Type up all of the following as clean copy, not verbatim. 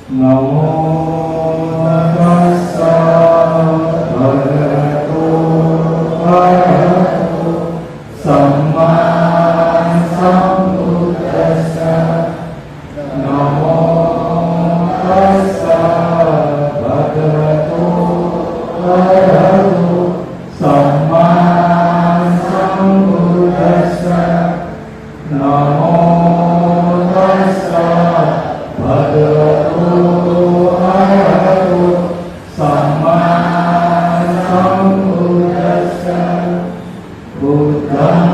नमो तस्स भगवतो अरहतो सम्मा सम्बुद्दस्स नमो तस्स भगवतो अरहतो सम्मा सम्बुद्दस्स नमो तस्स भगवतो अरहतो सम्मा सम्बुद्दस्स बुद्धं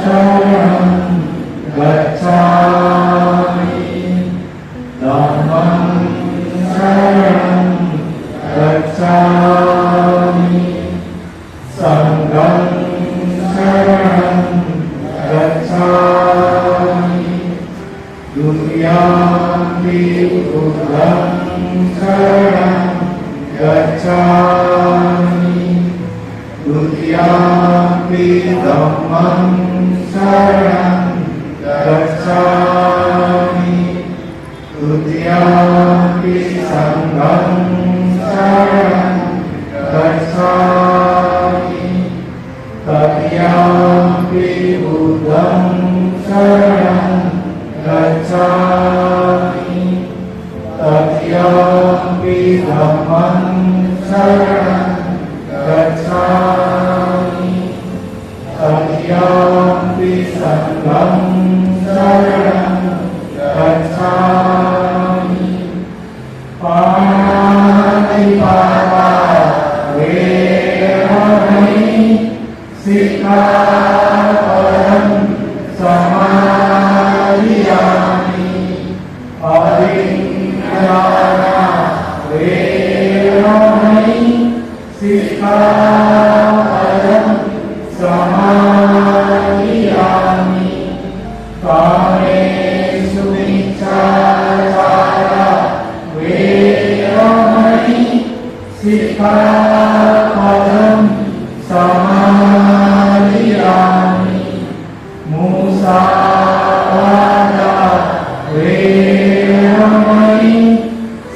शरणं गच्छामि धम्मं शरणं गच्छामि संघं शरणं गच्छामि द्वितीयंपि बुद्धं शरणं गच्छामि द्वितीयंपि धम्मं शरणं गच्छामि तृतीयंपि संघं शरणं गच्छामि तृतीयंपि बुद्धं शरणं गच्छामि तृतीयंपि धम्मं शरणं गच्छामि तृतीयंपि संघं शरणं गच्छामि पाणिपादा वेरमणि सिक्खापदं समादियामि अभिज्ञाना वेरमणि सिक्खापदं समादियामि कामेषु मिच्छाचारा वेरमणि सिक्खापदं समादियामि मुसावादा वेरमणि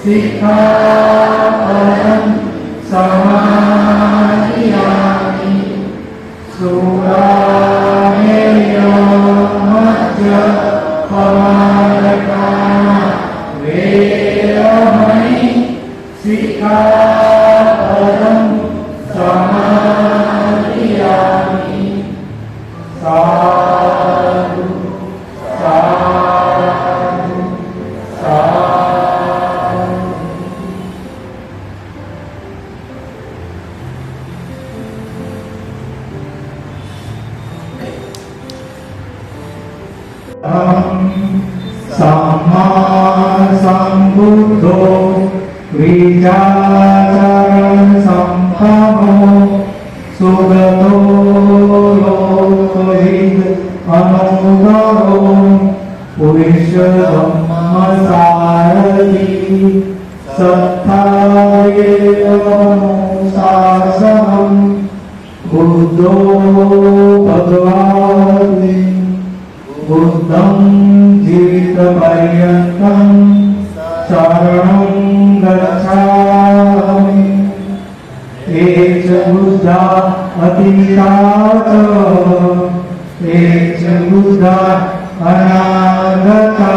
सिक्खापदं समादियामि सुरामेयमज्जपमादपाना वेरमणि सिक्खापदं समादियामि साधु साधु साधु। सम्मा सम्बुद्धो विचारण संभवो सुगतो लोकहित अनुगरो पुरुष धम्मसारथि सत्तायेवमुसासनं बुद्धो भगवान् बुद्धं जीवितपर्यन्तं शरणं गच्छामि ये च बुद्धा अतीता च ये च बुद्धा अनागता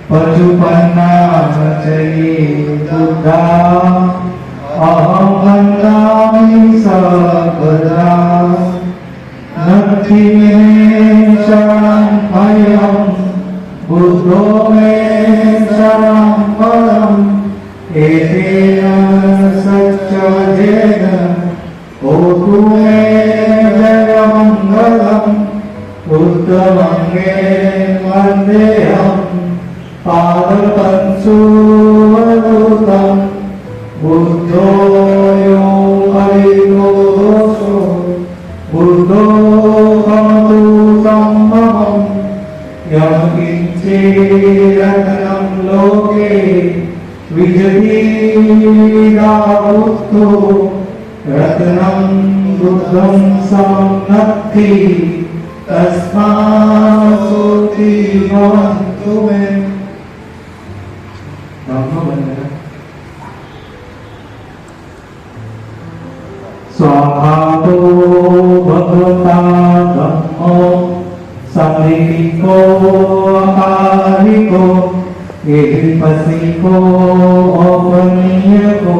पशुपन्ना च ये बुद्धा अहं वन्दामि सर्वदा नत्थि मे शरणं भयं बुद्धो मे शरणं पदम् एतेन सच्चवदेन होतु मे जयमङ्गलम् बुद्धमङ्गे वन्देऽहं पादपञ्चोऽवधूतं बुद्धो यो हरिघोषो बुद्धो भवतु सम्भवम् यत्किञ्चिरत्नं लोके विजयीरा बुद्धो रत्नं बुद्धं समनत्ति तस्मात् भवन्तु मे धम्मो समृतिको अकालिको एहिपसिको औपनीयको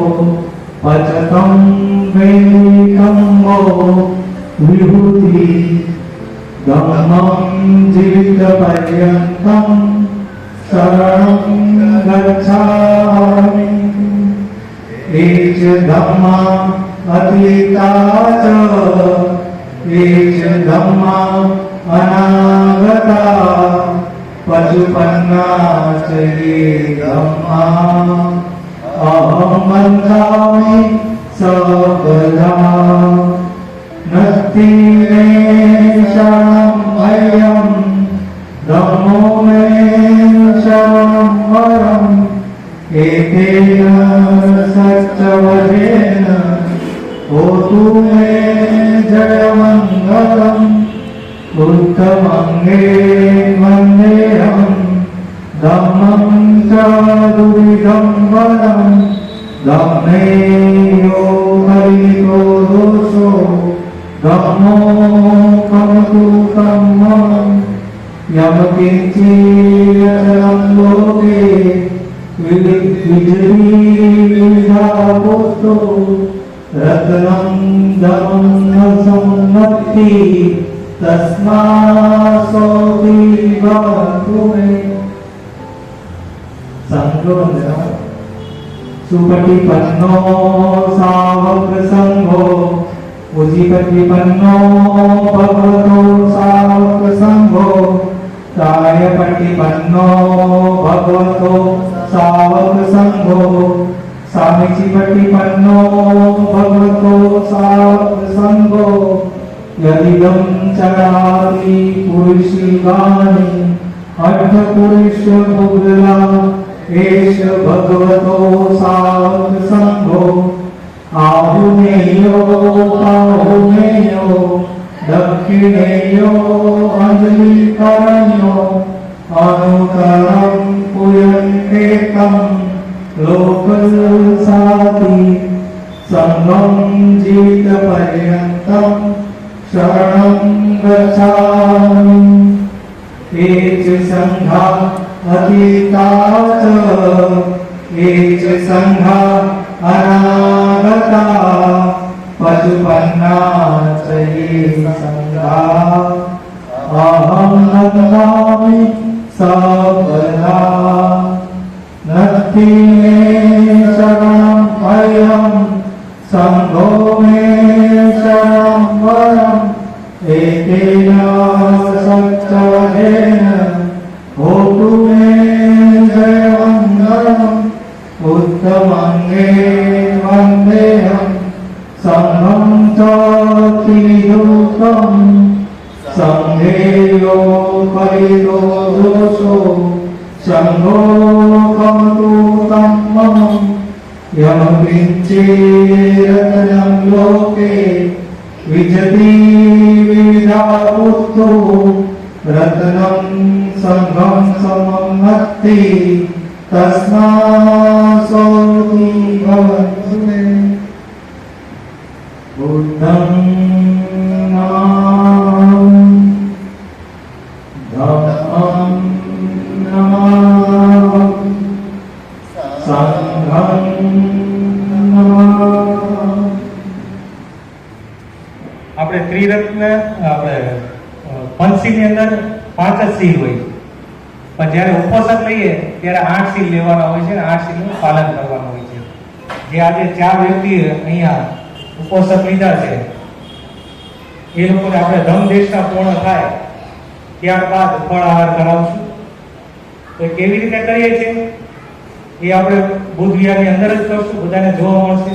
पचतं वैदिकं वो विभूति धम्मं जीवितपर्यन्तं शरणं गच्छामि। एच धम्मा अतीता च एच धम्मा अनागता पचुपन्ना च ये धम्मा अहं वन्दामि सर्वदा। नत्ति मे शरणं भयं धम्मो मे शरणं वरम् एतेन सच्चवदेन होतु मे जयमङ्गलम्। उत्तमङ्गे वन्देऽहं धम्मं च दुविधं वरम्। धम्मेयो हरितो दोषो धम्मो कमतु कम्मम्। यमकिञ्चिदचलं लोके विजयीविधावोतो रत्नं धनं न सम्मति तस्मात् सोऽपि भवतु मे। संग्रह सुपटिपन्नो सावक संघो उजिपटिपन्नो भगवतो सावक संघो कायपटिपन्नो भगवतो सावक संघो सामीचिपटिपन्नो भगवतो सावक संघो यदिदं चराति पुरुषिवाणि अर्थपुरुष मुद्रा एष भगवतो सावक संघो। आहुनेयो पाहुनेयो दक्षिणेयो अंजलिकरणयो अनुकरं पुयन्तेकं लोकसाति संगं जीवितपर्यन्तं शरणं गच्छामि। एच संघा अतीता च एच संघा अनागता पचुपन्ना च ये संघा अहं वन्दामि सर्वदा। नत्ति मे शरणं भयं संघो मे शरणं वरम्। एतेन सच्चवदेन होतु मे जयमङ्गलम्। उत्तमङ्गे वन्देऽहं संघं च त्रिविधं संघेयो परितो दोषो संघो कमतु तम्मम्। यमकिञ्चिरत्नं लोके विजति विविधावुत्तो रत्नं संघं सममत्ति तस्मात् सोऽपि भवतु मे। बुद्धं नमामि धम्मं नमामि संघं नमामि। આપણે ત્રિરત્ન આપણે પંચશીલની અંદર 5 જ શીલ હોય, પણ જ્યારે ઉપવાસ લઈએ ત્યારે 8 શીલ લેવાના હોય છે અને 8 શીલનું પાલન કરવાનું હોય છે. જે આજે 4 વ્યક્તિ અહીંયા ઉપવાસ લીધા છે એ લોકોને આપણે ધમદેશના પૂર્ણ થાય ત્યારબાદ ફળ આહાર કરાવશું. તો કેવી રીતે કરીએ છીએ એ આપણે બુદ્ધ વિહારની અંદર જ કરશું, બધાને જોવા મળશે.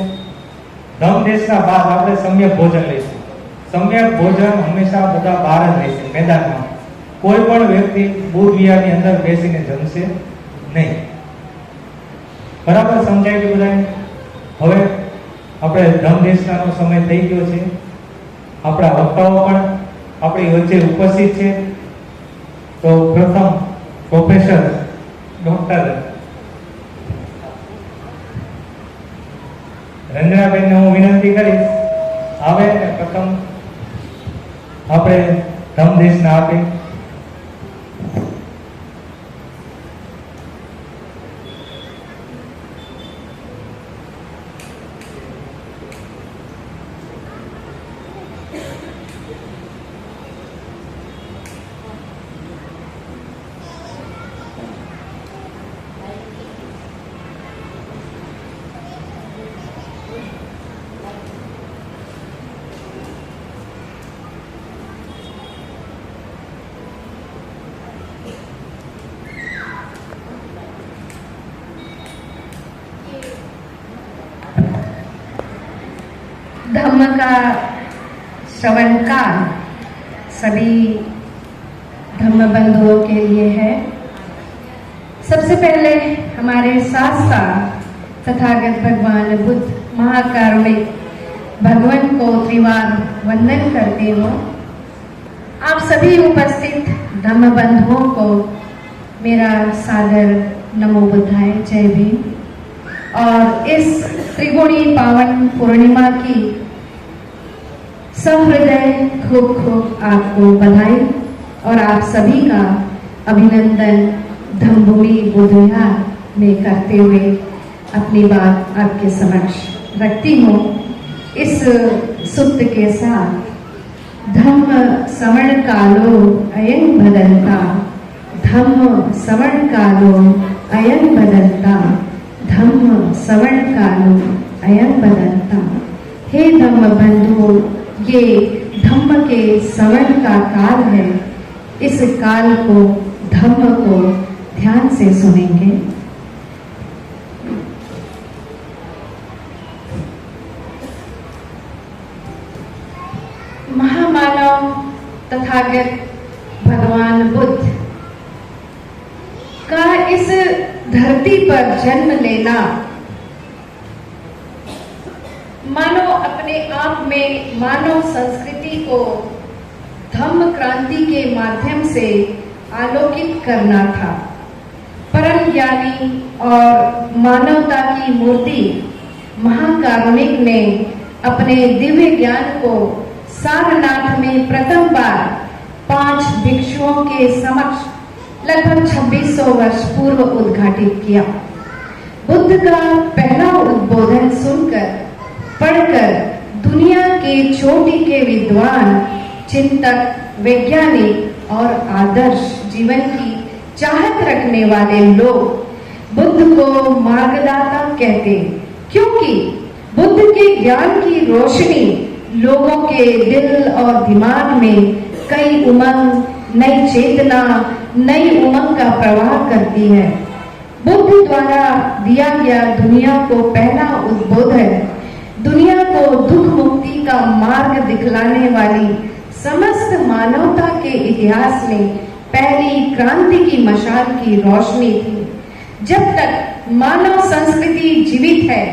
ધમદેશના બાદ આપણે સમ્યક ભોજન લઈશું. સમ્યક ભોજન હંમેશા બધા બહાર જ રહેશે, મેદાનમાં. કોઈ પણ વ્યક્તિ બુદ્ધ વિહારની અંદર બેસીને જમશે નહીં. બરાબર સમજાય છે બધાને? હવે આપણે ધમદેશનાનો સમય થઈ ગયો છે. આપણા વક્તાઓ પણ આપણી વચ્ચે ઉપસ્થિત છે. તો પ્રથમ પ્રોફેસર ડોક્ટર રંજનાબેનને હું વિનંતી કરીશ આવે ને પ્રથમ આપણે ધમ દેશના આપે धम्म का श्रवण काल सभी धम्म बंधुओं के लिए है। सबसे पहले हमारे साथ तथागत भगवान बुद्ध महाकारुणिक भगवान को त्रिवार वंदन करते हो। आप सभी उपस्थित धम्म बंधुओं को मेरा सादर नमो बुद्धाय, जय भीम। और इस त्रिगुणी पावन पूर्णिमा की सहृदय खूब खूब आपको बधाई और आप सभी का अभिनंदन धम्मभूमि बुद्धविहार में करते हुए अपनी बात आपके समक्ष रखती हूँ। इस सूक्त के साथ धम्म श्रवण कालो अयं बदंता, धम्म श्रवण कालो अयं बदंता, धम्म श्रवण कालो अयं बदंता। हे धम्म बंधुओं, ये धम्म के श्रवण का काल है। इस काल को धम्म को ध्यान से सुनेंगे। महामानव तथागत भगवान बुद्ध का इस धरती पर जन्म लेना मानो अपने आप में मानव संस्कृति को धम्म क्रांति के माध्यम से आलोकित करना था। परम ज्ञानी और मानवता की मूर्ति महाकारुणिक ने अपने दिव्य ज्ञान को सारनाथ में प्रथम बार 5 भिक्षुओं के समक्ष लगभग 2600 वर्ष पूर्व उद्घाटित किया। बुद्ध का पहला उद्बोधन सुनकर पढ़कर दुनिया के चोटी के विद्वान, चिंतक, वैज्ञानिक और आदर्श जीवन की चाहत रखने वाले लोग बुद्ध को मार्गदाता कहते, क्योंकि बुद्ध के ज्ञान की रोशनी लोगों के दिल और दिमाग में कई उमंग, नई चेतना, नई उमंग का प्रवाह करती है। बुद्ध द्वारा दिया गया दुनिया को पहला उद्बोधन दुनिया को दुख मुक्ति का मार्ग दिखलाने वाली समस्त मानवता के इतिहास में पहली क्रांति की मशाल की रोशनी थी। जब तक मानव संस्कृति जीवित है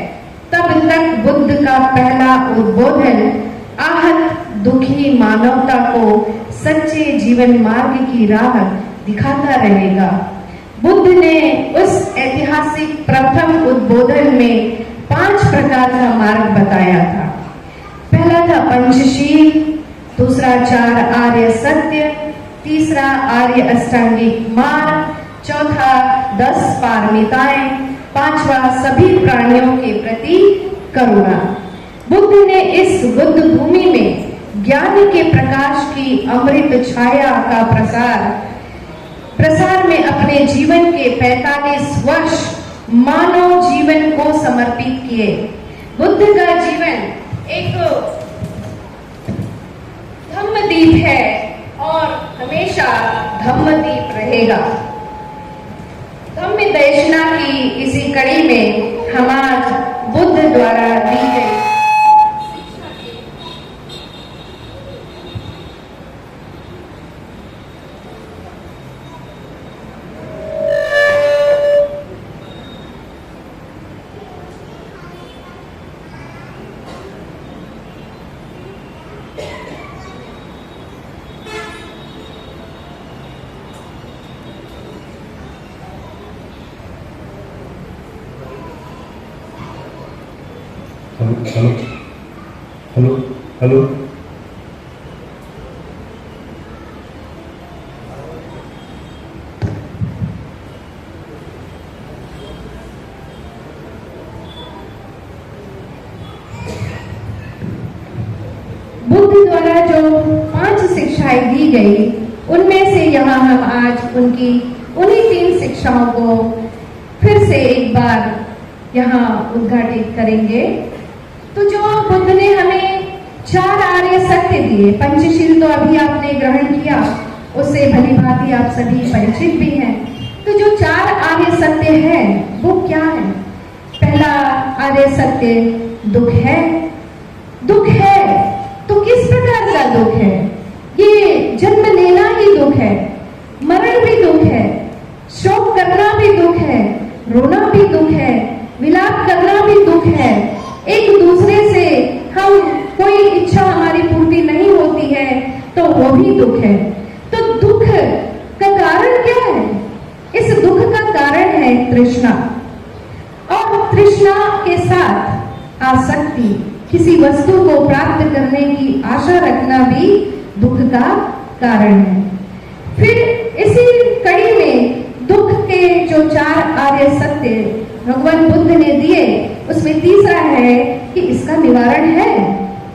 तब तक बुद्ध का पहला उद्बोधन आहत दुखी मानवता को सच्चे जीवन मार्ग की राह दिखाता रहेगा। बुद्ध ने उस ऐतिहासिक प्रथम उद्बोधन में 5 प्रकार का मार्ग बताया था। पहला था पंचशील, दूसरा 4 आर्य सत्य, तीसरा आर्य अष्टांगिक मार्ग, चौथा 10 पारमिताएं, पांचवा सभी प्राणियों के प्रति करुणा। बुद्ध ने इस बुद्ध भूमि में ज्ञान के प्रकाश की अमृत छाया का प्रसार में अपने जीवन के 45 वर्ष मानव जीवन को समर्पित किए। बुद्ध का जीवन एक धम्मदीप है और हमेशा धम्मदीप रहेगा। धम्म देशना की इसी कड़ी में हम आज बुद्ध द्वारा दी गई हेलो हेलो हेलो द्वारा जो 5 शिक्षाएं दी गई, उनमें से यहाँ हम आज उन्हीं 3 शिक्षाओं को फिर से एक बार यहाँ उद्घाटित करेंगे। तो जो बुद्ध ने हमें 4 आर्य सत्य दिए, पंचशील तो अभी आपने ग्रहण किया, उससे भली भांति आप सभी परिचित भी हैं। तो जो 4 आर्य सत्य है वो क्या है? पहला आर्य सत्य दुख है। दुख है तो किस प्रकार का दुख है? ये जन्म लेना ही दुख है, मरण भी दुख है, शोक करना भी दुख है, रोना भी दुख है, विलाप करना भी दुख है, एक दूसरे से हम कोई इच्छा हमारी पूर्ति नहीं होती है तो वो भी दुख है। तो दुख का कारण क्या है? इस दुख का कारण है तृष्णा, और तृष्णा के साथ आसक्ति, किसी वस्तु को प्राप्त करने की आशा रखना भी दुख का कारण है। फिर इसी कड़ी में दुख के जो 4 आर्य सत्य भगवान बुद्ध ने दिए, उसमें तीसरा है कि इसका निवारण है,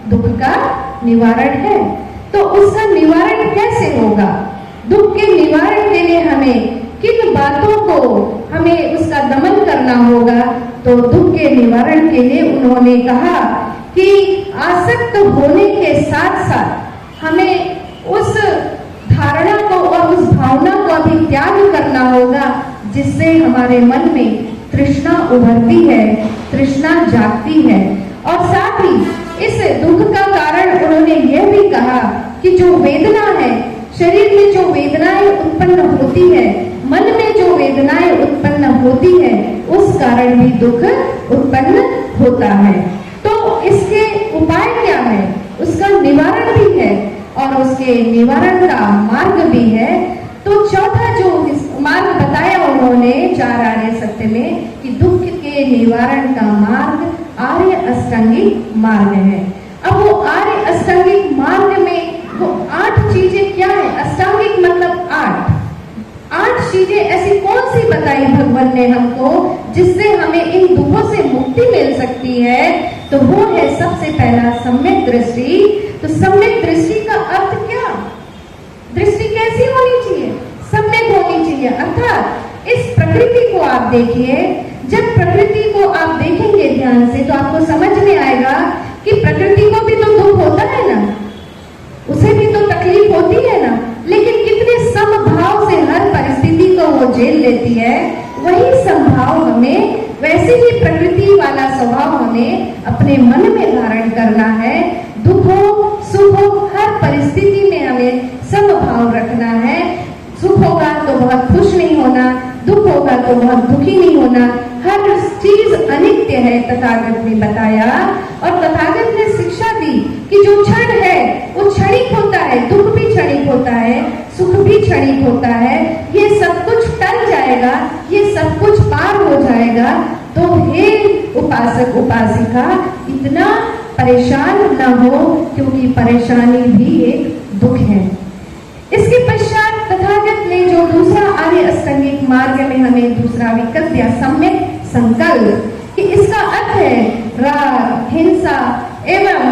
दुख का निवारण है। तो उसका निवारण कैसे होगा? दुख के निवारण के लिए हमें किन बातों को हमें उसका दमन करना होगा? तो दुख के निवारण के लिए उन्होंने कहा कि आसक्त होने के साथ साथ हमें उस धारणा को और उस भावना को भी त्याग करना होगा जिससे हमारे मन में तृष्णा उभरती है, तृष्णा जागती है। और साथ ही इस दुख का कारण उन्होंने यह भी कहा कि जो वेदना है, शरीर में जो वेदनाएं उत्पन्न होती है, मन में जो वेदनाएं उत्पन्न होती है, उस कारण भी दुख उत्पन्न होता है। तो इसके उपाय क्या है? उसका निवारण भी है और उसके निवारण का मार्ग भी है। तो चौथा जो मार्ग बताया उन्होंने 4 आर्य सत्य में कि दुख के निवारण का मार्ग आर्य अष्टांगिक मार्ग है। अब वो आर्य अष्टांगिक मार्ग में वो 8 चीजें क्या है? अष्टांगिक मतलब 8 चीजें ऐसी कौन सी बताई भगवान ने हमको जिससे हमें इन दुखों से मुक्ति मिल सकती है? तो वो है सबसे पहला सम्यक दृष्टि। तो सम्यक दृष्टि का अर्थ क्या? दृष्टि कैसी होनी चाहिए? सम्यक होनी चाहिए। अर्थात इस प्रकृति को आप देखिए, जब प्रकृति को आप देखेंगे ध्यान से तो आपको समझ में आएगा कि प्रकृति को भी तो दुख होता है ना, उसे भी तो तकलीफ होती है ना, लेकिन कितने समभाव से हर परिस्थिति को वो झेल लेती है। वही समभाव हमें, वैसे ही प्रकृति वाला स्वभाव हमें अपने मन में धारण करना है। दुख हो सुख हो, हर परिस्थिति में हमें समभाव रखना है। सुख होगा तो बहुत खुश नहीं होना, दुख होगा तो बहुत दुखी नहीं होना। हर चीज अनित्य है, तथागत ने बताया। और तथागत ने शिक्षा दी कि जो क्षण है वो क्षणिक होता है, दुख भी क्षणिक होता है, सुख भी क्षणिक होता है। ये सब कुछ टल जाएगा, ये सब कुछ पार हो जाएगा। तो हे उपासक उपासिका, इतना परेशान न हो, क्योंकि परेशानी भी एक दुख है। इसके पश्चात तथागत ने जो दूसरा आर्य अष्टांगिक मार्ग में हमें दूसरा विकल्प दिया, सम्यक संकल्प, कि इसका अर्थ है राग, हिंसा एवं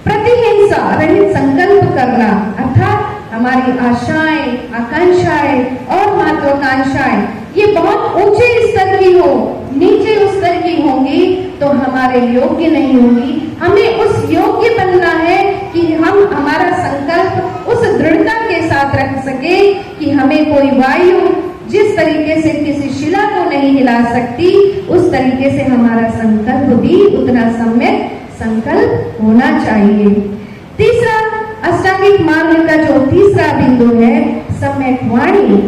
प्रतिहिंसा रहित संकल्प करना। अर्थात हमारी आशाएं, आकांक्षाएं और महत्वाकांक्षाएं ये बहुत ऊंचे स्तर की हो, नीचे उस स्तर की होंगी तो हमारे योग्य नहीं होगी। हमें उस योग्य बनना है कि हम हमारा संकल्प उस दृढ़ता के साथ रख सके कि हमें कोई वायु जिस तरीके से किसी शिला को नहीं हिला सकती, उस तरीके से हमारा संकल्प भी उतना सम्यक संकल्प होना चाहिए। तीसरा अष्टांगिक मार्ग का जो तीसरा बिंदु है, सम्यक वाणी।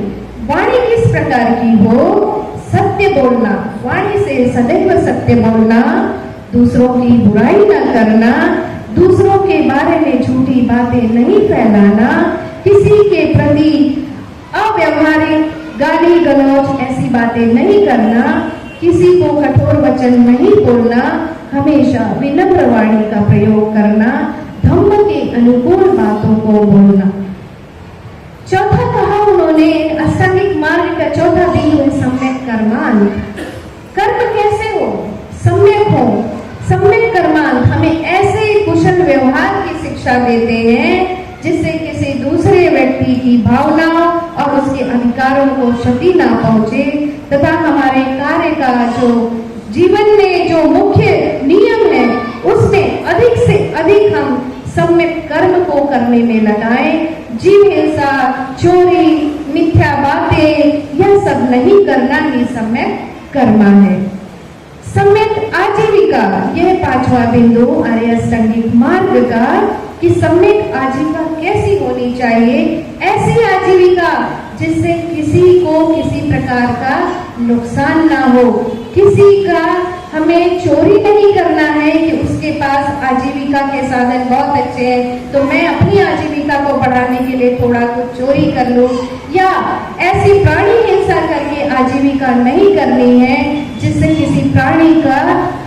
वाणी किस प्रकार की हो? सत्य बोलना, वाणी से सदैव सत्य बोलना, दूसरों की बुराई न करना, दूसरों के बारे में झूठी बातें नहीं फैलाना, किसी के प्रति अव्यवहारिक गाली गलौज ऐसी बातें नहीं करना, किसी को कठोर वचन नहीं बोलना, हमेशा विनम्र वाणी का प्रयोग करना, धम्म के अनुकूल बातों को बोलना। चौथा कहा उन्होंने अष्टांगिक मार्ग का चौथा बिंदु है सम्यक कर्मांत। कर्म कैसे हो? सम्यक हो। सम्यक कर्मांत हमें ऐसे कुशल व्यवहार की शिक्षा देते हैं जिससे किसी दूसरे व्यक्ति की भावनाओं और उसके अधिकारों को क्षति ना पहुंचे, तथा हमारे कार्य का जो जीवन में जो मुख्य नियम है उसमें अधिक से अधिक हम सम्यक कर्म को करने में लगाएं। जीव हिंसा, चोरी, मिथ्या बातें, यह सब नहीं करना ही सम्यक कर्म है। सम्यक आजीविका, यह पांचवा बिंदु आर्य अष्टांगिक मार्ग का कि सम्यक आजीविका कैसी होनी चाहिए। ऐसी आजीविका जिससे किसी को किसी प्रकार का नुकसान ना हो, किसी का हमें चोरी नहीं करना है कि उसके पास आजीविका के साधन बहुत अच्छे हैं तो मैं अपनी आजीविका को बढ़ाने के लिए थोड़ा कुछ चोरी कर लूं, या ऐसी प्राणी हिंसा करके आजीविका नहीं करनी है जिससे किसी प्राणी का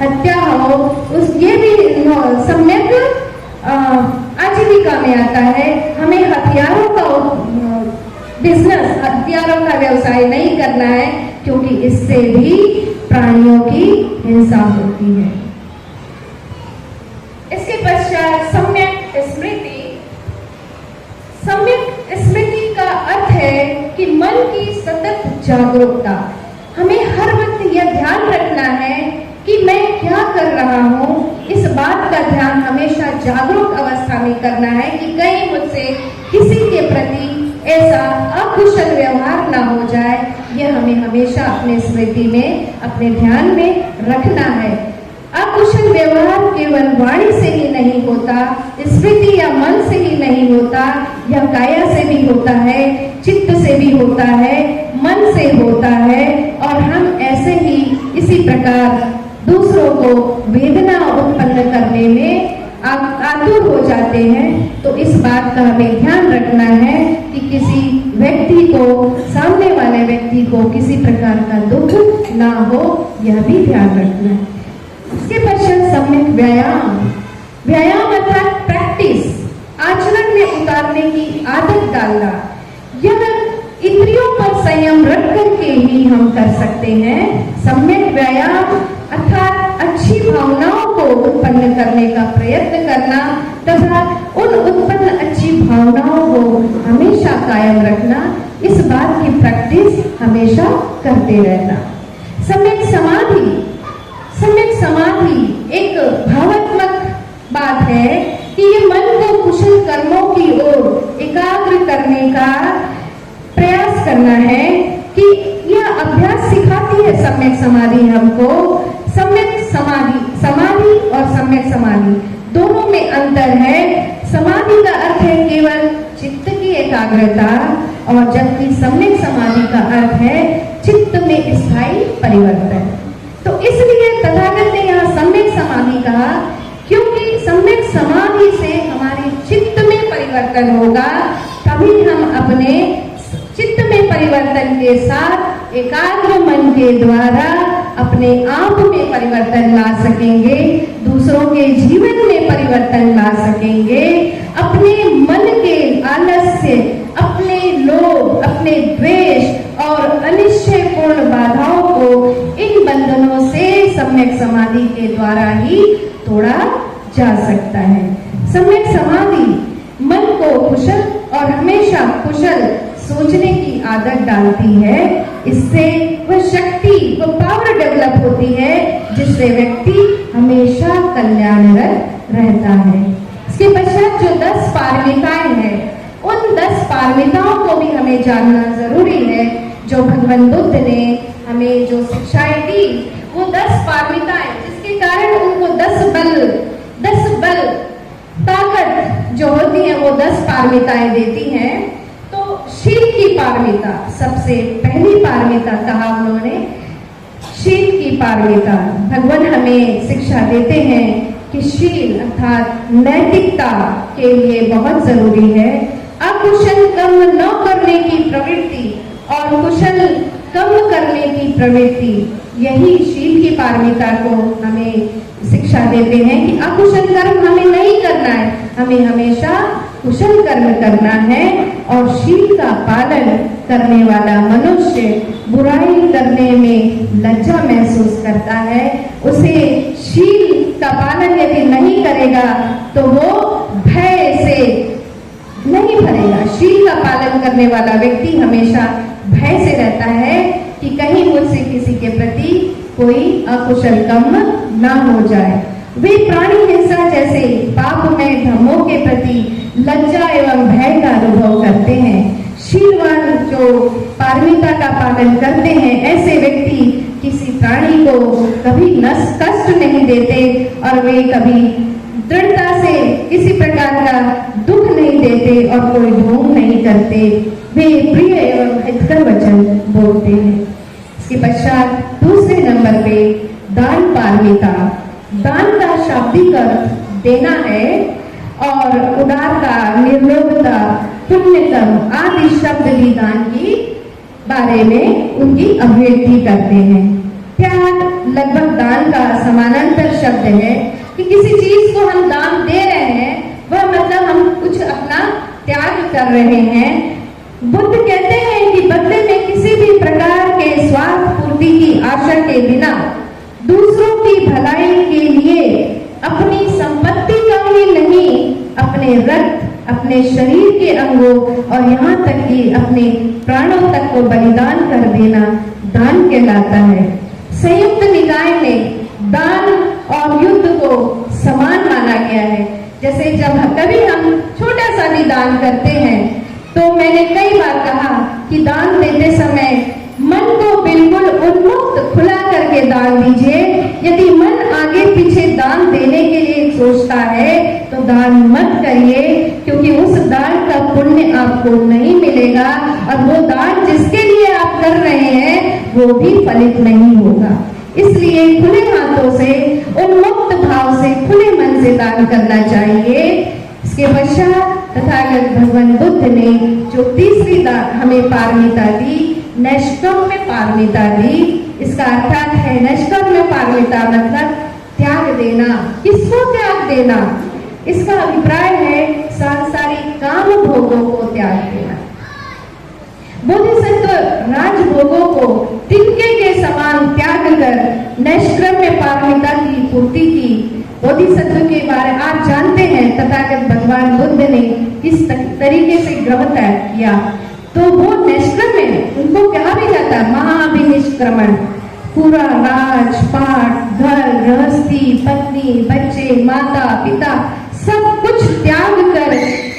हत्या हो। उस ये भी सम्यक आजीविका में आता है। हमें हथियारों का बिजनेस, हथियारों का व्यवसाय नहीं करना है क्योंकि इससे भी प्राणियों की हिंसा होती है। इसके पश्चात सम्यक स्मृति। सम्यक स्मृति का अर्थ है कि मन की सतत जागरूकता। हमें हर वक्त यह ध्यान रखना है कि मैं क्या कर रहा हूँ। इस बात का ध्यान हमेशा जागरूक अवस्था में करना है कि कहीं मुझसे किसी के प्रति ऐसा अकुशल व्यवहार ना हो जाए। यह हमें हमेशा अपने स्मृति में, अपने ध्यान में रखना है। अकुशल व्यवहार केवल वाणी से ही नहीं होता, स्मृति या मन से ही नहीं होता, यह काया से भी होता है, चित्त से भी होता है, मन से होता है। और हम ऐसे ही इसी प्रकार दूसरों को वेदना उत्पन्न करने में आतुर हो जाते हैं। तो इस बात का हमें ध्यान रखना है कि किसी व्यक्ति को, सामने वाले व्यक्ति को किसी प्रकार का दुख ना हो, यह भी ध्यान रखना है। उसके पश्चात सम्यक व्यायाम। व्यायाम अर्थात प्रैक्टिस, आचरण में उतारने की आदत डालना। यह इंद्रियों पर संयम रख करके ही हम कर सकते हैं। सम्यक व्यायाम अर्थात अच्छी भावनाओं को उत्पन्न करने का प्रयत्न करना तथा उन उत्पन्न अच्छी भावनाओं को हमेशा कायम रखना, इस बात की प्रैक्टिस हमेशा करते रहना। सम्यक समाधि। सम्यक समाधि एक भावात्मक बात है कि ये मन को कुशल कर्मों की ओर एकाग्र करने का प्रयास करना है कि यह अभ्यास सिखाती है सम्यक समाधि हमको। सम्यक समाधि, समाधि और सम्यक समाधि दोनों में अंतर है। समाधि का अर्थ है केवल चित्त की एकाग्रता, और जबकि सम्यक समाधि का अर्थ है चित्त में स्थायी परिवर्तन। तो इसलिए तथागत ने यहाँ सम्यक समाधि कहा क्योंकि सम्यक समाधि से हमारे चित्त में परिवर्तन होगा, तभी हम अपने चित्त में परिवर्तन के साथ एकाग्र मन के द्वारा अपने आप में परिवर्तन ला सकेंगे, दूसरों के जीवन में परिवर्तन ला सकेंगे। अपने मन के आलस्य, अपने लोभ, अपने द्वेष और अनिश्चयपूर्ण बाधाओं को, इन बंधनों से सम्यक समाधि के द्वारा ही तोड़ा जा सकता है। सम्यक समाधि मन को कुशल और हमेशा कुशल सोचने की आदत डालती है। इससे वह शक्ति, वह पावर डेवलप होती है जिससे व्यक्ति हमेशा कल्याणरत रहता है। इसके पश्चात जो 10 पारमिताएं हैं, उन 10 पारमिताओं को भी हमें जानना जरूरी है। जो भगवान बुद्ध ने हमें जो शिक्षाएं दी, वो 10 पारमिताएं, जिसके कारण उनको 10 बल ताकत जो होती है वो 10 पारमिताएं देती हैं। तो शील की पारमिता, सबसे पहली पारमिता कहा उन्होंने, शील की पारमिता। भगवान हमें शिक्षा देते हैं कि शील अर्थात नैतिकता के लिए बहुत जरूरी है। अकुशल कर्म न करने की प्रवृत्ति और कुशल कर्म करने की प्रवृत्ति, यही शील की पारमिता को हमें शिक्षा देते हैं कि अकुशल कर्म हमें नहीं करना है, हमें हमेशा कुशल कर्म करना है। और शील का पालन करने वाला मनुष्य बुराई करने में लज्जा महसूस करता है। उसे शील का पालन यदि नहीं करेगा तो वो भय करने वाला व्यक्ति हमेशा भय से रहता है कि कहीं मुझसे किसी के प्रति कोई अकुशल कर्म ना हो जाए। वे प्राणी हिंसा जैसे पापमय धर्मों के प्रति लज्जा एवं भय का अनुभव करते हैं। शीलवान जो पारमिता का पालन करते हैं, ऐसे व्यक्ति किसी प्राणी को कभी कष्ट नहीं देते और वे कभी दृढ़ता से किसी प्रकार का दुख नहीं देते और कोई ढोंग नहीं करते। वे प्रिय एवं हितकर वचन बोलते हैं। इसके पश्चात दूसरे नंबर पे दान पारमिता। दान का शाब्दिक अर्थ देना है और उदारता, निर्लोभता, पुण्यतम आदि शब्द भी दान की बारे में उनकी अभिव्यक्ति करते हैं। त्याग लगभग दान का समानांतर शब्द है कि किसी चीज को हम दान दे रहे हैं, वह मतलब हम कुछ अपना त्याग कर रहे हैं। बुद्ध कहते हैं कि बदले में किसी भी प्रकार के स्वार्थ पूर्ति की आशा के बिना दूसरों की भलाई के लिए अपनी संपत्ति का ही नहीं, अपने रक्त, अपने शरीर के अंगों और यहाँ तक कि अपने प्राणों तक को बलिदान कर देना दान कहलाता है। संयुक्त निकाय में दान और युद्ध को समान माना गया है। जैसे जब कभी हम छोटा सा भी दान करते हैं तो मैंने कई बार कहा कि दान देते समय मन को बिल्कुल उन्मुक्त खुला करके दान दीजिए। यदि मन आगे पीछे दान देने के लिए सोचता है तो दान मत करिए, क्योंकि उस दान का पुण्य आपको नहीं मिलेगा और वो दान जिसके लिए आप कर रहे हैं वो भी फलित नहीं होगा। इसलिए खुले हाथों से, उन्मुक्त भाव से, खुले मन से दान करना चाहिए। इसके पश्चात तथागत भगवान बुद्ध ने जो तीसरी हमें पारमिता दी, नैष्कर्म्य पारमिता दी। इसका अर्थात है नैष्कर्म्य पारमिता मतलब त्याग देना। किसको त्याग देना? इसका अभिप्राय है सांसारिक काम भोगों को त्याग देना। बोधिसत्व राजभोगों को तिनके के समान त्याग कर नैष्कर्म्य पारमिता की पूर्ति की। बोधिसत्व के बारे आप जानते हैं, तथागत भगवान बुद्ध ने किस तरीके से ग्रह त्याग किया। तो वो निष्क्रमण, उनको कहा भी जाता है महाभिनिष्क्रमण। पूरा राजपाट, घर गृहस्थी, पत्नी, बच्चे, माता पिता सब कुछ त्याग कर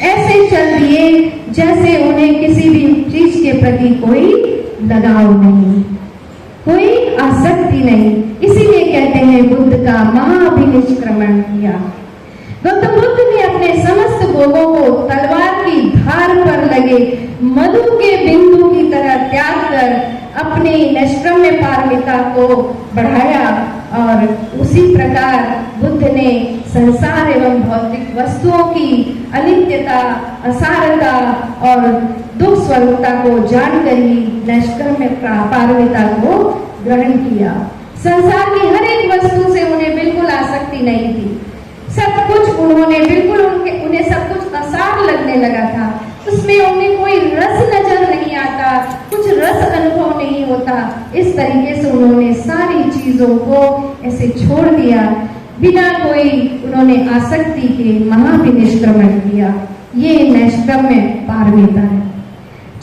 ऐसे चल दिए जैसे उन्हें किसी भी चीज के प्रति कोई लगाव नहीं, कोई आसक्ति नहीं। इसीलिए कहते हैं बुद्ध का महाभिनिष्क्रमण किया। गौतम बुद्ध ने अपने समस्त भोगों को तलवार की धार पर लगे मधु के बिंदु की तरह त्याग कर अपने नैष्कर्म्य पारमिता को बढ़ाया और उसी प्रकार बुद्ध ने संसार एवं भौतिक वस्तुओं की अनित्यता, असारता और दुख स्वरूपता को जानकर ही नैष्कर्म्य पारमिता को ग्रहण किया। संसार की हर एक वस्तु से उन्हें बिल्कुल आसक्ति नहीं थी। सब कुछ उन्होंने बिल्कुल उन्हें सब कुछ असार लगने लगा था। उसमें उन्हें कोई रस नजर नहीं आता, कुछ रस अनुभव नहीं होता। इस तरीके से उन्होंने सारी चीजों को ऐसे छोड़ दिया, बिना कोई उन्होंने आसक्ति के महाभिनिष्क्रमण किया। ये नैष्कर्म्य पारमिता है।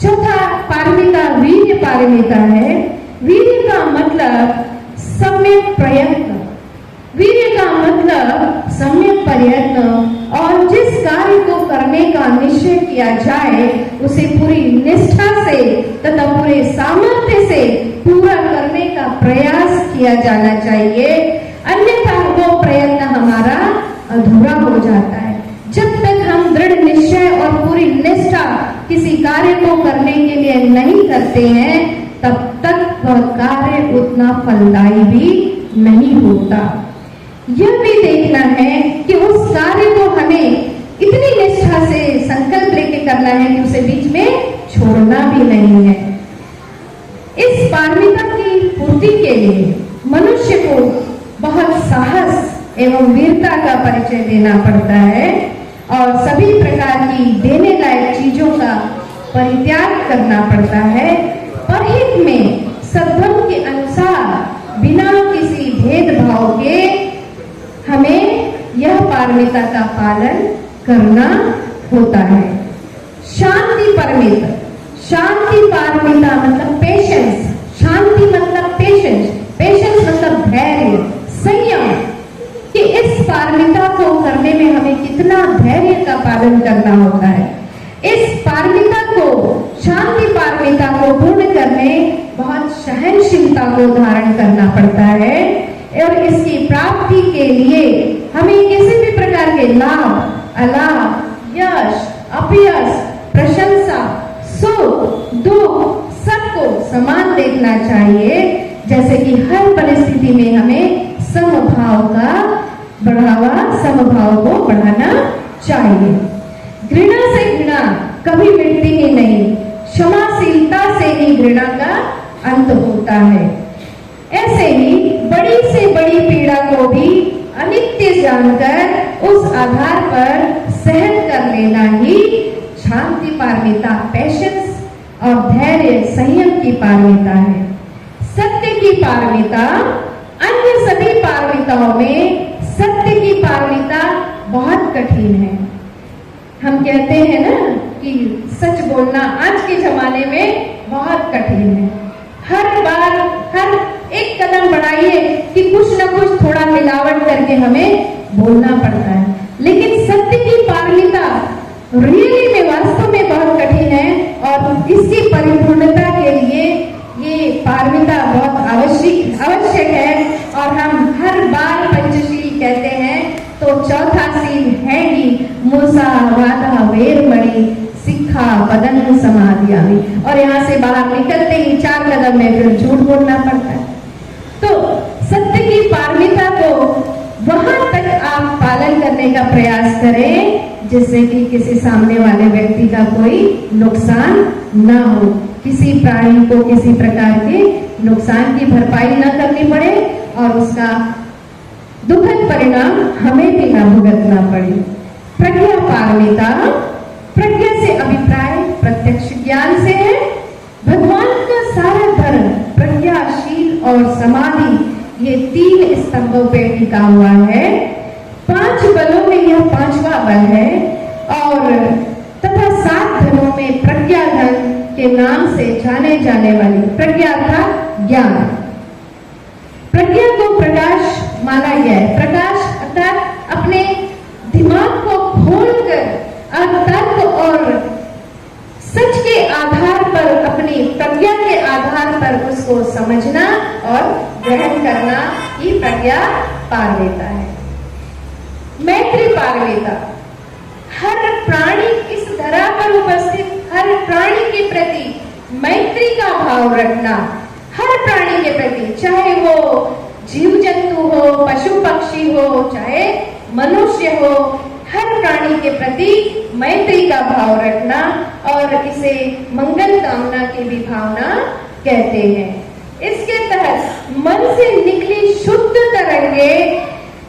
चौथा पारमिता वीर्य पारमिता है। वीर्य का मतलब सम्यक प्रयत्न, वीर्य का मतलब सम्यक प्रयत्न, और जिस कार्य को करने का निश्चय किया जाए उसे पूरी निष्ठा से तथा पूरे सामर्थ्य से पूरा करने का प्रयास किया जाना चाहिए, अन्यथा वो प्रयत्न हमारा अधूरा हो जाता है। जब तक हम दृढ़ निश्चय और पूरी निष्ठा किसी कार्य को करने के लिए नहीं करते हैं, तब तक वह कार्य उतना फलदायी भी नहीं होता। यह भी देखना है कि उस कार्य को हमें इतनी निष्ठा से संकल्प लेके करना है कि उसे बीच में छोड़ना भी नहीं है। इस पारमिता की पूर्ति के लिए मनुष्य को बहुत साहस एवं वीरता का परिचय देना पड़ता है और सभी प्रकार की देने लायक चीजों का परित्याग करना पड़ता है। परहित में सद्गुण के अनुसार बिना किसी भेदभाव के हमें यह पारमिता का पालन करना होता है। शांति परमिता, शांति पारमिता मतलब पेशेंस, शांति मतलब पेशेंस, पेशेंस मतलब धैर्य, संयम, कि इस पारमिता को करने में हमें कितना धैर्य का पालन करना होता है। इस पारमिता को, शांति पारमिता को पूर्ण करने बहुत सहनशीलता को धारण करना पड़ता है और इसकी प्राप्ति के लिए हमें किसी भी प्रकार के लाभ, अलाभ, यश, अपयश, प्रशंसा, सुख, दुख सबको समान देखना चाहिए। जैसे कि हर परिस्थिति में हमें समभाव का बढ़ावा, समभाव को बढ़ाना चाहिए। घृणा से घृणा कभी मिटती ही नहीं, क्षमाशीलता से ही घृणा का अंत होता है। ऐसे ही बड़ी से बड़ी पीड़ा को भी अनित्य जानकर उस आधार पर सहन कर लेना ही शांति पारमिता, पेशेंस और धैर्य, संयम की पारमिता है। सत्य की पारमिता, अन्य सभी पारमिताओं में सत्य की पारमिता बहुत कठिन है। हम कहते हैं ना कि सच बोलना आज के जमाने में बहुत कठिन है। हर बार, हर एक कदम बढ़ाइए कि कुछ ना कुछ थोड़ा मिलावट करके हमें बोलना पड़ता है। लेकिन सत्य की पारमिता रियली में, वास्तव में बहुत कठिन है और इसकी परिपूर्णता के लिए ये पारमिता बहुत आवश्यक है। और हम हर बार पंचशील कहते हैं तो चौथा सील है ही मूसा वादा वेरमणि सिक्खा बदन समाधियामी, और यहाँ से बाहर निकलते ही 4 कदम में फिर झूठ बोलना पड़ता है। तो सत्य की पारमिता को वहां तक आप पालन करने का प्रयास करें जिससे कि किसी सामने वाले व्यक्ति का कोई नुकसान ना हो, किसी प्राणी को किसी प्रकार के नुकसान की भरपाई ना करनी पड़े और उसका दुखद परिणाम हमें भी ना भुगतना पड़े। प्रज्ञा पारमिता, प्रज्ञा से अभिप्राय प्रत्यक्ष ज्ञान से है। भगवान का सारा धर्म प्रज्ञाशील और समाधि, ये 3 स्तंभों पे टिका हुआ है। 5 बलों में यह 5वां बल है और तथा 7 धनों में प्रज्ञा धन के नाम से जाने जाने वाली प्रज्ञा का ज्ञान। प्रज्ञा को प्रकाश माना गया है। प्रकाश अर्थात अपने दिमाग को खोलकर तर्क और सच के आधार पर, अपनी प्रज्ञा के आधार पर उसको समझना और ग्रहण करना ही प्रज्ञा पारमिता है। मैत्री पारमिता, हर प्राणी, इस धरा पर उपस्थित हर प्राणी के प्रति मैत्री का भाव रखना। हर प्राणी के प्रति, चाहे वो जीव जंतु हो, पशु पक्षी हो, चाहे मनुष्य हो, हर प्राणी के प्रति मैत्री का भाव रखना और इसे मंगल कामना की भी भावना कहते हैं। इसके तहत मन से निकली शुद्ध तरंगे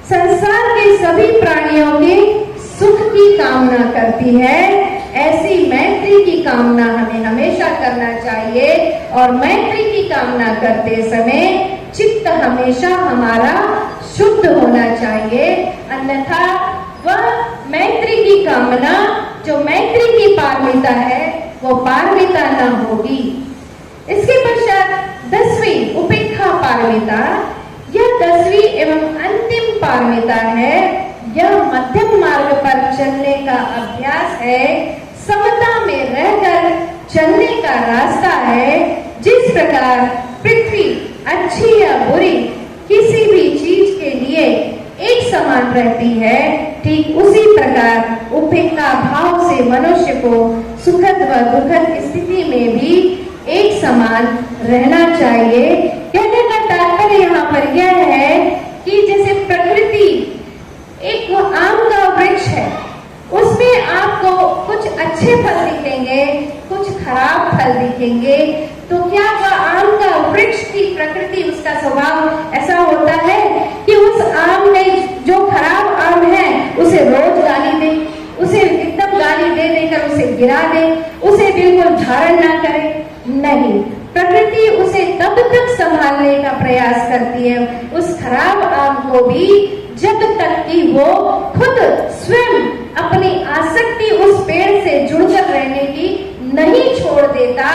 संसार के सभी प्राणियों के सुख की कामना करती है। ऐसी मैत्री की कामना हमें हमेशा करना चाहिए और मैत्री की कामना करते समय चित्त हमेशा हमारा शुद्ध होना चाहिए, अन्यथा वह मैत्री की कामना, जो मैत्री की पारमिता है, वो पारमिता न होगी। इसके पश्चात 10वीं उपेक्षा पारमिता, यह 10वीं एवं अंतिम पारमिता है। यह मध्यम मार्ग पर चलने का अभ्यास है, समता में रहकर चलने का रास्ता है। जिस प्रकार पृथ्वी अच्छी या बुरी किसी भी चीज के लिए एक समान रहती है, ठीक उसी प्रकार उपेक्षा भाव से मनुष्य को सुखद व दुखद स्थिति में भी एक समान रहना चाहिए। कहने का तात्पर्य यहाँ पर यह है कि जैसे प्रकृति एक आम का वृक्ष है, उसमें आपको कुछ अच्छे फल दिखेंगे, कुछ खराब फल दिखेंगे, तो क्या वह आम का वृक्ष की प्रकृति, उसका स्वभाव ऐसा होता है कि उस आम में जो खराब आम है उसे रोज गाली दे, उसे एकदम गाली दे देकर उसे गिरा दे, उसे बिल्कुल धारण ना करे? नहीं, प्रकृति उसे तब तक संभालने का प्रयास करती है, उस खराब आम को भी, जब तक कि वो खुद स्वयं अपनी आसक्ति उस पेड़ से जुड़कर रहने की नहीं छोड़ देता,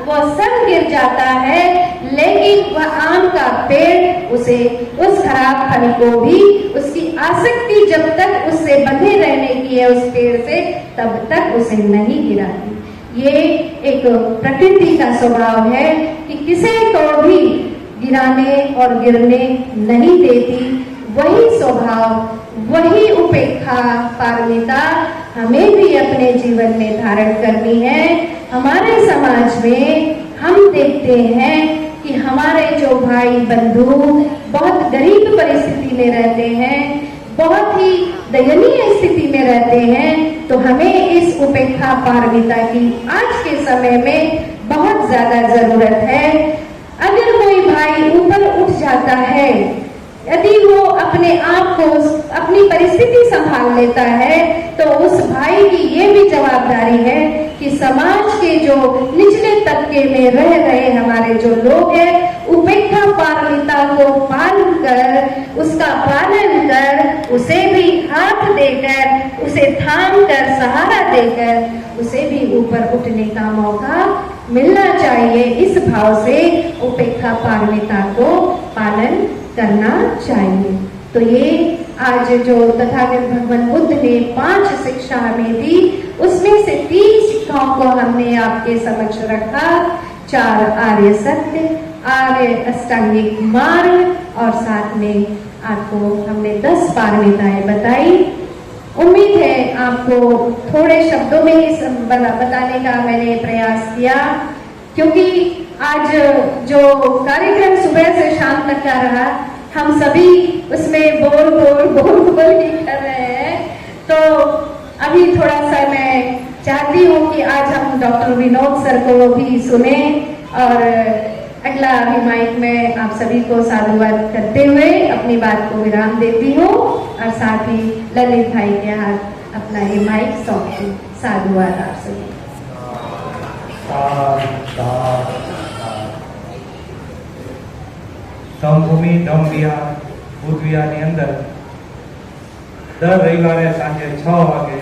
वह सब गिर जाता है, लेकिन वह आम का पेड़ उसे उस खराब फल को भी, उसकी आसक्ति जब तक उससे बंधे रहने की है उस पेड़ से, तब तक उसे नहीं गिराती। ये एक प्रकृति का स्वभाव है कि किसी को भी गिराने और गिरने नहीं देती। वही स्वभाव, वही उपेक्षा पारमिता हमें भी अपने जीवन में धारण करनी है। हमारे समाज में हम देखते हैं कि हमारे जो भाई बंधु बहुत गरीब परिस्थिति में रहते हैं, बहुत ही दयनीय स्थिति में रहते हैं, तो हमें इस उपेक्षा पारमिता की आज के समय में बहुत ज्यादा जरूरत है। अगर कोई भाई ऊपर उठ जाता है, यदि वो अपने आप को, अपनी परिस्थिति संभाल लेता है, तो उस भाई की ये भी जवाबदारी है कि समाज के जो निचले तबके में रह रहे हमारे जो लोग हैं, उपेक्षा पारमिता को पालन कर, उसका पालन कर, उसे भी हाथ देकर, उसे थाम कर, सहारा देकर, उसे भी ऊपर उठने का मौका मिलना चाहिए। इस भाव से उपेक्षा पारमिता को पालन करना चाहिए। तो ये आज जो तथागत भगवान बुद्ध ने 5 शिक्षा हमें दी, उसमें से 3 शिक्षाओं को हमने आपके समक्ष रखा। 4 आर्य सत्य, आर्य अष्टांगिक मार्ग, और साथ में आपको हमने 10 पारमिताएं बताई। उम्मीद है आपको थोड़े शब्दों में ही बताने का मैंने प्रयास किया, क्योंकि आज जो कार्यक्रम सुबह से शाम तक का रहा, हम सभी उसमें बोल ही कर रहे हैं। तो अभी थोड़ा सा मैं चाहती हूँ कि आज हम डॉक्टर विनोद सर को भी सुने, और अगला अभी माइक में आप सभी को साधुवाद करते हुए अपनी बात को विराम देती हूँ, और साथ ही ललित भाई के हाथ अपना ये माइक सौंपती। साधुवाद आप सभी। ધમભૂમિ ધમ વિહાર બુદ્ધ વિહારની અંદર દર રવિવારે સાંજે 6 વાગે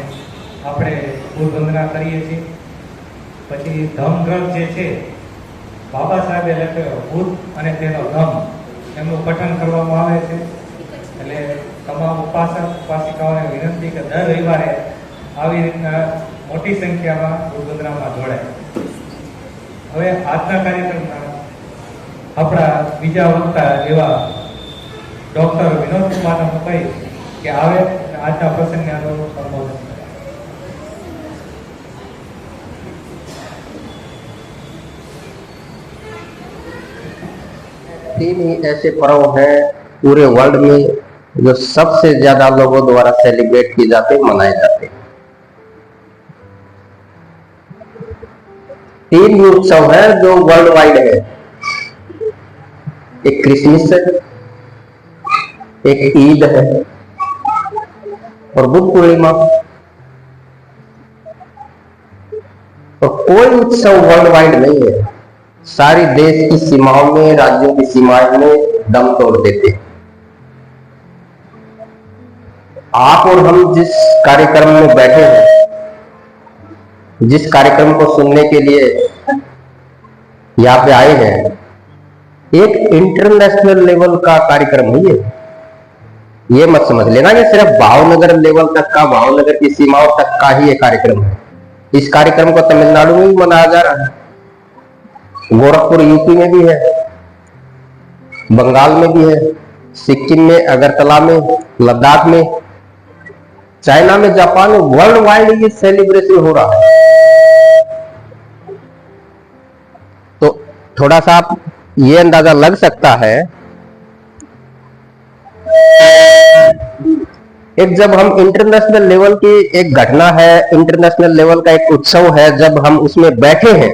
આપણે બુદ્ધ વંદના કરીએ છીએ। પછી ધમ ગ્રંથ જે છે બાબા સાહેબે લખ્યો બુદ્ધ અને તેનો ધમ, એમનું પઠન કરવામાં આવે છે। એટલે તમામ ઉપાસક ઉપાસિકાઓને વિનંતી કે દર રવિવારે આવી રીતના મોટી સંખ્યામાં બુદ્ધ વંદનામાં જોડાય। હવે આજના કાર્યક્રમમાં આપણા બીજા વક્તા એવા ડોક્ટર વિનોદ કુમારને હું કહીશ કે આવે આજના પ્રસંગને આગળ સંબોધન કરે। तीन ही ऐसे पर्व हैं पूरे वर्ल्ड में जो सबसे ज्यादा लोगों द्वारा सेलिब्रेट किए जाते, मनाए जाते। 3 उत्सव है जो वर्ल्ड वाइड है। एक क्रिसमस है, एक ईद है, और बुद्ध पूर्णिमा। तो कोई उत्सव वर्ल्ड वाइड नहीं है, सारी देश की सीमाओं में, राज्यों की सीमाओं में दम तोड़ देते। आप और हम जिस कार्यक्रम में बैठे हैं, जिस कार्यक्रम को सुनने के लिए यहाँ पे आए हैं, एक इंटरनेशनल लेवल का कार्यक्रम है ये मत समझ लेना ये सिर्फ भावनगर लेवल तक का, भावनगर की सीमाओं तक का ही ये कार्यक्रम है। इस कार्यक्रम को तमिलनाडु में भी मनाया जा रहा है, गोरखपुर यूपी में भी है, बंगाल में भी है, सिक्किम में, अगरतला में, लद्दाख में, चाइना में, जापान में, वर्ल्ड वाइड ये सेलिब्रेशन हो रहा है। तो थोड़ा सा आप ये अंदाजा लग सकता है, एक जब हम इंटरनेशनल लेवल की एक घटना है, इंटरनेशनल लेवल का एक उत्सव है, जब हम उसमें बैठे हैं,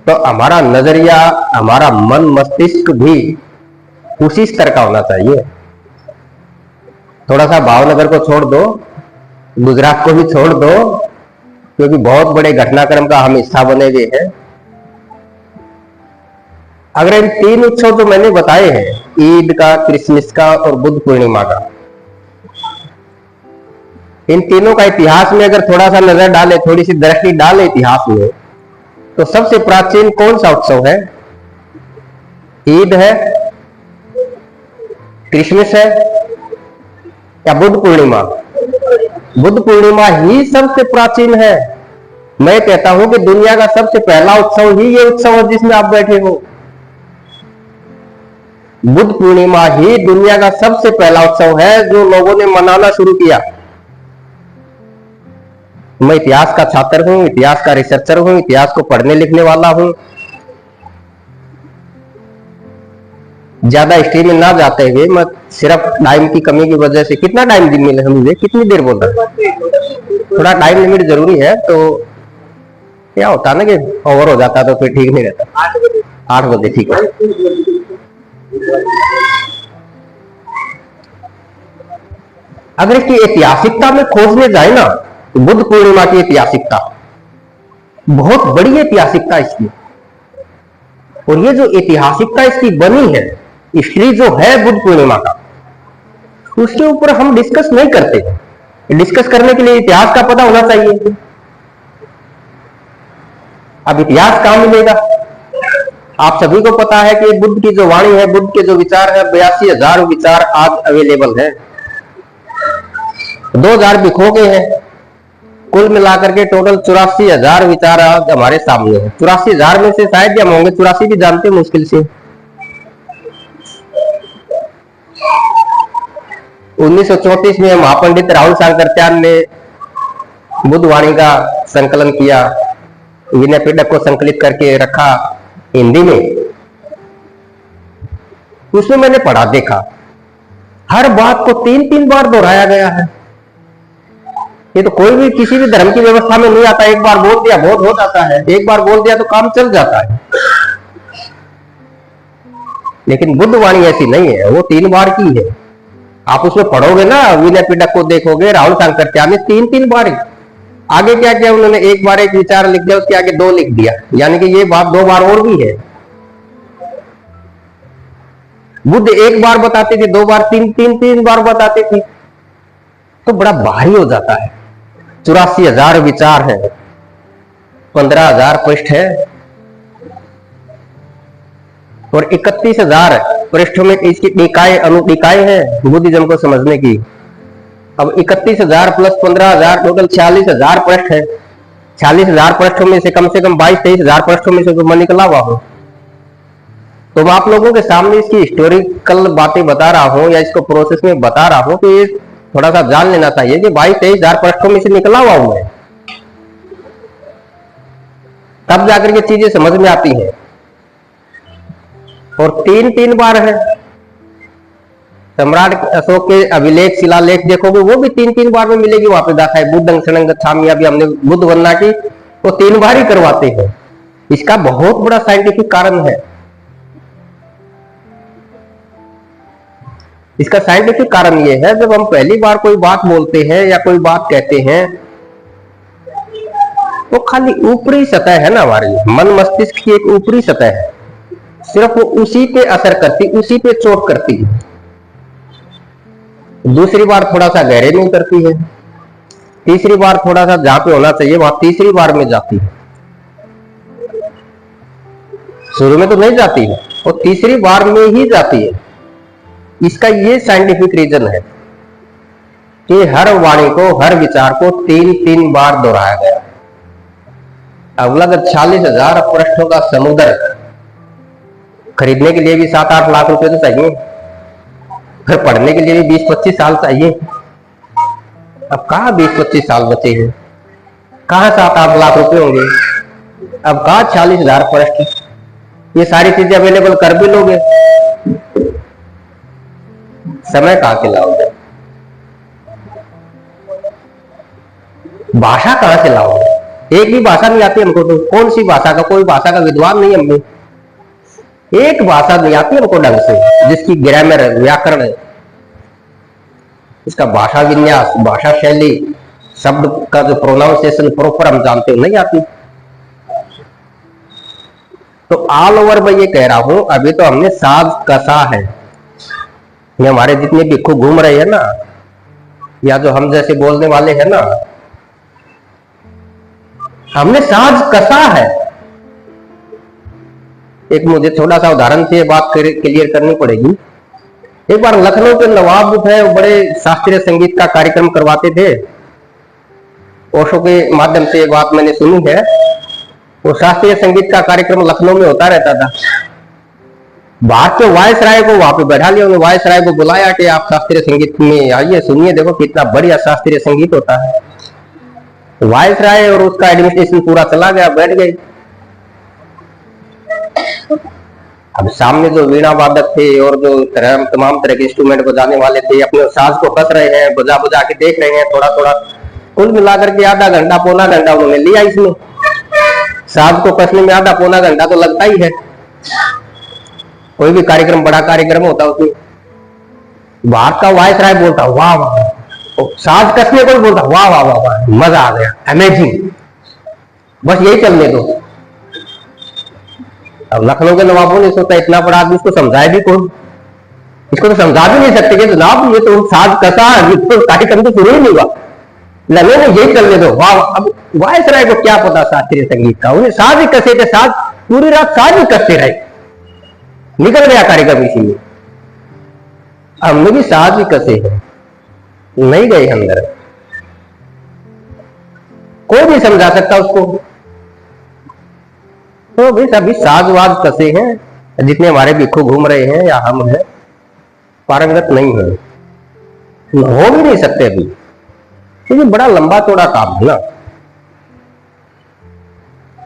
तो हमारा नजरिया, हमारा मन मस्तिष्क भी उसी स्तर का होना चाहिए। थोड़ा सा भावनगर को छोड़ दो, गुजरात को भी छोड़ दो, क्योंकि बहुत बड़े घटनाक्रम का हम हिस्सा बने हुए हैं। अगर इन 3 उत्सव जो मैंने बताए हैं, ईद का, क्रिसमस का और बुद्ध पूर्णिमा का, इन तीनों का इतिहास में अगर थोड़ा सा नजर डाले, थोड़ी सी दृष्टि डाले इतिहास में, तो सबसे प्राचीन कौन सा उत्सव है? ईद है, क्रिसमस है या बुद्ध पूर्णिमा? बुद्ध पूर्णिमा ही सबसे प्राचीन है। मैं कहता हूं कि दुनिया का सबसे पहला उत्सव ही ये उत्सव है जिसमें आप बैठे हो। बुद्ध पूर्णिमा ही दुनिया का सबसे पहला उत्सव है जो लोगों ने मनाना शुरू किया। मैं इतिहास का छात्र हूं, इतिहास का रिसर्चर हूं, इतिहास को पढ़ने लिखने वाला हूं। ज्यादा हिस्ट्री में ना जाते हुए मैं सिर्फ टाइम की कमी की वजह से, कितना टाइम मिले हमें, कितनी देर बोला, थोड़ा टाइम लिमिट जरूरी है। तो क्या होता है ना कि ओवर हो जाता तो फिर ठीक नहीं रहता। 8 बजे ठीक है। अगर इसकी ऐतिहासिकता में खोजने जाए ना तो बुद्ध पूर्णिमा की ऐतिहासिकता बहुत बड़ी ऐतिहासिकता इसकी, और ये जो ऐतिहासिकता इसकी बनी है, हिस्ट्री जो है बुद्ध पूर्णिमा का, उसके ऊपर हम डिस्कस नहीं करते। डिस्कस करने के लिए इतिहास का पता होना चाहिए। अब इतिहास कहां मिलेगा? आप सभी को पता है कि बुद्ध की जो वाणी है, बुद्ध के जो विचार है, 82,000 विचार आज अवेलेबल है। 2,000 बिखो गए हैं। कुल मिलाकर के टोटल 84,000 विचार आज हमारे सामने है। 84,000 में से शायद हम होंगे 84 भी जानते मुश्किल से। 1934 में महापंडित राहुल सांकरत्यान ने बुद्ध वाणी का संकलन किया, विनय पिटक को संकलित करके रखा हिंदी में। उसमें मैंने पढ़ा देखा, हर बात को 3-3 बार दोहराया गया है। ये तो कोई भी किसी भी धर्म की व्यवस्था में नहीं आता। एक बार बोल दिया बहुत हो जाता है, एक बार बोल दिया तो काम चल जाता है। लेकिन बुद्ध वाणी ऐसी नहीं है, वो 3 बार की है। आप उसमें पढ़ोगे ना, विनय पिटक को देखोगे, राहुल सांकरत्यान ने 3-3 बार आगे क्या किया उन्होंने, एक बार एक विचार लिख दिया, उसके आगे 2 लिख दिया, यानी कि ये बात 2 बार और भी है। बुद्ध एक बार बताते थे, 2 बार, 3 बार बताते थे, तो बड़ा भारी हो जाता है। 84,000 विचार है, 15,000 पृष्ठ है, और 31,000 पृष्ठों में इसकी निकाय अनुनिकाय है बुद्धिज्म को समझने की। अब 31,000 प्लस 15,000 टोटल 46,000 पृष्ठ है। 46,000 पृष्ठों में से कम 22-23,000 पृष्ठों में से तो मैं निकला हुआ हूं। तो मैं आप लोगों के सामने इसकी हिस्टोरिकल बातें बता रहा हूं या इसको प्रोसेस में बता रहा हूं, तो ये थोड़ा सा जान लेना चाहिए कि 22-23,000 पृष्ठों में से निकला हुआ हूं मैं, तब जाकर के चीजें समझ में आती हैं। और 3-3 बार है। सम्राट अशोक के अभिलेख शिलालेख देखोगे, वो भी 3-3 बार में मिलेगी। वहां पे देखा है बुद्धं शरणं गच्छामि, अभी हमने बुद्ध वंदना की, वो 3 बार ही करवाते हैं। इसका बहुत बड़ा साइंटिफिक कारण है। इसका साइंटिफिक कारण ये है, जब हम पहली बार कोई बात बोलते हैं या कोई बात कहते हैं, तो खाली ऊपरी सतह है ना, हमारी मन मस्तिष्क की एक ऊपरी सतह है, सिर्फ वो उसी पे असर करती, उसी पे चोट करती है। दूसरी बार थोड़ा सा गहरे में उतरती है, तीसरी बार थोड़ा सा जहां पे होना चाहिए वहां तीसरी बार में जाती है। शुरू में तो नहीं जाती है, और तीसरी बार में ही जाती है। इसका ये साइंटिफिक रीजन है कि हर वाणी को, हर विचार को 3-3 बार दोहराया गया। अब अगर 40,000 पृष्ठों का समुद्र खरीदने के लिए भी 7-8 लाख रुपए तो चाहिए, फिर पढ़ने के लिए भी 20-25 साल चाहिए। अब कहाँ 20-25 साल बचे हैं, कहाँ 7-8 लाख रुपए होंगे, अब कहाँ 40,000 पृष्ठ। ये सारी चीजें अवेलेबल कर भी लोगे, समय कहां के लाओगे, भाषा कहां से लाओगे। एक भी भाषा नहीं आती हमको, तो कौन सी भाषा का, कोई भाषा का विद्वान नहीं हमने, एक भाषा नहीं आती हमको ढंग से, जिसकी ग्रामर है, व्याकरण है, इसका भाषा विन्यास, भाषा शैली, शब्द का जो प्रोनाउंसिएशन प्रॉपर हम जानते हो, नहीं आती। तो ऑल ओवर मैं ये कह रहा हूं, अभी तो हमने साज कसा है। ये हमारे जितने भिक्खु घूम रहे हैं ना, या जो हम जैसे बोलने वाले हैं ना, हमने साज कसा है। एक मुझे छोटा सा उदाहरण से बात क्लियर करनी पड़ेगी। एक बार लखनऊ के नवाब जो है बड़े शास्त्रीय संगीत का कार्यक्रम करवाते थे। ओशो के माध्यम से बात मैंने सुनी है। वो शास्त्रीय संगीत का कार्यक्रम लखनऊ में होता रहता था। बात के वायसराय को वहां पे बैठा लिया, उन्होंने वायसराय को बुलाया कि आप शास्त्रीय संगीत में आइए, सुनिए, देखो कितना बढ़िया शास्त्रीय संगीत होता है। वायसराय और उसका एडमिनिस्ट्रेशन पूरा चला गया, बैठ गए। अब सामने जो वीणा वादक थे और जो तमाम तरह के इंस्ट्रूमेंट बजाने वाले थे अपने साज को कस रहे हैं, बजा बजा के देख रहे हैं थोड़ा थोड़ा। कुल मिलाकर के आधा घंटा पौना घंटा उन्होंने लिया इसमें। साज को कसने में आधा पौना घंटा तो लगता ही है। कोई भी कार्यक्रम, बड़ा कार्यक्रम होता है उसमें बाहर का वायसराय बोलता वाह वाह, साज कसने को बोलता वाह वाह वाह वाह, मजा आ गया, अमेजिंग, बस यही चलने दो। अब लखनऊ के नवाबों ने सोचा इतना बड़ा आदमी, इसको समझाए भी कौन? इसको तो समझा भी नहीं सकते कि जनाब ये तो साज कसा, ये तो कार्यक्रम तो शुरू ही नहीं हुआ, लगे ना यही चलने दो वाह। अब वायसराय को क्या पता शास्त्रीय संगीत का, उन्हें साज ही कसे थे, साज पूरी रात साज ही कसते रहे, निकल गया कार्यक्रम इसी में। हमने भी साज ही कसे हैं, नहीं गए अंदर, कोई नहीं समझा सकता उसको। तो भाई सभी साजवाज कसे हैं, जितने हमारे भिक्खु घूम रहे हैं या हम हैं, पारंगत नहीं है, हो भी नहीं सकते अभी, क्योंकि बड़ा लंबा चौड़ा काम है ना।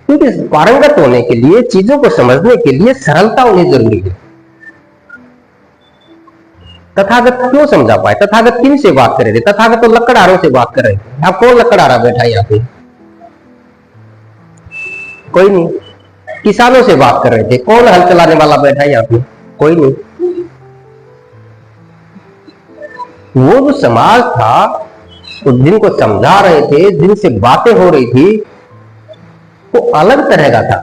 क्योंकि पारंगत होने के लिए, चीजों को समझने के लिए सरलता होनी जरूरी है। तथागत क्यों समझा पाए? तथागत किन से बात कर रहे थे? तथागत तो लकड़हारों से बात कर रहे थे। अब कौन लकड़हारा बैठा यहाँ पे? कोई नहीं। किसानों से बात कर रहे थे, कौन हल चलाने वाला बैठा यहाँ पे? कोई नहीं। वो जो समाज था, जिनको समझा रहे थे, जिनसे बातें हो रही थी, वो अलग तरह का था।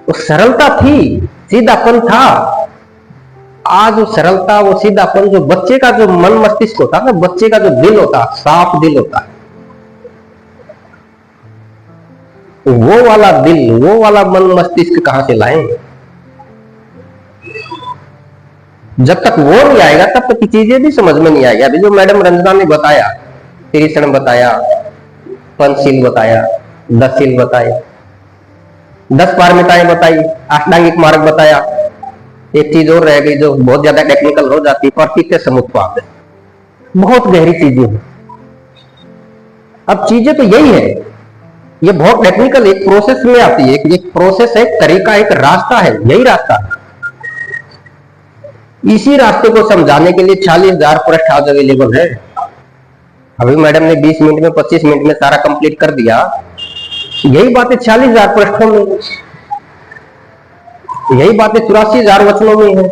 वो सरलता थी, सीधापन था। आज वो सरलता, वो सीधापन, जो बच्चे का जो मन मस्तिष्क होता है, बच्चे का जो दिल होता, साफ दिल होता है, वो वाला दिल, वो वाला मन मस्तिष्क कहां से लाएं? जब तक वो नहीं आएगा तब तक की चीजें भी समझ में नहीं आएगी। अभी जो मैडम रंजना ने बताया, त्रिशरण बताया, पंचशील बताया, 10 शील बताए, 10 पारमिताएं बताई, अष्टांगिक मार्ग बताया। एक चीज और रह गई जो बहुत ज्यादा टेक्निकल हो जाती है, प्रतीक समुत्पाद, बहुत गहरी चीजें हैं। अब चीजें तो यही है, ये बहुत टेक्निकल एक प्रोसेस में आती है, एक प्रोसेस है, एक तरीका, एक रास्ता है, यही रास्ता है। इसी रास्ते को समझाने के लिए 40,000 पृष्ठ आज अवेलेबल है। अभी मैडम ने 20 मिनट में, 25 मिनट में सारा कंप्लीट कर दिया। यही बातें 40,000 पृष्ठों में, यही बातें 84,000 वचनों में है।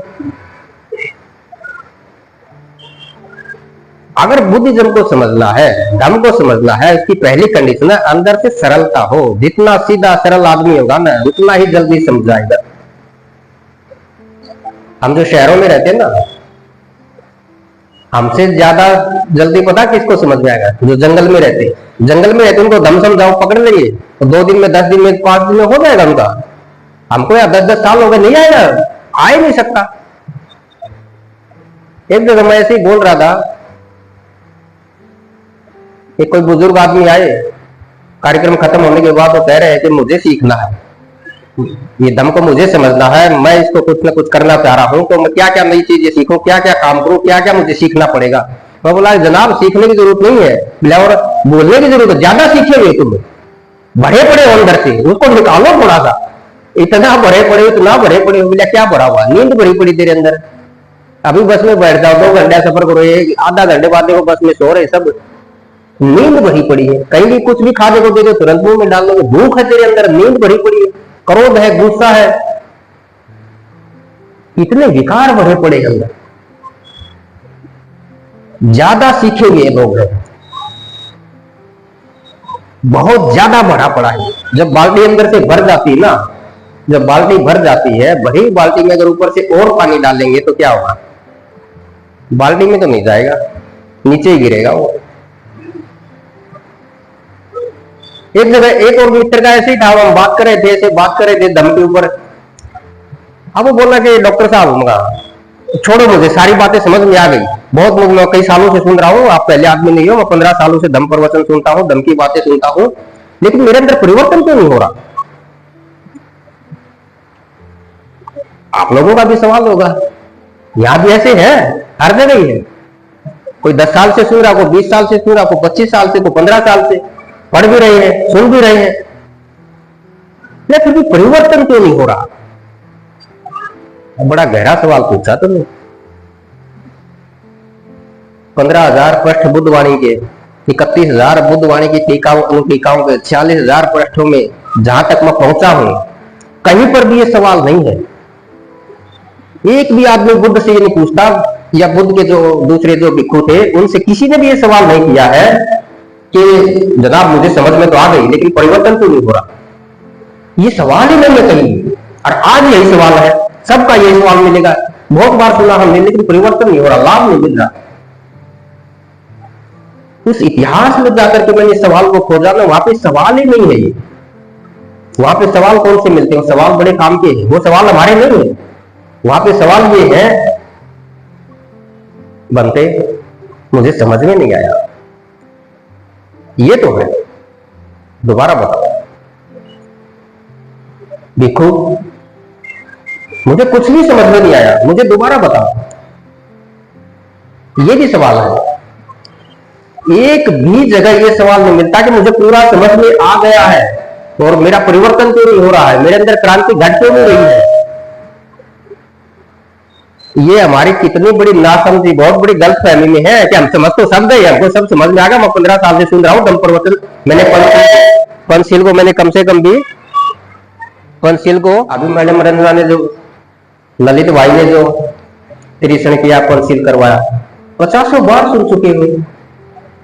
अगर बुद्धिज्म को समझना है, धर्म को समझना है, इसकी पहली कंडीशन है अंदर से सरलता हो। जितना सीधा सरल आदमी होगा ना, उतना ही जल्दी समझ जाएगा। हम जो शहरों में रहते हैं ना, हमसे ज्यादा जल्दी पता किसको समझ में आएगा? जो जंगल में रहते हैं। जंगल में रहते उनको धम समझाओ, पकड़ लेंगे तो 2 दिन में, 10 दिन में, 5 दिन में हो जाएगा उनका। हमको यार 10-10 साल हो गए, नहीं आएगा, आ ही नहीं सकता। एक जगह मैं ऐसे ही बोल रहा था, एक कोई बुजुर्ग आदमी आए, कार्यक्रम खत्म होने के बाद वो कह रहे हैं कि मुझे सीखना है, ये दम को मुझे समझना है, मैं इसको कुछ ना कुछ करना चाह रहा हूं, तो मैं क्या क्या नई चीजें सीखूं, क्या क्या काम करूं, क्या क्या मुझे सीखना पड़ेगा। मैं बोला जनाब सीखने की जरूरत नहीं है, और बोलने की जरूरत है। ज्यादा सीखेंगे तुम, भरे पड़े हो अंदर से, उसको निकालो थोड़ा सा। इतना भरे पड़े, इतना भरे पड़े हो, क्या भरा हुआ? नींद भरी पड़ी तेरे अंदर। अभी बस में बैठ जाओ, 2 घंटे सफर करो, आधा घंटे बाद देखो बस में सो रहे सब, नींद भरी पड़ी है। कहीं भी कुछ भी खाने को दे दो तुरंत मुंह में डाल दो, भूख है तेरे अंदर, नींद भरी पड़ी है, क्रोध है, गुस्सा है, इतने विकार भरे पड़े अंदर। ज्यादा सीखेंगे लोग, बहुत ज्यादा भरा पड़ा है। जब बाल्टी अंदर से भर जाती है ना, जब बाल्टी भर जाती है, भरी बाल्टी में अगर ऊपर से और पानी डालेंगे तो क्या होगा? बाल्टी में तो नहीं जाएगा, नीचे ही गिरेगा वो। एक जगह एक और मित्र का ऐसे ही था, हम बात कर रहे थे, ऐसे बात कर रहे थे धम के ऊपर। अब वो बोला कि डॉक्टर साहब मगा छोड़ो, मुझे सारी बातें समझ में आ गई, बहुत मैं कई सालों से सुन रहा हूँ, आप पहले आदमी नहीं हो, मैं 15 सालों से धम्म प्रवचन सुनता हूँ, धम्म की बातें सुनता हूँ, लेकिन मेरे अंदर परिवर्तन क्यों नहीं हो रहा? आप लोगों का भी सवाल होगा, यहां भी ऐसे है, हर जगह ही है। कोई 10 साल से सुन रहा, कोई 20 साल से सुन रहा, कोई 25 साल से, कोई 15 साल से पढ़ भी रहे हैं, सुन भी रहे हैं, लेकिन फिर भी परिवर्तन क्यों नहीं हो रहा? बड़ा गहरा सवाल पूछा तुमने। 15,000 पृष्ठ बुद्धवाणी के, 31,000 बुद्धवाणी की टीकाओं के 46,000 पृष्ठों में जहां तक मैं पहुंचा हूं, कहीं पर भी ये सवाल नहीं है। एक भी आदमी बुद्ध से ये नहीं पूछता, या बुद्ध के जो दूसरे जो भिक्षु थे उनसे किसी ने भी ये सवाल नहीं किया है कि जनाब मुझे समझ में तो आ गई, लेकिन परिवर्तन क्यों नहीं हो रहा? ये सवाल ही नहीं है कहीं। और आज यही सवाल है, सबका यही सवाल मिलेगा, बहुत बार सुना हमने, लेकिन परिवर्तन नहीं हो रहा, लाभ नहीं मिल रहा। उस इतिहास में जाकर के मैंने सवाल को खोजा ना, वहां पे सवाल ही नहीं है। ये वहां पे सवाल कौन से मिलते हैं? सवाल बड़े काम के हैं, वो सवाल हमारे नहीं है। वहां पे सवाल ये है बनते, मुझे समझ में नहीं आया, ये तो है, दोबारा बताओ। देखो मुझे कुछ भी समझ में नहीं आया, मुझे दोबारा बताओ, ये भी सवाल है। एक भी जगह ये सवाल नहीं मिलता कि मुझे पूरा समझ में आ गया है और मेरा परिवर्तन क्यों नहीं हो रहा है, मेरे अंदर क्रांति घट क्यों नहीं रही है। ये हमारी कितनी बड़ी नासमझी, बहुत बड़ी गलतफहमी में है कि हम समझ तो सब गए, हमको सब समझ में आ गया। मैं 15 साल से सुन रहा हूँ धम्म प्रवचन, मैंने पंचशील को मैंने कम से कम भी, पंचशील को अभी मैडम रंजना ने जो, ललित भाई ने जो त्रिशण किया, पंचशील करवाया, 50 बार सुन चुके हुए।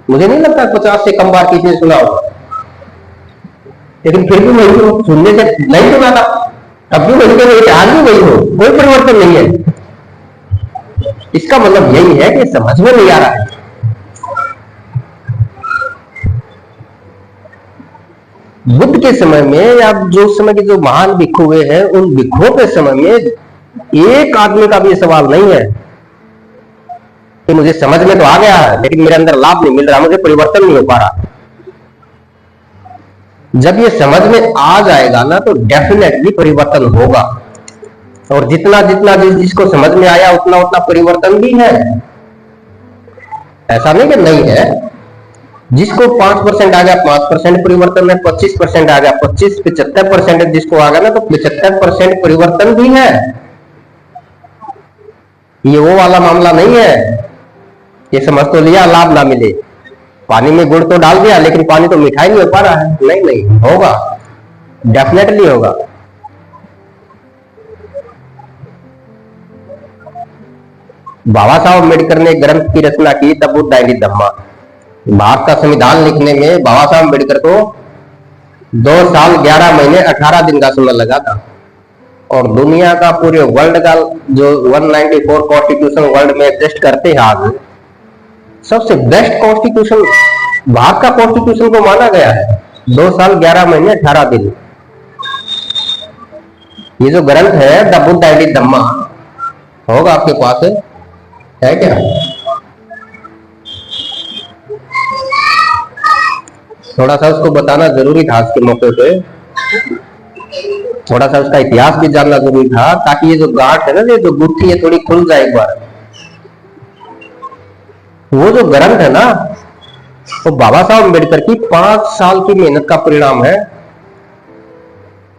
मुझे नहीं लगता 50 से कम बार किसी ने सुना होगा, लेकिन फिर भी वही हो, सुनने से नहीं सुना था, अब भी वही करें, आज भी वही हो, कोई परिवर्तन नहीं है। इसका मतलब यही है कि समझ में नहीं आ रहा है। बुद्ध के समय में या जो समय के जो महान भिक्षु हुए हैं, उन भिक्षुओं के समय में एक आदमी का भी सवाल नहीं है कि मुझे समझ में तो आ गया है, लेकिन मेरे अंदर लाभ नहीं मिल रहा, मुझे परिवर्तन नहीं हो पा रहा। जब ये समझ में आ जाएगा ना, तो डेफिनेटली परिवर्तन होगा। और जितना जितना जिसको समझ में आया उतना उतना परिवर्तन भी है, ऐसा नहीं कि नहीं है। जिसको 5% आ गया 5% परिवर्तन है, 25% आ गया 25, 75% जिसको आ गया ना, तो 75% परिवर्तन भी है। ये वो वाला मामला नहीं है, ये समझ तो लिया लाभ ना मिले, पानी में गुड़ तो डाल दिया लेकिन पानी तो मिठाई नहीं हो पा रहा है। नहीं नहीं, होगा, डेफिनेटली होगा। बाबा साहब अम्बेडकर ने ग्रंथ की रचना की, द बुद्ध एंड धम्मा। भारत का संविधान लिखने में बाबा साहब अम्बेडकर को 2 साल 11 महीने 18 दिन का समय लगा था। और दुनिया का पूरे वर्ल्ड का जो 194 कॉन्स्टिट्यूशन वर्ल्ड में एग्जिस्ट करते हैं, आज सबसे बेस्ट कॉन्स्टिट्यूशन भारत का कॉन्स्टिट्यूशन को माना गया है। 2 साल 11 महीने 18 दिन। ये जो ग्रंथ है द बुद्ध एंड धम्मा, होगा आपके पास है क्या? थोड़ा सा उसको बताना जरूरी था आज के मौके पे, थोड़ा सा उसका इतिहास भी जानना जरूरी था, ताकि ये जो गांठ है ना, ये जो गुत्थी है थोड़ी खुल जाए एक बार। वो जो ग्रंथ है ना, वो बाबा साहब अम्बेडकर की 5 साल की मेहनत का परिणाम है।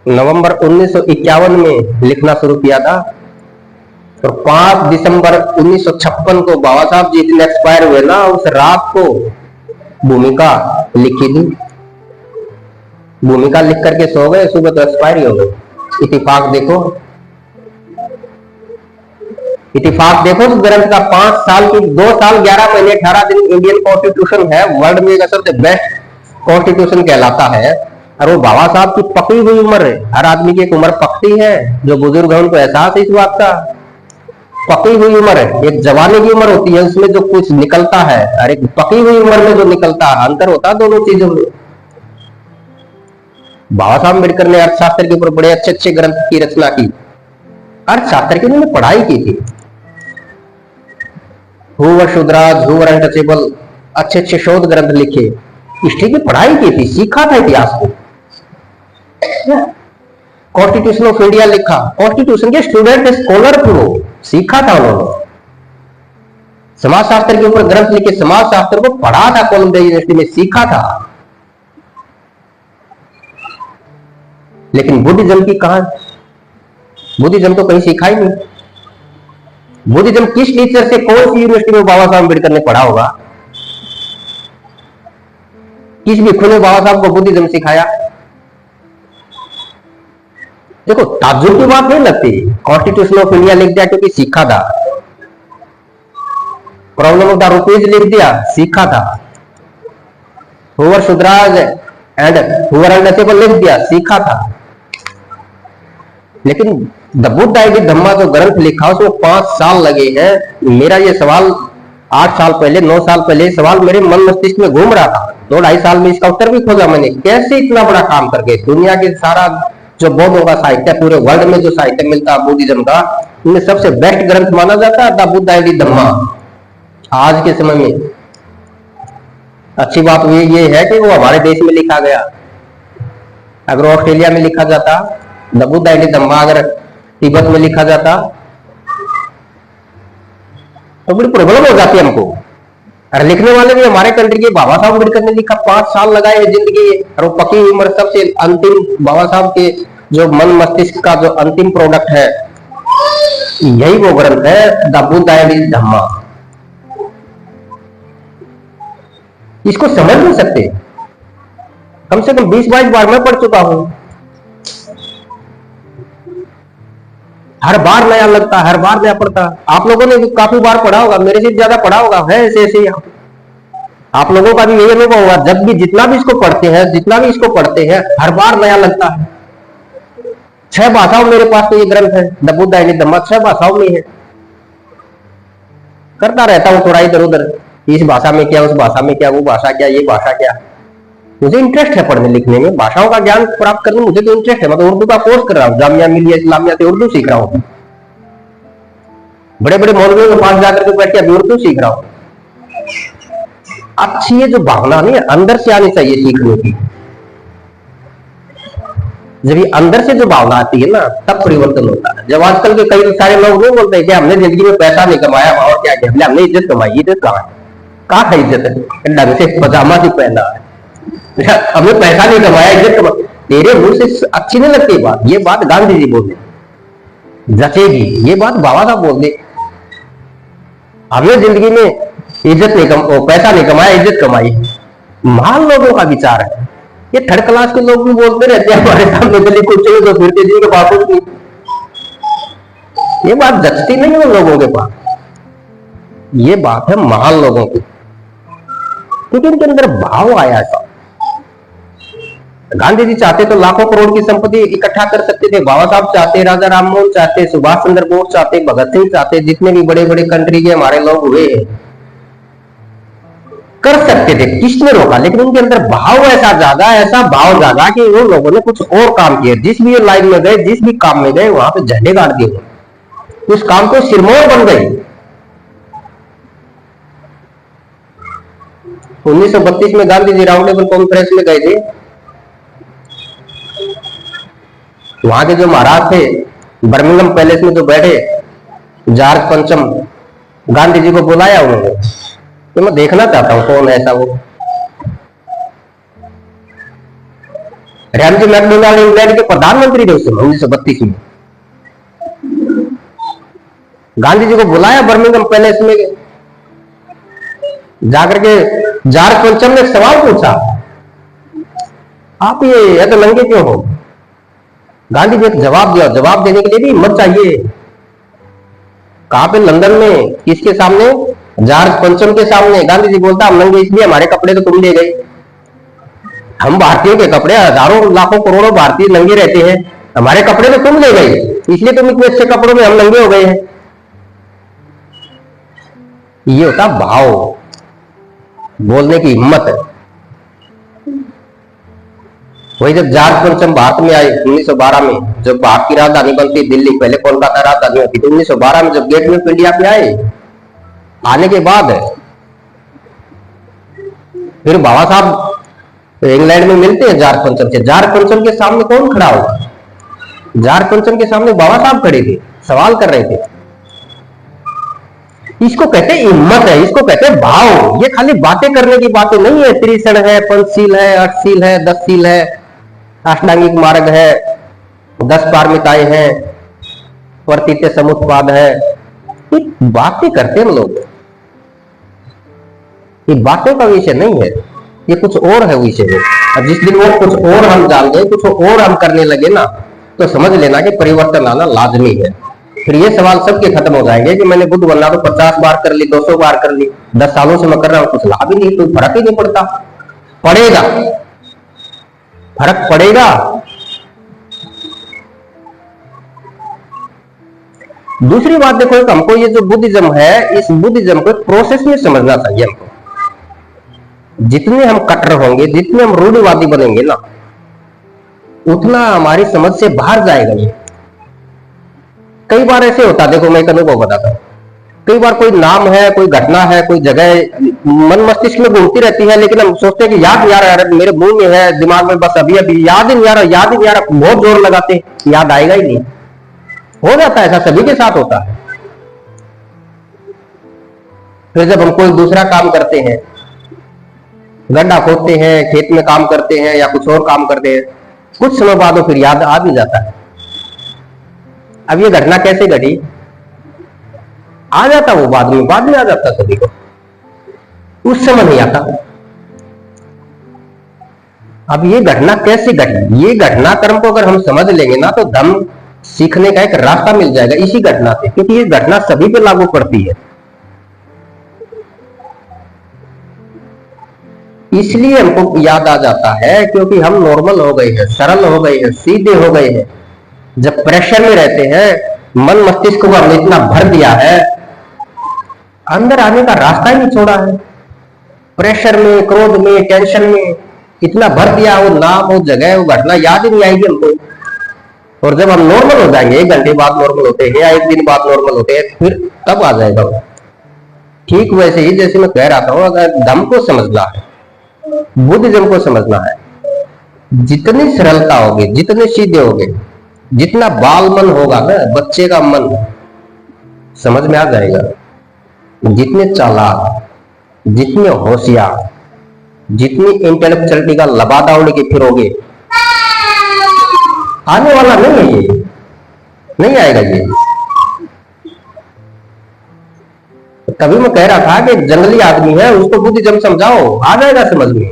नवंबर 1951 में लिखना शुरू किया था और 5 दिसंबर 1956 को बाबा साहब जिस दिन एक्सपायर हुए ना, उस रात को भूमिका लिखी थी। भूमिका लिख करके सो गए, सुबह तो एक्सपायर ही हो गए। इतिफाक देखो, इतिफाक देखो उस ग्रंथ का। 5 साल की 2 साल 11 महीने 18 दिन इंडियन कॉन्स्टिट्यूशन है, वर्ल्ड में का सबसे बेस्ट कॉन्स्टिट्यूशन कहलाता है। और वो बाबा साहब की पकी हुई उम्र है, हर आदमी की एक उम्र पकती है, जो बुजुर्ग है उनको एहसास है इस बात का। पकी हुई उम्र है, एक जवानी की उम्र होती है, उसमें जो कुछ निकलता है, और एक पकी हुई उम्र में जो निकलता है, अंतर होता है दोनों चीजों में। बाबा साहब अम्बेडकर ने अर्थशास्त्र के ऊपर बड़े अच्छे अच्छे ग्रंथ की रचना की। अर्थशास्त्र की उन्होंने पढ़ाई की थी। हूवर शुद्राज, हूवर अनटचेबल, अच्छे अच्छे शोध ग्रंथ लिखे, हिस्ट्री की पढ़ाई की थी, सीखा था इतिहास को। कॉन्स्टिट्यूशन ऑफ इंडिया लिखा, कॉन्स्टिट्यूशन के स्टूडेंट स्कॉलर थे वो, सीखा था उन्होंने। समाजशास्त्र के ऊपर ग्रंथ लिखे, समाजशास्त्र को पढ़ा था कोलंबिया यूनिवर्सिटी में, सीखा था। लेकिन बुद्धिज्म की कहां, बुद्धिज्म तो कहीं सीखा ही नहीं। बुद्धिज्म किस टीचर से, कौन सी यूनिवर्सिटी में बाबा साहब अम्बेडकर ने पढ़ा होगा? किस भिक्षु ने बाबा साहब को बुद्धिज्म सिखाया? देखो, ताज्जुब की बात नहीं लगती, कॉन्स्टिट्यूशन ऑफ इंडिया लिख दिया क्योंकि सीखा था। प्रॉब्लम ऑफ द रुपीज लिख दिया, सीखा था। Hoover Shudras and Hoover untouchable लिख दिया, सीखा था। लेकिन द बुद्ध आइडिया धम्मा जो ग्रंथ लिखा उसमें 5 साल लगे हैं। मेरा ये सवाल 8 साल पहले, 9 साल पहले सवाल मेरे मन मस्तिष्क में घूम रहा था। 2-2.5 साल में इसका उत्तर भी खोजा मैंने, कैसे इतना बड़ा काम करके दुनिया के सारा जो बौद्धों का साहित्य, पूरे वर्ल्ड में जो साहित्य मिलता है बुद्धिज्म का, उनमें सबसे बेस्ट ग्रंथ माना जाता है द बुद्ध आइडिया धम्मा आज के समय में। अच्छी बात ये है कि वो हमारे देश में लिखा गया। अगर ऑस्ट्रेलिया में लिखा जाता द बुद्ध आइडिया धम्मा, अगर तिब्बत में लिखा जाता तो बड़ी प्रॉब्लम हो जाती हमको। और लिखने वाले भी हमारे कंट्री के बाबा साहब अम्बेडकर ने लिखा, 5 साल लगाए हैं जिंदगी, और वो पकी उम्र सबसे अंतिम बाबा साहब के जो मन मस्तिष्क का जो अंतिम प्रोडक्ट है, यही वो ग्रंथ है द बुद्ध आइडिया धम्मा। इसको समझ नहीं सकते। कम से कम 20-22 बार मैं पढ़ चुका हूं, हर बार नया लगता, हर बार नया पढ़ता। आप लोगों ने भी काफी बार पढ़ा होगा, मेरे से ज्यादा पढ़ा होगा, है ऐसे ऐसे आप लोगों का भी यही अनुभव होगा। जब भी जितना भी इसको पढ़ते हैं, जितना भी इसको पढ़ते हैं, हर बार नया लगता है। 6 भाषाओं मेरे पास तो ये ग्रंथ है द बुद्ध आइडिया धम्मा, 6 भाषाओं में है। करता रहता हूं थोड़ा इधर उधर, इस भाषा में क्या, उस भाषा में क्या, वो भाषा क्या, ये भाषा क्या। मुझे इंटरेस्ट है पढ़ने लिखने में, भाषाओं का ज्ञान प्राप्त करने में मुझे तो इंटरेस्ट है। मैं तो उर्दू का कोर्स कर रहा हूँ, जामिया मिलिया इस्लामिया से उर्दू सीख रहा हूँ। बड़े बड़े मौलवियों के पास जाकर के बैठ के अभी उर्दू सीख रहा हूँ। अच्छी ये जो भावना नहीं अंदर से आनी चाहिए सीखने की। जब ये अंदर से जो भावना आती है ना, तब परिवर्तन होता है। जब आजकल के कई सारे लोग नहीं बोलते कि हमने जिंदगी में पैसा नहीं कमाया और क्या किया, हमने इज्जत कमाई। इज्जत कहाँ है इज्जत? ढंग से पजामा ही पहना है, हमने पैसा नहीं कमाया, इज्जत कमा। तेरे मुंह से अच्छी नहीं लगती बात। ये बात गांधी जी बोलते, जचेगी ये बात बाबा साहब बोलते। हमने जिंदगी में इज्जत नहीं पैसा नहीं कमाया, इज्जत कमाई। महान लोगों का विचार है। ये थर्ड क्लास के लोग भी बोलते रहते हैं हमारे सामने, गली कुत्ते तो फिरते जिनके बापू की। ये बात जचती नहीं है लोगों के पास। ये बात है महान लोगों की, क्योंकि इनके अंदर भाव आया ऐसा। गांधी जी चाहते तो लाखों करोड़ की संपत्ति इकट्ठा कर सकते थे। बाबा साहब चाहते, राजा राममोहन चाहते, सुभाष चंद्र बोस चाहते, भगत सिंह चाहते, जितने भी बड़े बड़े कंट्री के हमारे लोग हुए कर सकते थे, किसने रोका। लेकिन उनके अंदर भाव ऐसा जागा, ऐसा भाव जागा कि वो लोगों ने कुछ और काम किया। जिस भी लाइन में गए, जिस भी काम में गए, वहां पे झंडे गाड़ दिए, उस काम को सिरमौर बन गए। 1932 में Gandhi ji round table conference में गए थे। वहां के जो महाराज थे, बर्मिंघम पैलेस में जो बैठे, जॉर्ज पंचम, गांधी जी को बुलाया उन्होंने। तो मैं देखना चाहता हूं कौन है ऐसा वो। रैमजी मैकडोनाल्ड इंग्लैंड के प्रधानमंत्री थे उस समय 1932 में। गांधी जी को बुलाया बर्मिंघम पैलेस में, जाकर के जॉर्ज पंचम ने एक सवाल पूछा, आप ये तो नंगे क्यों हो? गांधी जी एक जवाब दिया। जवाब देने के लिए भी हिम्मत चाहिए। कहां पे? लंदन में। किसके सामने? जॉर्ज पंचम के सामने। गांधी जी बोलता, हम नंगे इसलिए, हमारे कपड़े तो तुम ले गए। हम भारतीयों के कपड़े, हजारों लाखों करोड़ों भारतीय नंगे रहते हैं, हमारे कपड़े तो तुम ले गए, इसलिए तुम इतने अच्छे कपड़ों में हम नंगे हो गए हैं। ये होता भाव, बोलने की हिम्मत है। वही जब जार पंचम भारत में आई 1912 में, जब भारत की राजधानी बनती दिल्ली, पहले कोलकाता राजधानी होती थी, 1912 में जब गेट ऑफ इंडिया पे आए, आने के बाद फिर बाबा साहब इंग्लैंड में मिलते हैं जार पंचम से। जार पंचम के सामने कौन खड़ा होगा? जार पंचम के सामने बाबा साहब खड़े थे, सवाल कर रहे थे। इसको कहते हैं हिम्मत है, इसको कहते हैं भाव। ये खाली बातें करने की बातें नहीं है। त्रिशण है, पंचशील है, अठशील है, 10 शील है, अष्टांगिक मार्ग है, 10 पारमिताएं हैं, वर्तिते समुत्पाद है। ये बातें करते हैं लोग, ये बातों का विषय नहीं है, ये कुछ और है विषय में। अब जिस दिन वो कुछ और हम जान गए, कुछ और हम करने लगे ना, तो समझ लेना कि परिवर्तन आना लाजमी है। फिर ये सवाल सबके खत्म हो जाएंगे कि मैंने बुद्ध बनना तो 50 बार कर ली, 200 बार कर ली, 10 सालों से मैं कर रहा हूं, कुछ लाभ ही नहीं, कोई फर्क ही नहीं पड़ता। पड़ेगा, फर्क पड़ेगा। दूसरी बात देखो, हमको ये जो बुद्धिज्म है, इस बुद्धिज्म को प्रोसेस में समझना चाहिए हमको। जितने हम कट्टर होंगे, जितने हम रूढ़िवादी बनेंगे ना, उतना हमारी समझ से बाहर जाएगा ये। कई बार ऐसे होता, देखो मैं एक अनुभव बताता हूं। कई बार कोई नाम है, कोई घटना है, कोई जगह मन मस्तिष्क में घूमती रहती है, लेकिन हम सोचते हैं कि याद नहीं आ रहा है, मेरे मुंह में है, दिमाग में बस अभी अभी याद ही नहीं आ रहा, याद ही नहीं आ रहा, बहुत जोर लगाते, याद आएगा ही नहीं। हो जाता है ऐसा, सभी के साथ होता है। फिर जब हम कोई दूसरा काम करते हैं, गड्ढा खोदते हैं, खेत में काम करते हैं या कुछ और काम करते हैं, कुछ समय बाद फिर याद आ भी जाता है। अब ये घटना कैसे घटी, आ जाता वो बाद में आ जाता सभी को, उस समय नहीं आता। अब ये घटना कैसे घटी, ये घटनाक्रम को अगर हम समझ लेंगे ना, तो धम्म सीखने का एक रास्ता मिल जाएगा इसी घटना से, क्योंकि ये घटना सभी पे लागू पड़ती है। इसलिए हमको याद आ जाता है, क्योंकि हम नॉर्मल हो गए हैं, सरल हो गए हैं, सीधे हो गए हैं। जब प्रेशर में रहते हैं, मन मस्तिष्क को हमने इतना भर दिया है, अंदर आने का रास्ता ही नहीं छोड़ा है। प्रेशर में, क्रोध में, टेंशन में इतना भर दिया, वो नाम, वो जगह, वो घटना याद ही नहीं आएगी हमको। और जब हम नॉर्मल हो जाएंगे, 1 घंटे बाद नॉर्मल होते हैं या 1 दिन बाद नॉर्मल होते हैं, फिर तब आ जाएगा। ठीक वैसे ही जैसे मैं कह रहा था, अगर धम्म को समझना है, बुद्धिज्म को समझना है, जितनी सरलता होगी, जितने सीधे होगे, जितना बाल मन होगा ना, बच्चे का मन, समझ में आ जाएगा। जितने चालाक, जितने होशियार, जितनी इंटेलेक्चुअलिटी का लबादा उड़ के फिरोगे, आने वाला नहीं है ये, नहीं आएगा ये। तभी मैं कह रहा था कि जंगली आदमी है, उसको बुद्धिज्म समझाओ, आ जाएगा समझ में।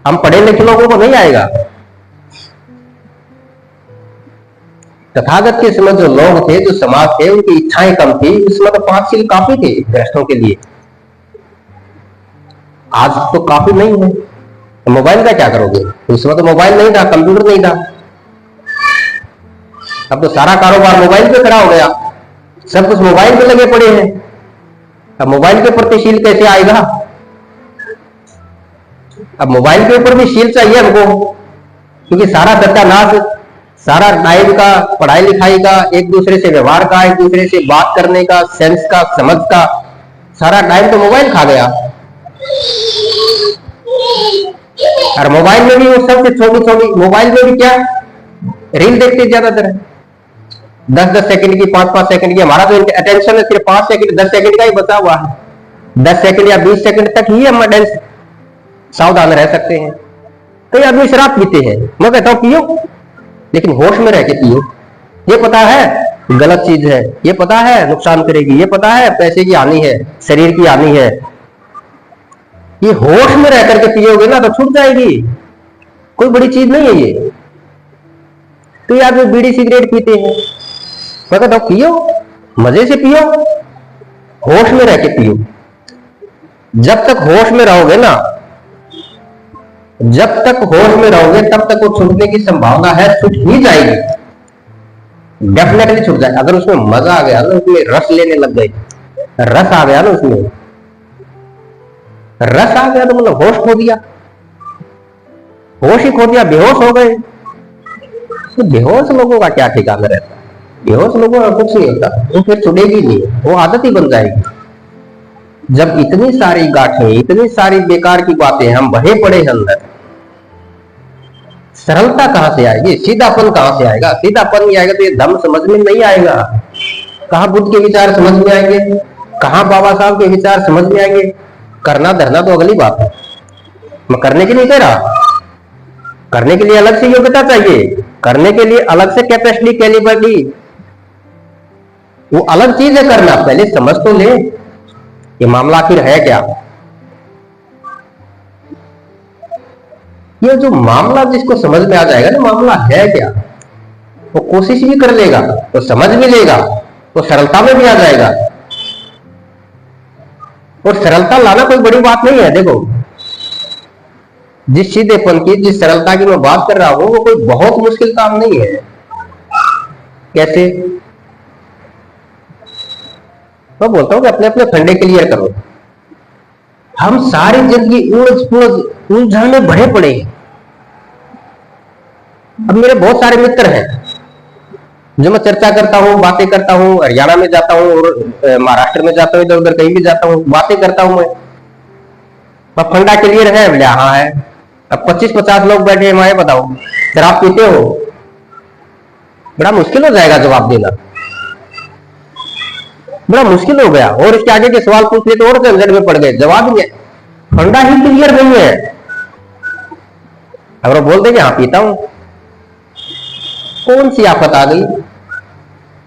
हम पढ़े लिखे लोगों को नहीं आएगा। तथागत के समय जो लोग थे, जो समाज थे, उनकी इच्छाएं कम थी, उसमें तो 5 शील काफी थे गृहस्थों के लिए। आज तो काफी नहीं है। तो मोबाइल का क्या करोगे? उसमें तो मोबाइल नहीं था, कंप्यूटर नहीं था। अब तो सारा कारोबार मोबाइल पे खड़ा हो गया, सब कुछ मोबाइल पे लगे पड़े हैं। अब मोबाइल के प्रति शील कैसे आएगा? अब मोबाइल के ऊपर भी शील चाहिए हमको, क्योंकि सारा सत्यानाश, सारा टाइम का, पढ़ाई लिखाई का, एक दूसरे से व्यवहार का, एक दूसरे से बात करने का, सेंस का, समझ का, सारा टाइम तो मोबाइल खा गया। और मोबाइल में भी वो सबसे छोटी मोबाइल में भी क्या रील देखते ज्यादातर, 10-10 सेकंड की, 5-5 सेकंड की। हमारा तो अटेंशन है सिर्फ 5 सेकंड, 10 सेकंड का ही बचा हुआ है। 10 सेकंड या 20 सेकंड तक ही हम सावधान रह सकते हैं। कई आदमी शराब पीते हैं, मैं कहता हूं पियो, लेकिन होश में रह के पियो। ये पता है गलत चीज है, ये पता है नुकसान करेगी, ये पता है पैसे की हानि है, शरीर की हानि है। ये होश में रह करके पियोगे ना तो छूट जाएगी, कोई बड़ी चीज नहीं है ये। तो ये आदमी बीड़ी सिगरेट पीते हैं, मैं कहता हूं पियो, मजे से पियो, होश में रह के पियो। जब तक होश में रहोगे ना, जब तक होश में रहोगे तब तक वो छूटने की संभावना है, छूट ही जाएगी, डेफिनेटली छूट जाएगी। अगर उसमें मजा आ गया ना, उसमें रस लेने लग गए, रस आ गया ना, उसमें रस आ गया तो मतलब होश खो दिया। होश ही खो दिया, बेहोश हो गए। तो बेहोश लोगों का क्या ठिकाना रहता है? बेहोश लोगों का कुछ नहीं होता, वो फिर छुड़ेगी नहीं, वो आदत ही बन जाएगी। जब इतनी सारी गांठें, इतनी सारी बेकार की बातें हम भरे पड़े हैं अंदर, सरलता कहां से आएगी? सीधापन कहां से आएगा? सीधापन नहीं आएगा तो ये धर्म समझ में नहीं आएगा। कहां बुद्ध के विचार समझ में आएंगे? कहां बाबा साहब के विचार समझ में आएंगे? करना धरना तो अगली बात है, मैं करने के लिए कह रहा। करने के लिए अलग से योग्यता चाहिए, करने के लिए अलग से कैपेसिटी, कैलिबरिटी, वो अलग चीज है करना। पहले समझ तो ले ये मामला आखिर है क्या। ये जो मामला जिसको समझ में आ जाएगा ना मामला है क्या, वो कोशिश भी कर लेगा, तो समझ भी लेगा, तो सरलता में भी आ जाएगा। और सरलता लाना कोई बड़ी बात नहीं है। देखो, जिस सीधेपन की, जिस सरलता की मैं बात कर रहा हूं, वो कोई बहुत मुश्किल काम नहीं है। कैसे? मैं बोलता हूं कि अपने अपने फंडे क्लियर करो। हम सारी जिंदगी उलझन में भरे पड़े हैं। अब मेरे बहुत सारे मित्र हैं जो मैं चर्चा करता हूं, बातें करता हूं, हरियाणा में जाता हूं और महाराष्ट्र में जाता हूं, इधर उधर कहीं भी जाता हूं, बातें करता हूं मैं। अब फंडा क्लियर है? बोले हाँ है। अब 25-50 लोग बैठे हैं, मैं बताओ शराब पीते हो? बड़ा मुश्किल हो जाएगा जवाब देना, बड़ा मुश्किल हो गया। और इसके आगे के सवाल पूछ लिए तो और झंझट में पड़ गए, जवाब नहीं है, फंडा ही क्लियर नहीं है। अगर वो बोल दे कि हाँ पीता हूं, कौन सी आफत आ गई,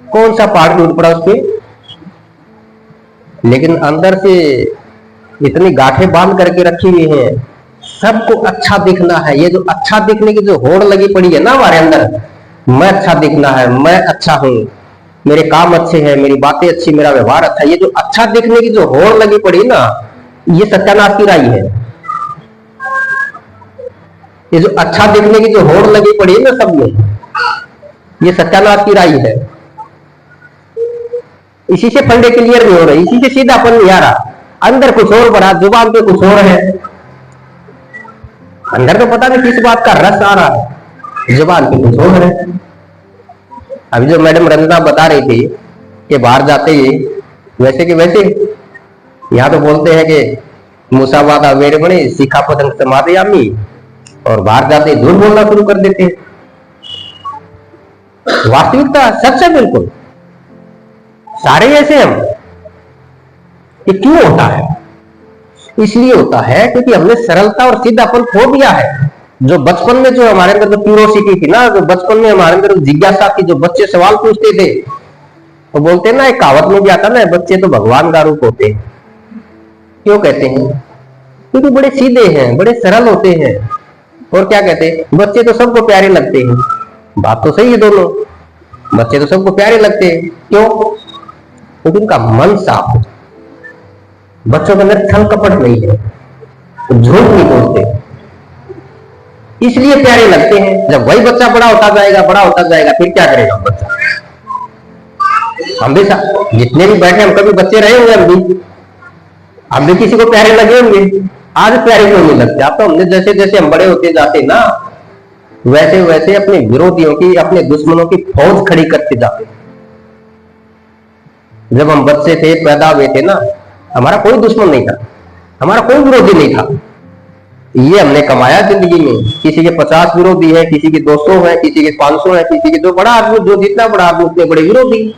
कौन सा पहाड़ टूट पड़ा उस पर? लेकिन अंदर से इतनी गांठें बांध करके रखी हुई हैं, सबको अच्छा दिखना है। ये जो अच्छा दिखने की जो होड़ लगी पड़ी है ना हमारे अंदर, मैं अच्छा दिखना है, मैं अच्छा हूं, मेरे काम अच्छे हैं, मेरी बातें अच्छी, मेरा व्यवहार अच्छा, ये जो अच्छा दिखने की जो होड़ लगी पड़ी ना, ये सत्यानाश की राई है। ये जो अच्छा दिखने की जो होड़ लगी पड़ी है ना सब में, ये सत्यानाश की राई है। इसी से फंडे क्लियर नहीं हो रहे, इसी से सीधापन नहीं आ रहा। अंदर कुछ और भरा, जुबान पे कुछ और है। अंदर तो पता नहीं किस बात का रस आ रहा है, जुबान पे कुछ और है। अभी जो मैडम रंजना बता रही थी कि बाहर जाते ही वैसे कि वैसे, यहाँ तो बोलते हैं कि मुसावादा वेरमणि सीखा पतंग समादयामी, और बाहर जाते ही झूठ बोलना शुरू कर देते हैं। वास्तविकता सच है बिल्कुल, सारे ऐसे हम। ये क्यों होता है? इसलिए होता है क्योंकि हमने सरलता और सीधापन खो दिया है। जो बचपन में जो हमारे अंदर जो क्यूरोसिटी थी ना, जो बचपन में हमारे अंदर जिज्ञासा थी, जो बच्चे सवाल पूछते थे, वो बोलते हैं ना, एक कहावत में भी आता ना, बच्चे तो भगवान का रूप होते हैं। क्यों कहते हैं? क्योंकि बड़े सीधे हैं, बड़े सरल होते हैं। और क्या कहते हैं? बच्चे तो सबको प्यारे लगते हैं। बात तो सही है दोनों, बच्चे तो सबको प्यारे लगते हैं। क्यों? क्योंकि उनका मन साफ है, बच्चों के अंदर छल कपट नहीं है, झूठ नहीं बोलते, इसलिए प्यारे लगते हैं। जब वही बच्चा बड़ा होता जाएगा, फिर क्या करेगा बच्चा? हम भी जितने भी बैठे, हम कभी बच्चे रहे होंगे, हम भी किसी को प्यारे लगे होंगे। आज प्यारे क्यों नहीं लगते? आप तो हमने जैसे जैसे हम बड़े होते जाते ना, वैसे वैसे अपने विरोधियों की, अपने दुश्मनों की फौज खड़ी करते जाते। जब हम बच्चे थे, पैदा हुए थे ना, हमारा कोई दुश्मन नहीं था, हमारा कोई विरोधी नहीं था। ये हमने कमाया जिंदगी में। किसी के 50 विरोधी है, किसी के 200 है, किसी के 500 है, किसी के जो बड़ा आदमी, जो जितना बड़ा आदमी उतने बड़े विरोधी।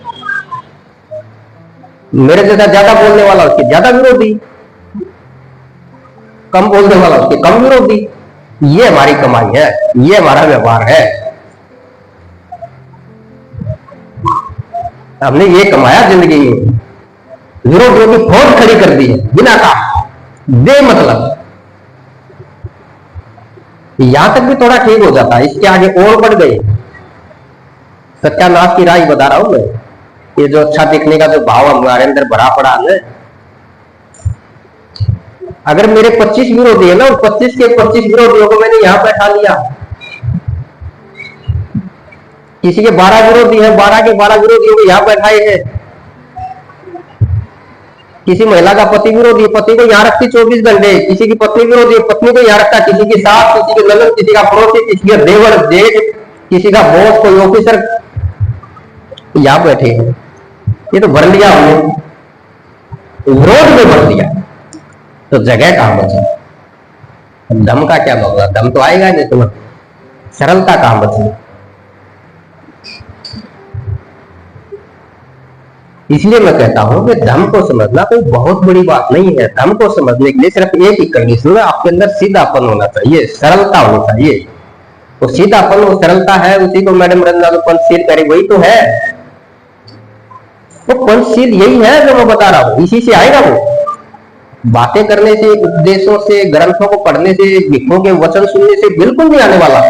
मेरे जैसा ज्यादा बोलने वाला उसके ज्यादा विरोधी, कम बोलने वाला उसके कम विरोधी। ये हमारी कमाई है, ये हमारा व्यवहार है। हमने ये कमाया जिंदगी में, विरोधियों की फौज खड़ी कर दी है बिना काम, बेमतलब। यहां तक भी थोड़ा ठीक हो जाता है, इसके आगे और बढ़ गए। सत्यानाश की राय बता रहा हूं मैं। ये जो अच्छा दिखने का जो भाव हमारे अंदर भरा पड़ा है, अगर मेरे 25 विरोधी है ना, 25 के 25 विरोधियों को मैंने यहां बैठा लिया। किसी के 12 विरोधी है, 12 के 12 विरोधियों को यहां बैठाए हैं। किसी महिला का पति विरोधी, पति को यहाँ रखती 24 घंटे, किसी की पत्नी विरोधी, पत्नी को यहाँ रखता, किसी की सास, किसी की ननद, किसी का पड़ोसी, किसी का देवर जेठ, किसी का बॉस, कोई ऑफिसर यहाँ बैठे हैं। ये तो भर लिया हमने, रोड में भर दिया, तो जगह कहां बची? दम का क्या होगा? दम तो आएगा नहीं, तुम्हें सरलता कहां बची? इसलिए मैं कहता हूं कि धर्म को समझना कोई बहुत बड़ी बात नहीं है। धर्म को समझने के लिए सिर्फ एक ही कंडीशन है, आपके अंदर सीधापन होना चाहिए, सरलता होनी चाहिए। वो सीधापन, वो सरलता है, उसी को मैडम रंजना तो पंचशील करे, वही तो है। वो पंचशील यही है जो मैं बता रहा हूं, इसी से आएगा। वो बातें करने से, उपदेशों से, ग्रंथों को पढ़ने से, भिक्षुओं के वचन सुनने से बिल्कुल नहीं आने वाला,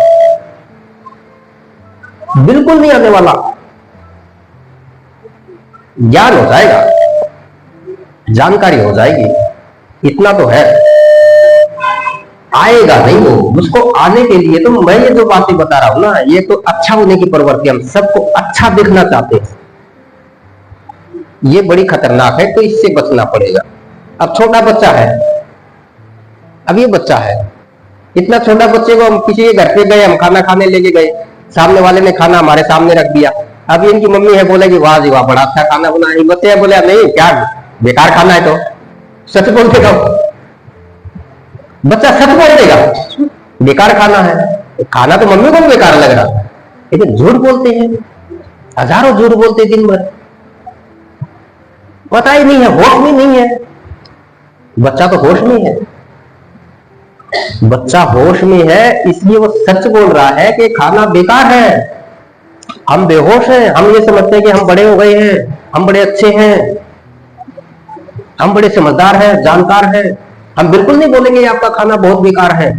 बिल्कुल नहीं आने वाला। ज्ञान हो जाएगा, जानकारी हो जाएगी, इतना तो है। आएगा नहीं वो, उसको आने के लिए तो मैं ये जो बातें बता रहा हूं ना, ये तो अच्छा होने की प्रवृत्ति, हम सबको अच्छा दिखना चाहते हैं, ये बड़ी खतरनाक है, तो इससे बचना पड़ेगा। अब छोटा बच्चा है, अब ये बच्चा है, इतना छोटा बच्चे को हम किसी के घर पे गए, हम खाना खाने लेके गए, सामने वाले ने खाना हमारे सामने रख दिया। अब इनकी मम्मी है, बोलेगी वाह जी वाह बड़ा अच्छा खाना बनाया। बच्चे है बोले नहीं, क्या बेकार खाना है, तो सच बोल देगा बच्चा, सच बोल देगा बेकार खाना है। खाना तो मम्मी को भी बेकार लग रहा है, लेकिन झूठ बोलते हैं, हजारों झूठ बोलते हैं दिन भर, पता ही नहीं है, होश में नहीं है। बच्चा तो होश में है, बच्चा होश में है, इसलिए वो सच बोल रहा है कि खाना बेकार है। हम बेहोश हैं, हम ये समझते हैं कि हम बड़े हो गए हैं, हम बड़े अच्छे हैं, हम बड़े समझदार हैं, जानकार हैं। हम बिल्कुल नहीं बोलेंगे आपका खाना बहुत बेकार है।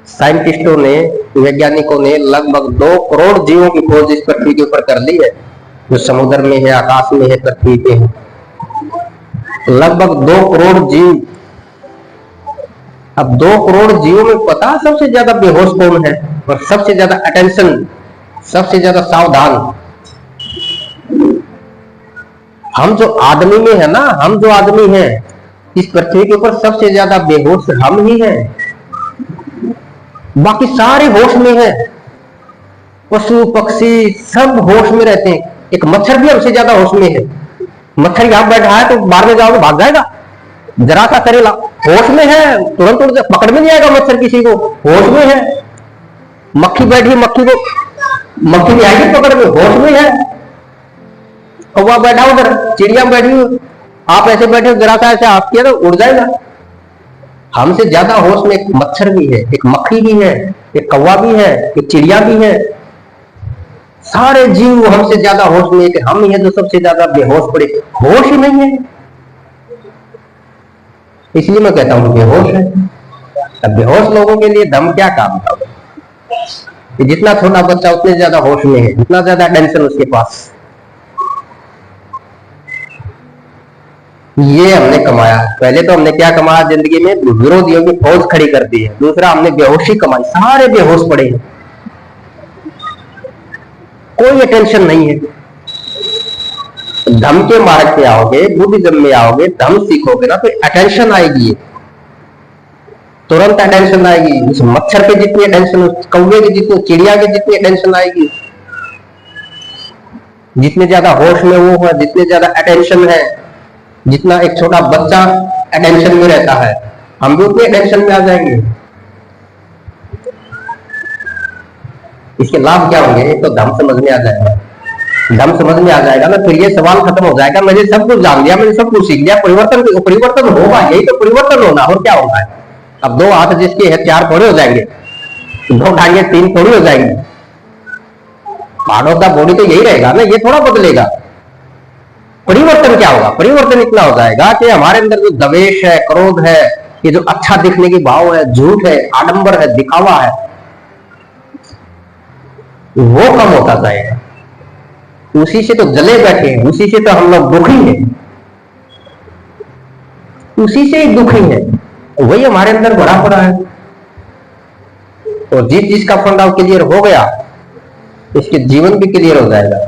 साइंटिस्टों ने, वैज्ञानिकों ने लगभग 2 करोड़ जीवों की खोज इस पृथ्वी के ऊपर कर ली है, जो समुद्र में है, आकाश में है, पृथ्वी पे है। लगभग 2 करोड़ जीव। अब 2 करोड़ जीवों में पता सबसे ज्यादा बेहोश कौन है और सबसे ज्यादा अटेंशन, सबसे ज्यादा सावधान? हम जो आदमी में है ना, हम जो आदमी हैं इस पृथ्वी के ऊपर, सबसे ज्यादा बेहोश हम ही हैं। बाकी सारे होश में हैं, पशु पक्षी सब होश में रहते हैं। एक मच्छर भी हमसे ज्यादा होश में है। मच्छर यहां बैठा है तो बाहर में जाओ तो भाग जाएगा, जरा सा करेला, होश में है, तुरंत उड़ पकड़ में नहीं आएगा मच्छर किसी को, होश में है। मक्खी बैठी, मक्खी को मक्खी नहीं आएगी पकड़ में, होश में है। कौवा बैठा उधर, चिड़िया बैठी, आप ऐसे बैठे जरा सा ऐसे हाथ किया तो उड़ जाएगा। हमसे ज्यादा होश में एक मच्छर भी है, एक मक्खी भी है, एक कौवा भी है, एक चिड़िया भी है। सारे जीव हमसे ज्यादा होश में, कि हम ही है जो सबसे ज्यादा बेहोश पड़े, होश ही नहीं है। इसलिए मैं कहता हूं बेहोश है। अब बेहोश लोगों के लिए धर्म क्या काम था? कि जितना छोटा बच्चा उतने ज्यादा होश में है, उतना ज्यादा टेंशन उसके पास। ये हमने कमाया। पहले तो हमने क्या कमाया जिंदगी में? विरोधियों की फौज खड़ी कर दी है। दूसरा, हमने बेहोशी कमाई, सारे बेहोश पड़े हैं, कोई टेंशन नहीं है। धर्म के मार्ग पे आओगे, बुद्धिज्म में आओगे, धर्म सीखोगे ना, तो अटेंशन आएगी, तुरंत अटेंशन आएगी। उस मच्छर के जितनी अटेंशन, उस कौवे के जितनी, चिड़िया के जितनी अटेंशन आएगी। जितने ज्यादा होश में वो है, जितने ज्यादा अटेंशन है, जितना एक छोटा बच्चा अटेंशन में रहता है, हम भी उतने अटेंशन में आ जाएंगे। इसके लाभ क्या होंगे? एक तो धर्म समझ में आ जाएगा, धर्म समझ में आ जाएगा ना, फिर ये सवाल खत्म हो जाएगा, मैंने सब कुछ जान लिया, मैंने सब कुछ सीख लिया, परिवर्तन होगा, यही तो परिवर्तन होना, और क्या होगा? अब 2 हाथ जिसके है 4 थोड़े हो जाएंगे, 2 टांगे 3 थोड़ी हो जाएंगी। पार्ट ऑफ द बॉडी तो यही रहेगा ना, ये थोड़ा बदलेगा। परिवर्तन क्या होगा? परिवर्तन इतना हो जाएगा कि हमारे अंदर जो द्वेष है, क्रोध है, ये जो अच्छा दिखने की भाव है, झूठ है, आडंबर है, दिखावा है, वो कम होता जाएगा। उसी से तो जले बैठे हैं, उसी से तो हम लोग दुखी हैं, उसी से ही दुखी है, वही हमारे अंदर भरा पड़ा है। और जिसका फंडा क्लियर हो गया, इसके जीवन भी क्लियर हो जाएगा।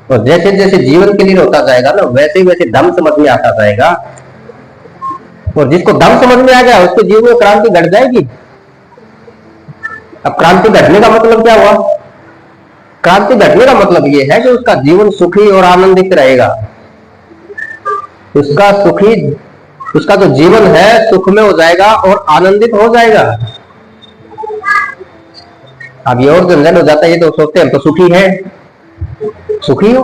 और जैसे जैसे जीवन क्लियर होता जाएगा ना, वैसे वैसे धर्म समझ में आता जाएगा। और जिसको धर्म समझ में आ गया उसके जीवन में क्रांति घट जाएगी। अब क्रांति घटने का मतलब क्या हुआ? क्रांति घटने का मतलब यह है कि उसका जीवन सुखी और आनंदित रहेगा। उसका जो जीवन है सुख में हो जाएगा और आनंदित हो जाएगा। अब ये और झंझट हो जाता है, ये तो सोचते हैं हम तो सुखी है, सुखी हो।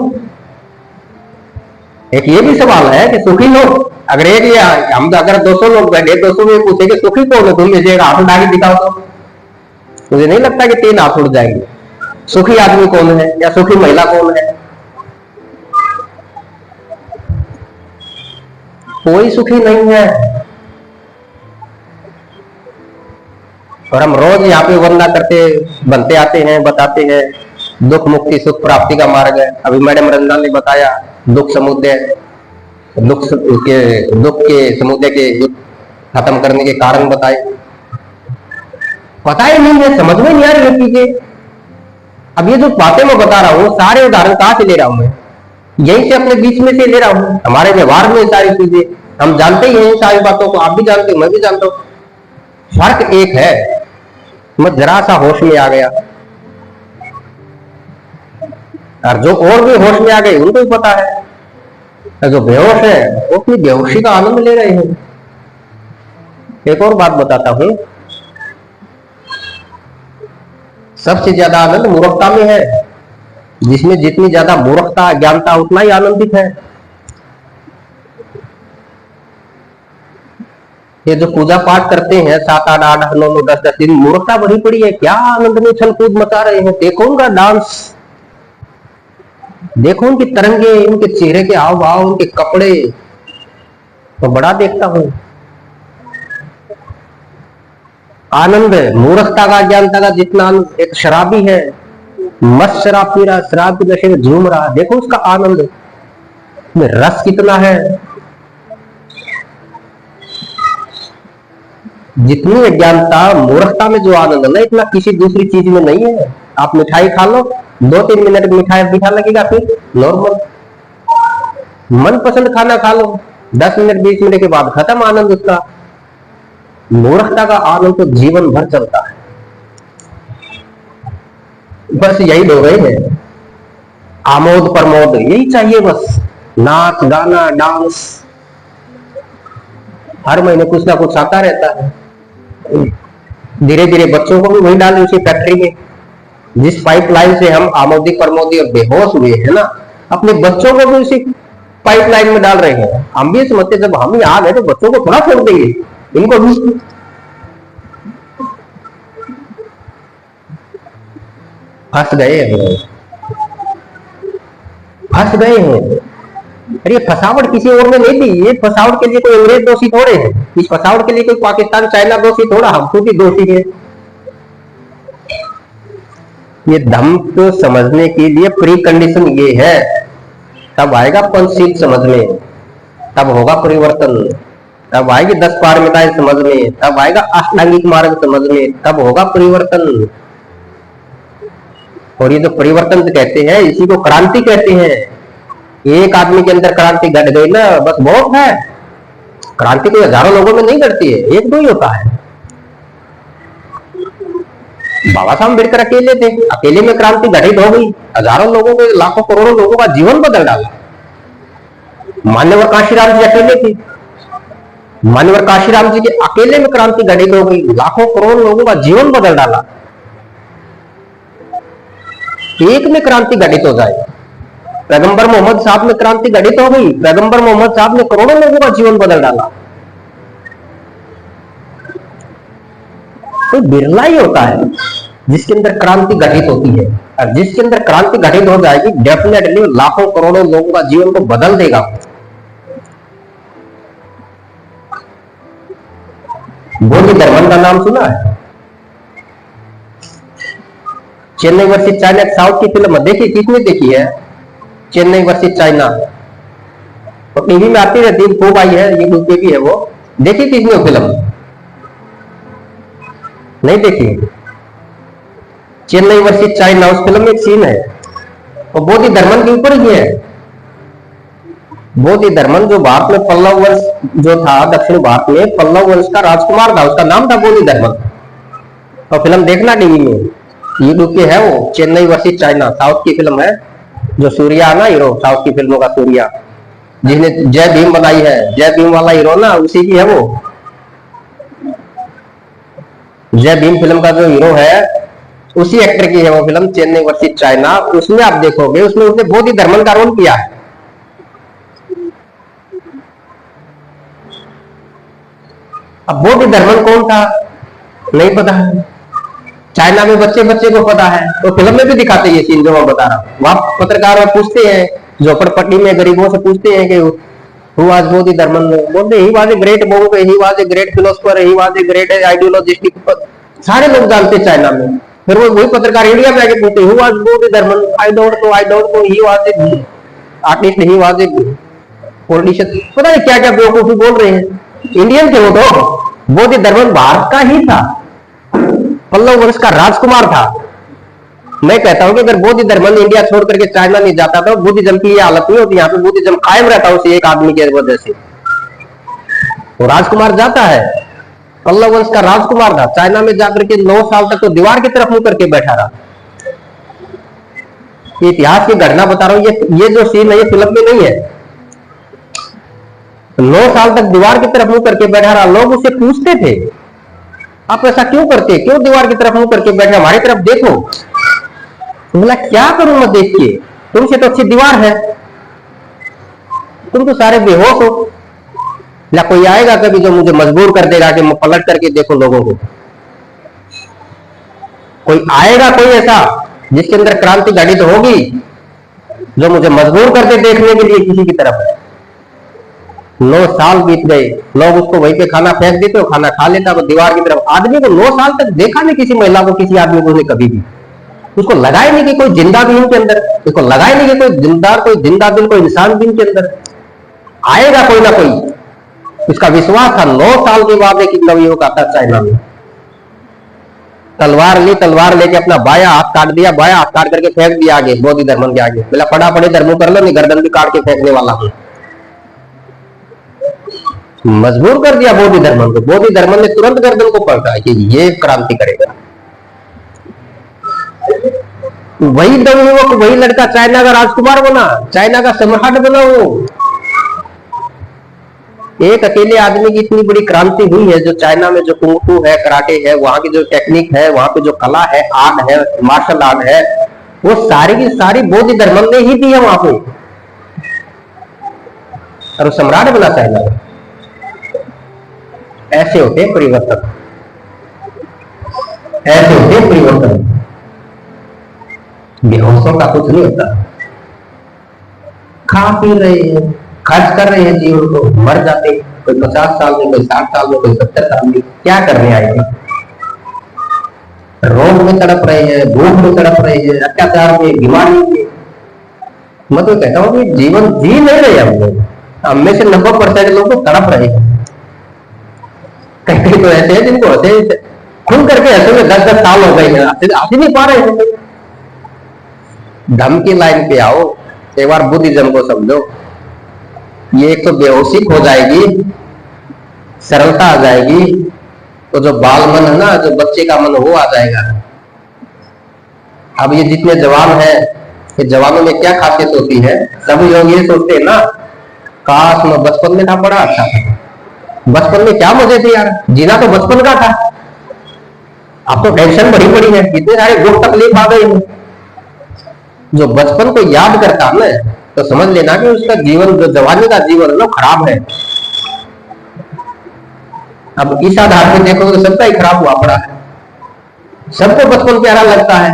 एक ये भी सवाल है कि सुखी हो। अगर एक ये हम तो अगर 200 लोग बैठे, 200 में पूछे कि सुखी कौन है, तुम मुझे एक हाथ उठा के दिखाओ तो मुझे नहीं लगता कि 3 हाथ उठ जाएंगे। सुखी आदमी कौन है या सुखी महिला कौन है? कोई सुखी नहीं है। और हम रोज यहाँ पे वंदना करते बनते आते हैं, बताते हैं दुख मुक्ति सुख प्राप्ति का मार्ग है। अभी मैडम रंजना ने बताया दुख के समुदय के खत्म करने के कारण बताए। पता ही नहीं है, समझ में नहीं आ रही चीजें। अब ये जो बातें मैं बता रहा हूँ सारे उदाहरण कहां से ले रहा हूं मैं? यहीं से अपने बीच में से ले रहा हूं। हमारे व्यवहार में सारी चीजें हम जानते ही हैं, सारी बातों को आप भी जानते हो, मैं भी जानता हूं। फर्क एक है, मैं जरा सा होश में आ गया और जो और भी होश में आ गए उनको भी पता है। जो बेहोश है वो अपनी बेहोशी का आनंद ले रहे हैं। एक और बात बताता हूं, सबसे ज्यादा आनंद मूर्खता में है। जिसमें जितनी ज्यादा मूर्खता अज्ञानता उतना ही आनंदित है। ये जो पूजा पाठ करते हैं 7 8 8 9 9 10 10 दिन, मूर्खता भरी पड़ी है। क्या आनंद में छल कूद मचा रहे हैं। देखो उनका डांस, देखो उनकी तरंगे, उनके चेहरे के हाव भाव, उनके कपड़े, तो बड़ा देखता हूं। आनंद मूर्खता का अज्ञानता का जितना आनंद। एक शराबी है, मस्त शराब पी रहा, शराब के नशे में झूम रहा, देखो उसका आनंद में रस कितना है। जितनी अज्ञानता मूर्खता में जो आनंद है ना, इतना किसी दूसरी चीज में नहीं है। आप मिठाई खा लो, 2-3 मिनट मिठाई मीठा लगेगा, फिर नॉर्मल। मनपसंद खाना खा लो, 10 मिनट 20 मिनट के बाद खत्म आनंद उसका। मूर्खता का आनंद तो जीवन भर चलता है। बस यही हो गए हैं, आमोद प्रमोद यही चाहिए बस। नाच गाना डांस, हर महीने कुछ ना कुछ आता रहता है। धीरे धीरे बच्चों को भी वही डाले उसी फैक्ट्री में। जिस पाइपलाइन से हम आमोदी प्रमोदी और बेहोश हुए हैं ना, अपने बच्चों को भी उसी पाइपलाइन में डाल रहे हैं। हम भी समझते जब हम ही आ गए तो बच्चों को थोड़ा छोड़ देंगे, इनको भी फंस गए हैं, फंस गए हैं। अरे फसावट किसी और ने नहीं दी। ये फसावट के लिए कोई अंग्रेज दोषी थोड़े है, इस फसावट के लिए कोई पाकिस्तान चाइना दोषी थोड़ा, हम खुद ही दोषी है। ये धम्म को समझने के लिए प्री कंडीशन ये है, तब आएगा पंचशील समझ में, तब होगा परिवर्तन, तब आएगी 10 पारमिताएं समझ में, तब आएगा अष्टांगिक मार्ग समझ में, तब होगा परिवर्तन। और ये जो परिवर्तन कहते हैं इसी को क्रांति कहते हैं। एक आदमी के अंदर क्रांति घट गई ना, बस बहुत है। क्रांति कोई हजारों लोगों में नहीं घटती है, एक दो ही होता है। बाबा साहब अम्बेडकर अकेले थे, अकेले में क्रांति घटित हो गई, हजारों लोगों के, लाखों करोड़ों लोगों का जीवन बदल डाला। मान्यवर काशीराम जी अकेले थे, मान्यवर काशीराम जी के अकेले में क्रांति घटित हो गई, लाखों करोड़ों लोगों का जीवन बदल डाला। एक में क्रांति घटित हो जाए, पैगंबर मोहम्मद साहब में क्रांति घटित हो गई, पैगंबर मोहम्मद साहब ने करोड़ों लोगों का जीवन बदल डाला। तो बिरला ही होता है जिसके अंदर क्रांति घटित होती है, और जिसके अंदर क्रांति घटित हो जाएगी डेफिनेटली लाखों करोड़ों लोगों का जीवन को बदल देगा। बोधि धर्मन का नाम सुना है? चेन्नई वर्सेस चाइना साउथ की फिल्म देखी, किसने देखी है? चेन्नई वर्सेस चाइना, तो टीवी में आती रहती है, खूब आई है, ये पे भी है वो। देखी किसने वो फिल्म? नहीं देखी? चेन्नई वर्सेस चाइना, उस फिल्म में एक सीन है, और बोधि धर्मन के ऊपर ही है। बोधि धर्मन जो भारत में पल्लव वंश जो था, दक्षिण भारत में पल्लव वंश का राजकुमार था, उसका नाम था बोधि धर्मन। और फिल्म देखना टीवी में, यूट्यूब पे है वो, चेन्नई वर्सेस चाइना, साउथ की फिल्म है। जो सूर्या है ना हीरो, साउथ की फिल्मों का सूर्या, जिसने जय भीम बनाई है, जय भीम वाला हीरो ना, उसी की है वो। जय भीम फिल्म का जो हीरो है उसी एक्टर की है वो फिल्म, चेन्नई वर्सेस चाइना। उसमें आप देखोगे, उसमें उसने बोधि धर्मन का रोल किया है। अब बोधि धर्मन कौन था नहीं पता है, चाइना में बच्चे बच्चे को पता है। तो फिल्म में भी दिखाते हैं ये सीन जो मैं बता रहा हूँ। वहां पत्रकार पूछते हैं, झोपड़पट्टी में गरीबों से पूछते हैं कि हु वाज बोधि धर्मन, बोलते ही was a great book, he was a great philosopher, he was a great ideologist. सारे लोग जानते हैं चाइना में। फिर वो वही पत्रकार इंडिया में आके पूछते who was Bodhi Dharman, I don't know, he was a artist, he was a politician, पता नहीं क्या क्या बेवकूफी बोल रहे हैं। इंडियन थे वो तो। बोधि धर्मन भारत का ही था, पल्लव वंश का राजकुमार था। मैं कहता हूं कि अगर बोधि धर्मन इंडिया छोड़ करके चाइना नहीं जाता तो बुद्धिज्म की ये हालत नहीं होती। यहाँ पे बुद्धिज्म कायम रहता उसी एक आदमी की वजह से। वो राजकुमार जाता है, पल्लव वंश का राजकुमार था, चाइना में जाकर के 9 साल तक तो दीवार की तरफ मुंह करके बैठा रहा। इतिहास की घटना बता रहा हूं, ये जो सीन है ये फिल्म में नहीं है। 9 साल तक दीवार की तरफ मुंह करके बैठा रहा। लोग उससे पूछते थे आप ऐसा क्यों करते, क्यों दीवार की तरफ मुंह करके बैठे, हमारी तरफ देखो। बोला क्या करूं मैं देख के, तुमसे तो अच्छी दीवार है, तुम तो सारे बेहोश हो। या कोई आएगा कभी जो मुझे मजबूर कर देगा कि मैं पलट करके देखो लोगों को। कोई आएगा कोई ऐसा जिसके अंदर क्रांति घटित होगी जो मुझे मजबूर कर दे देखने के लिए किसी की तरफ। 9 साल बीत गए, लोग उसको वहीं पे खाना फेंक देते हो, खाना खा लेता वो दीवार की तरफ। आदमी को 9 साल तक देखा नहीं, किसी महिला को, किसी आदमी को कभी भी उसको लगाए नहीं कि कोई जिंदा भी इनके अंदर, उसको लगाए नहीं कि कोई जिंदा, कोई जिंदा दिल, कोई इंसान भी इनके अंदर आएगा कोई ना कोई। उसका विश्वास था। 9 साल के बाद एक नवयुवक आता चाइना में, तलवार ली, तलवार लेके अपना बाया हाथ काट दिया, बाया हाथ काट करके फेंक दिया आगे बोधि धर्मन के आगे। बोला पड़ा पड़े धर्म कर लो, नहीं गर्दन भी काट के फेंकने वाला हूं। मजबूर कर दिया बोधि धर्मन को। बोधि धर्मन ने तुरंत गर्दन को पकड़ा कि ये क्रांति करेगा। वही नवयुवक, वही लड़का चाइना का राजकुमार बना, चाइना का सम्राट बना। वो एक अकेले आदमी की इतनी बड़ी क्रांति हुई है। जो चाइना में जो कुंग-फू है, कराटे है, वहां की जो टेक्निक है, वहां पे जो कला है, आर्ट है, मार्शल आर्ट है, वो सारी की सारी बोधि धर्मन ने ही दी है वहां पे। और वो सम्राट बना चाइना का। ऐसे होते हैं परिवर्तन, ऐसे होते हैं परिवर्तन। बेहोशों का कुछ नहीं होता। खा पी रहे हैं, खर्च कर रहे हैं जीवन को, मर जाते हैं। कोई 50 साल में, कोई 60 साल में, कोई 70 साल में। क्या करने आएंगे? रोग में तड़प रहे हैं, भूख में तड़प रहे हैं, अत्याचार में, बीमारी में। मैं तो कहता हूँ कि जीवन जी नहीं रहे हम लोग। हम में से 90% लोग तो तड़प रहे हैं। कहीं तो ऐसे हैं जिनको हंसे खुल करके हंसे में 10-10 साल हो गए हैं, हंस नहीं पा रहे हैं। धम की लाइन पे आओ, एक बार बुद्धिज्म को समझो। ये एक तो बेहोशी हो जाएगी, सरलता आ जाएगी, तो जो बाल मन है ना, जो बच्चे का मन, वो आ जाएगा। अब ये जितने जवान हैं, ये जवानों में क्या खासियत होती है? सब लोग ये सोचते हैं ना, काश मैं बचपन में था, बड़ा अच्छा था। बचपन में क्या मजे थे यार, जीना तो बचपन का था। अब तो टेंशन बड़ी बड़ी है, इतने सारे दुख तकलीफ आ गई। जो बचपन को याद करता है ना, तो समझ लेना कि उसका जीवन, जो जवानी का जीवन है ना, खराब है। अब इस आधार पर देखो तो सबका ही खराब हुआ पड़ा है। सबको बचपन प्यारा लगता है।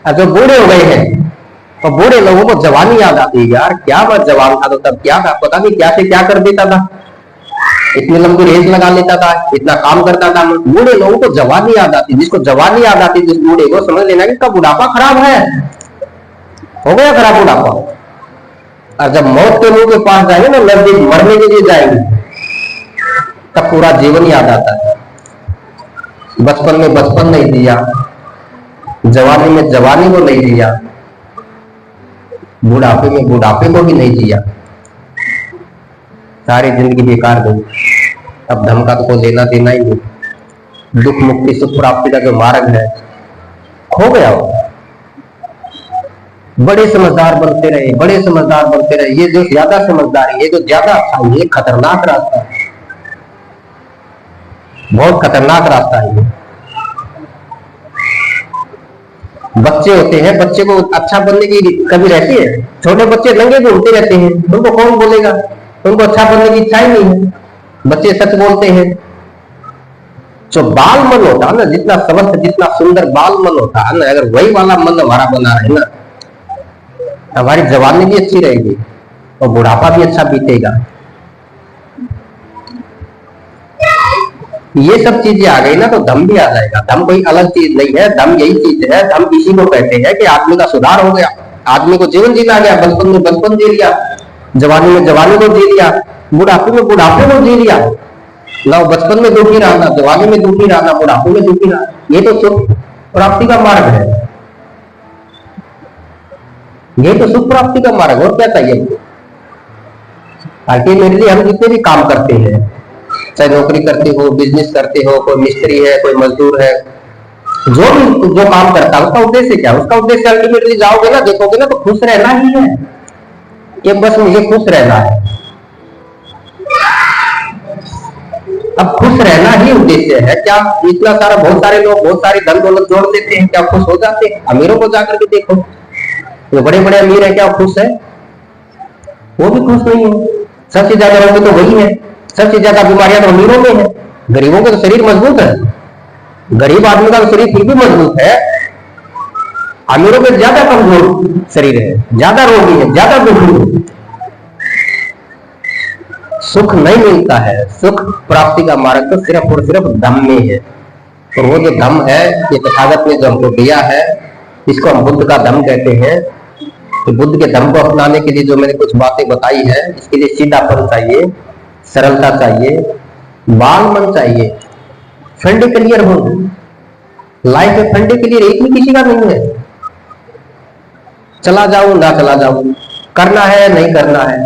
और जो बूढ़े हो गए हैं, और बूढ़े लोगों को जवानी याद आती है। यार क्या मैं जवान था तो तब क्या था, पता नहीं क्या से क्या कर देता था, इतनी लंबी रेस लगा लेता था, इतना काम करता था। बूढ़े लोगों को जवानी याद आती। जिसको जवानी याद आती, जिस बूढ़े को, समझ लेना कि इसका बुढ़ापा खराब है, हो गया खराब बुढ़ापा। और जब मौत के मुंह के पास जाएंगे ना, नजदीक मरने के लिए जाएंगे, तब पूरा जीवन याद आता है। बचपन में बचपन नहीं दिया, जवानी में जवानी को नहीं दिया, बुढ़ापे में बुढ़ापे को भी नहीं जिया, सारी जिंदगी बेकार गई। अब धर्म का तो कोई लेना देना ही नहीं। दुख मुक्ति सुख प्राप्ति का जो मार्ग है खो गया वो। बड़े समझदार बनते रहे, बड़े समझदार बनते रहे। ये जो ज्यादा समझदारी, ये जो ज्यादा अच्छा, ये खतरनाक रास्ता है, बहुत खतरनाक रास्ता है ये। बच्चे होते हैं, बच्चे को अच्छा बनने की कभी रहती है? छोटे बच्चे नंगे घूमते रहते हैं, उनको कौन बोलेगा? उनको अच्छा बनने की इच्छा ही नहीं है। बच्चे सच बोलते हैं। जो बाल मन होता है ना, जितना समर्थ, जितना सुंदर बाल मन होता है ना, अगर वही वाला मन हमारा बना है ना, हमारी जवानी भी अच्छी रहेगी और बुढ़ापा भी अच्छा बीतेगा। ये सब चीजें आ गई ना तो धम भी आ जाएगा। धम कोई अलग चीज नहीं है, धम यही चीज है। धम इसी को कहते हैं कि आदमी का सुधार हो गया, आदमी को जीवन जीना गया। बचपन में बचपन जी लिया, जवानी में जवानी को जी लिया, बुढ़ापे में बुढ़ापे को जी लिया। ना बचपन में दुखी रहा, ना जवानी में दुखी रहा, ना बुढ़ापे में दुखी रहा। ये तो सुख प्राप्ति का मार्ग है, ये तो सुख प्राप्ति का मार्ग। और क्या चाहिए? ताकि मेरे लिए हम जितने भी काम करते हैं, चाहे नौकरी करते हो, बिजनेस करते हो, कोई मिस्त्री है, कोई मजदूर है, जो काम करता है उसका उद्देश्य क्या है? उसका उद्देश्य अल्टीमेटली जाओगे ना, देखोगे ना, तो खुश रहना ही है कि बस मुझे खुश रहना है। अब खुश रहना ही उद्देश्य है क्या? इतना सारा, बहुत सारे लोग बहुत सारी धन दौलत जोड़ देते हैं, क्या खुश हो जाते हैं? अमीरों को जाकर के देखो, जो बड़े बड़े अमीर है, क्या खुश है? वो भी खुश नहीं है। सबसे ज्यादा रोग तो वही है, सबसे ज्यादा बीमारियां तो अमीरों में है। गरीबों के तो शरीर मजबूत है, गरीब आदमी का तो शरीर फिर भी मजबूत है। अमीरों के ज्यादा कमजोर शरीर है, ज्यादा रोगी है, ज्यादा दुखी है। सुख नहीं मिलता है। सुख प्राप्ति का मार्ग तो सिर्फ और सिर्फ धम्म में है। और वो जो धम्म है, ये तथागत ने जो हमको दिया है, इसको हम बुद्ध का धम्म कहते हैं। तो बुद्ध के धम्म को अपनाने के लिए जो मैंने कुछ बातें बताई है, इसके लिए सीधापन चाहिए, सरलता चाहिए, बाल मन चाहिए, फंडे क्लियर हो। लाइफ में फंडे क्लियर एक भी किसी का नहीं है। चला जाऊं ना चला जाऊं, करना है नहीं करना है,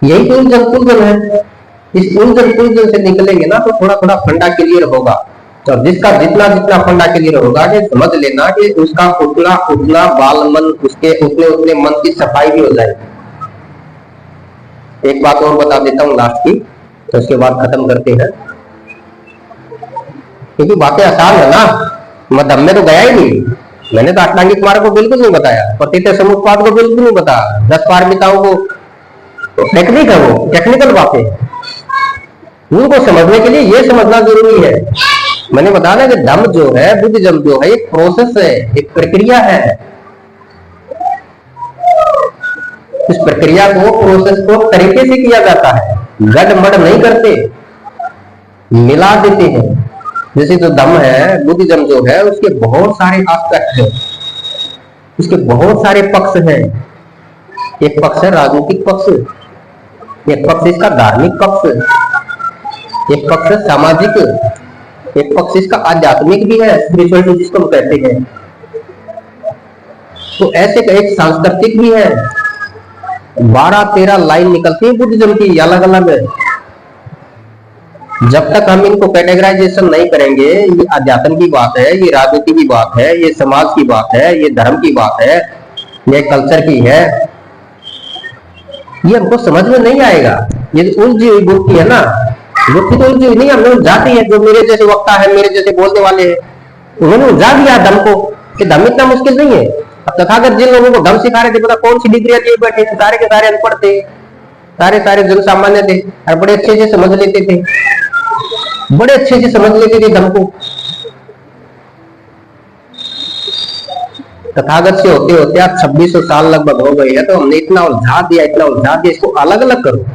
यही तो उलझन है। इस उलझन से निकलेंगे ना तो थोड़ा थोड़ा फंडा क्लियर होगा। तो जिसका जितना जितना फंडा क्लियर होगा, कि समझ लेना कि उसका उतना उतना बाल मन, उसके उतने उतने मन की सफाई भी हो जाएगी। एक बात और बता देता हूँ लास्ट की, तो उसके बाद खत्म करते हैं, क्योंकि बातें आसान है ना। मैं धम्म में तो गया ही नहीं, मैंने तो अष्टांगिक मार्ग को बिल्कुल नहीं बताया, पतित समुत्पाद को बिल्कुल नहीं बताया, 10 पारमिताओं को, तो टेक्निक है, वो टेक्निकल बातें हैं। उनको समझने के लिए ये समझना जरूरी है। मैंने बताया ना कि धम्म जो है, बुद्धिज्म जो है, एक प्रोसेस है, एक प्रक्रिया है। इस प्रक्रिया को, प्रोसेस को तरीके से किया जाता है, गड़बड़ नहीं करते, मिला देते हैं। जैसे जो धम्म है, बुद्धिज्म जो है, उसके बहुत सारे एस्पेक्ट हैं, उसके बहुत सारे पक्ष हैं। एक पक्ष है राजनीतिक पक्ष, एक पक्ष इसका धार्मिक पक्ष, एक पक्ष है सामाजिक, एक पक्ष इसका आध्यात्मिक भी है, स्पिरिचुअलिटी जिसको हम कहते हैं। तो ऐसे का एक सांस्कृतिक भी है। 12-13 लाइन निकलती है बुद्धिज्म की अलग अलग। जब तक हम इनको कैटेगराइजेशन नहीं करेंगे, ये अध्यात्म की बात है, ये राजनीति की बात है, ये समाज की बात है, ये धर्म की बात है, ये कल्चर की है, ये हमको समझ में नहीं आएगा। ये उलझी हुई बुद्धि है ना, बुद्धि तो उलझी हुई नहीं, हमने उलझाती है। जो मेरे जैसे वक्ता है, मेरे जैसे बोलने वाले हैं, उन्होंने उलझा दिया धर्म को कि धर्म इतना मुश्किल नहीं है। अब तथागत जिन लोगों को धर्म सिखा रहे थे, पता कौन सी डिग्रियां लिए बैठे थे, सारे के सारे अनपढ़ थे, सारे जन सामान्य थे, और बड़े अच्छे से समझ लेते थे, बड़े अच्छे से समझ लेते थे धर्म को। तथागत से होते होते आज 2600 साल लगभग हो गए हैं, तो हमने इतना उलझा दिया, इतना उलझा दिया, इसको अलग अलग करो।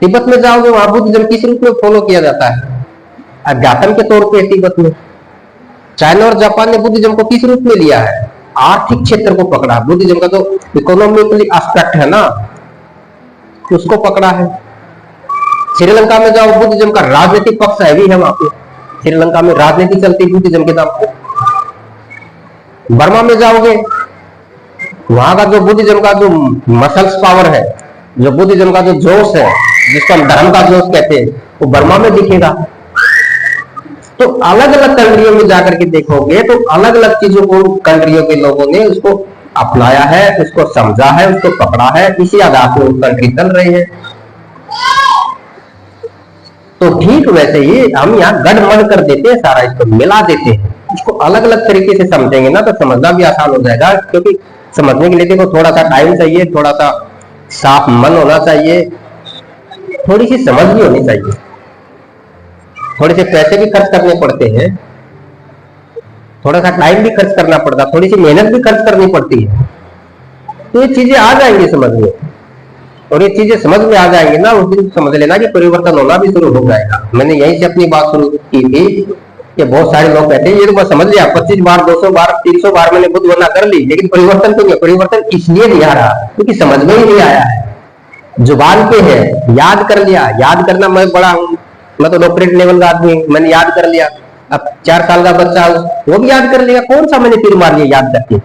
तिब्बत में जाओगे, वहां बुद्धिज्म किस रूप में फॉलो किया जाता है? अध्यात्म के तौर पे तिब्बत में। चाइना और जापान ने बुद्धिज्म को किस रूप में लिया है? आर्थिक क्षेत्र को पकड़ा। बुद्धिज्म का जो इकोनॉमिकली एस्पेक्ट है ना, उसको पकड़ा है। श्रीलंका में जाओ, बुद्धिज्म का राजनीतिक पक्ष हैवी है वहां पे। श्रीलंका में राजनीति चलती है बुद्धिज्म के नाम पे। बर्मा में जाओगे, वहां का जो बुद्धिज्म का जो मसल्स पावर है, जो बुद्धिज्म का जो जोश है, जिसको हम धर्म का जोश कहते हैं, वो बर्मा में दिखेगा। तो अलग अलग कंट्रियों में जाकर के देखोगे तो अलग अलग चीजों को कंट्रियों के लोगों ने उसको अपनाया है, उसको समझा है, उसको पकड़ा है, इसी आधार पर कंट्री चल रही है। तो ठीक वैसे ही हम यहाँ गड़बड़ कर देते हैं, सारा इसको मिला देते हैं। इसको अलग अलग तरीके से समझेंगे ना तो समझना भी आसान हो जाएगा, क्योंकि समझने के लिए देखो थोड़ा सा टाइम चाहिए, थोड़ा सा साफ मन होना चाहिए, थोड़ी सी समझ भी होनी चाहिए, थोड़े से पैसे भी खर्च करने पड़ते हैं, थोड़ा सा टाइम भी खर्च करना पड़ता है, थोड़ी सी मेहनत भी खर्च करनी पड़ती है। तो ये चीजें आ जाएंगी समझ में, और ये चीजें समझ में आ जाएंगी ना, उस दिन समझ लेना कि परिवर्तन होना भी शुरू हो जाएगा। मैंने यहीं से अपनी बात शुरू की थी कि बहुत सारे लोग कहते हैं ये तो मैं समझ लिया, 25 बार 200 बार 300 बार मैंने बुद्ध वंदना कर ली, लेकिन परिवर्तन तो नहीं। परिवर्तन इसलिए नहीं आ रहा क्योंकि समझ में ही नहीं आया है, जुबान पे है, याद कर लिया। याद करना मैं बड़ा हूं, मैं तो डॉक्टरेट लेवल का आदमी, मैंने याद कर लिया। अब 4 साल का बच्चा वो भी याद कर लिया, कौन सा मैंने तीर मार लिया याद करके,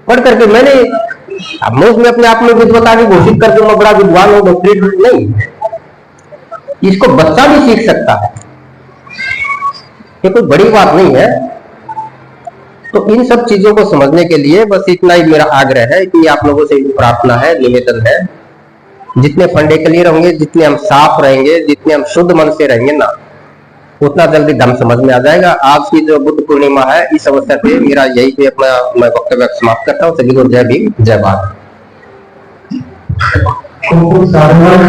पढ़ करके मैंने। अब मैं उसमें अपने आप में विद्वता की घोषित कर दूं मैं बड़ा विद्वान हूं, डॉक्टरेट नहीं। इसको बच्चा भी सीख सकता है, ये कोई बड़ी बात नहीं है। तो इन सब चीजों को समझने के लिए बस इतना ही मेरा आग्रह है, इतनी आप लोगों से प्रार्थना है, निवेदन है। जितने फंडे क्लियर होंगे, जितने हम साफ रहेंगे, जितने हम शुद्ध मन से रहेंगे ना, उतना जल्दी धर्म समझ में आ जाएगा। आज की जो बुद्ध पूर्णिमा है, इस अवसर पे मेरा यही पे अपना मैं वक्तव्य समाप्त करता हूँ। सभी को जय भीम, जय भारत। खूब साधुवाद।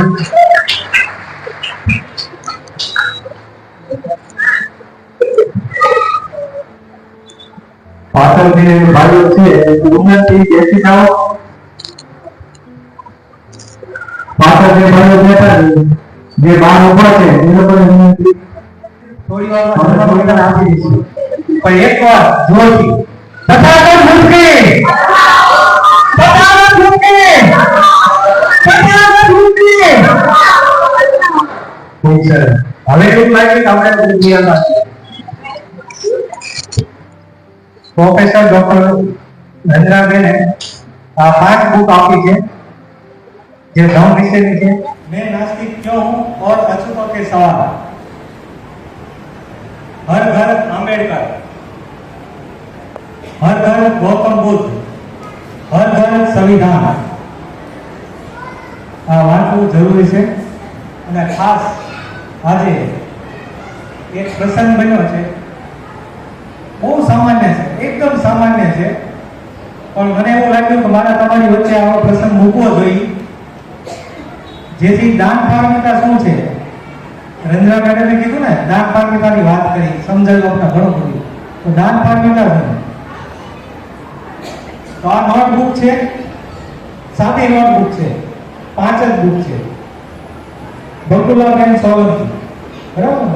પાછળ જે ભાઈઓ છે ઉન્નતિ બેસી જાઓ, પાછળ જે ભાઈઓ બેઠા છે, જે બહાર ઉભા છે એ લોકોને વિનંતી થોડી વાર આપી દઈશું, પણ એક વાર જોરથી તથાગત મુક્તિ, તથાગત મુક્તિ, તથાગત મુક્તિ। ખૂબ સરસ। હવે એવું લાગે કે આપણે દુનિયામાં प्रोफेसर डॉक्टर रंजनाबेन आ 5 बुक आपी है जो धर्म विषय में है। मैं नास्तिक क्यों हूं और अछूतों के सवाल, हर घर आंबेडकर, हर घर गौतम बुद्ध, हर घर संविधान आ वांचવું જરૂરી છે। અને ખાસ આજે એક પ્રસંગ બન્યો છે, बहुत सामान्य है, एकदम सामान्य है, पर મને એવું લાગ્યું કે મારા તમારી વચ્ચે આવો પ્રસંગ મૂકવો જોઈએ, જેથી દાન પારમિતા શું છે, રંજના મેડમે કીધું ને દાન પારમિતાની વાત કરી, સમજાયું આપણે ઘણું બધું। તો દાન પારમિતા શું? તો આ નોટબુક છે, સાદી નોટબુક છે, 5 જ બુક છે। બકુલાબેન સોલંકી, બરાબર,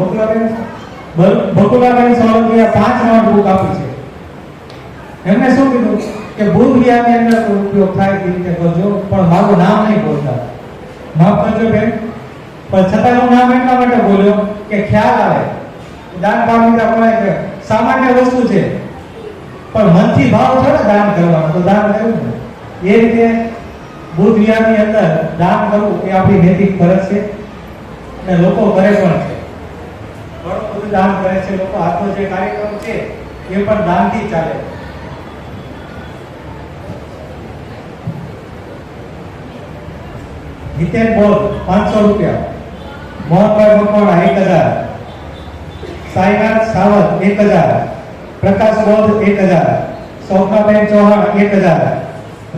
બકુલાબેન સોલંકીએ 5 નોટબુક આપી છે। એમને શું કીધું કે બુદ્ધ વિહારની અંદર ઉપયોગ થાય એ રીતે કરજો, પણ મારું નામ નહીં બોલતા, માફ કરજો બેન, પણ છતાં હું નામ એટલા માટે બોલ્યો કે ખ્યાલ આવે દાન પારમિતા કોને કે સામાન્ય વસ્તુ છે, પણ મનથી ભાવ છે ને દાન કરવાનો, તો દાન કરવું ને એ રીતે બુદ્ધ વિહારની અંદર દાન કરવું એ આપણી નૈતિક ફરજ છે, અને લોકો કરે પણ છે, ઘણું બધું દાન કરે છે લોકો। આજનો જે કાર્યક્રમ છે એ પણ દાનથી ચાલે। हितेन बोल 500 रुपया, मोहनभाई मकवाणा 1000, साईनाथ सावंत 1000, प्रकाश बोध 1000, स्वप्नाबेन चौहान 1000,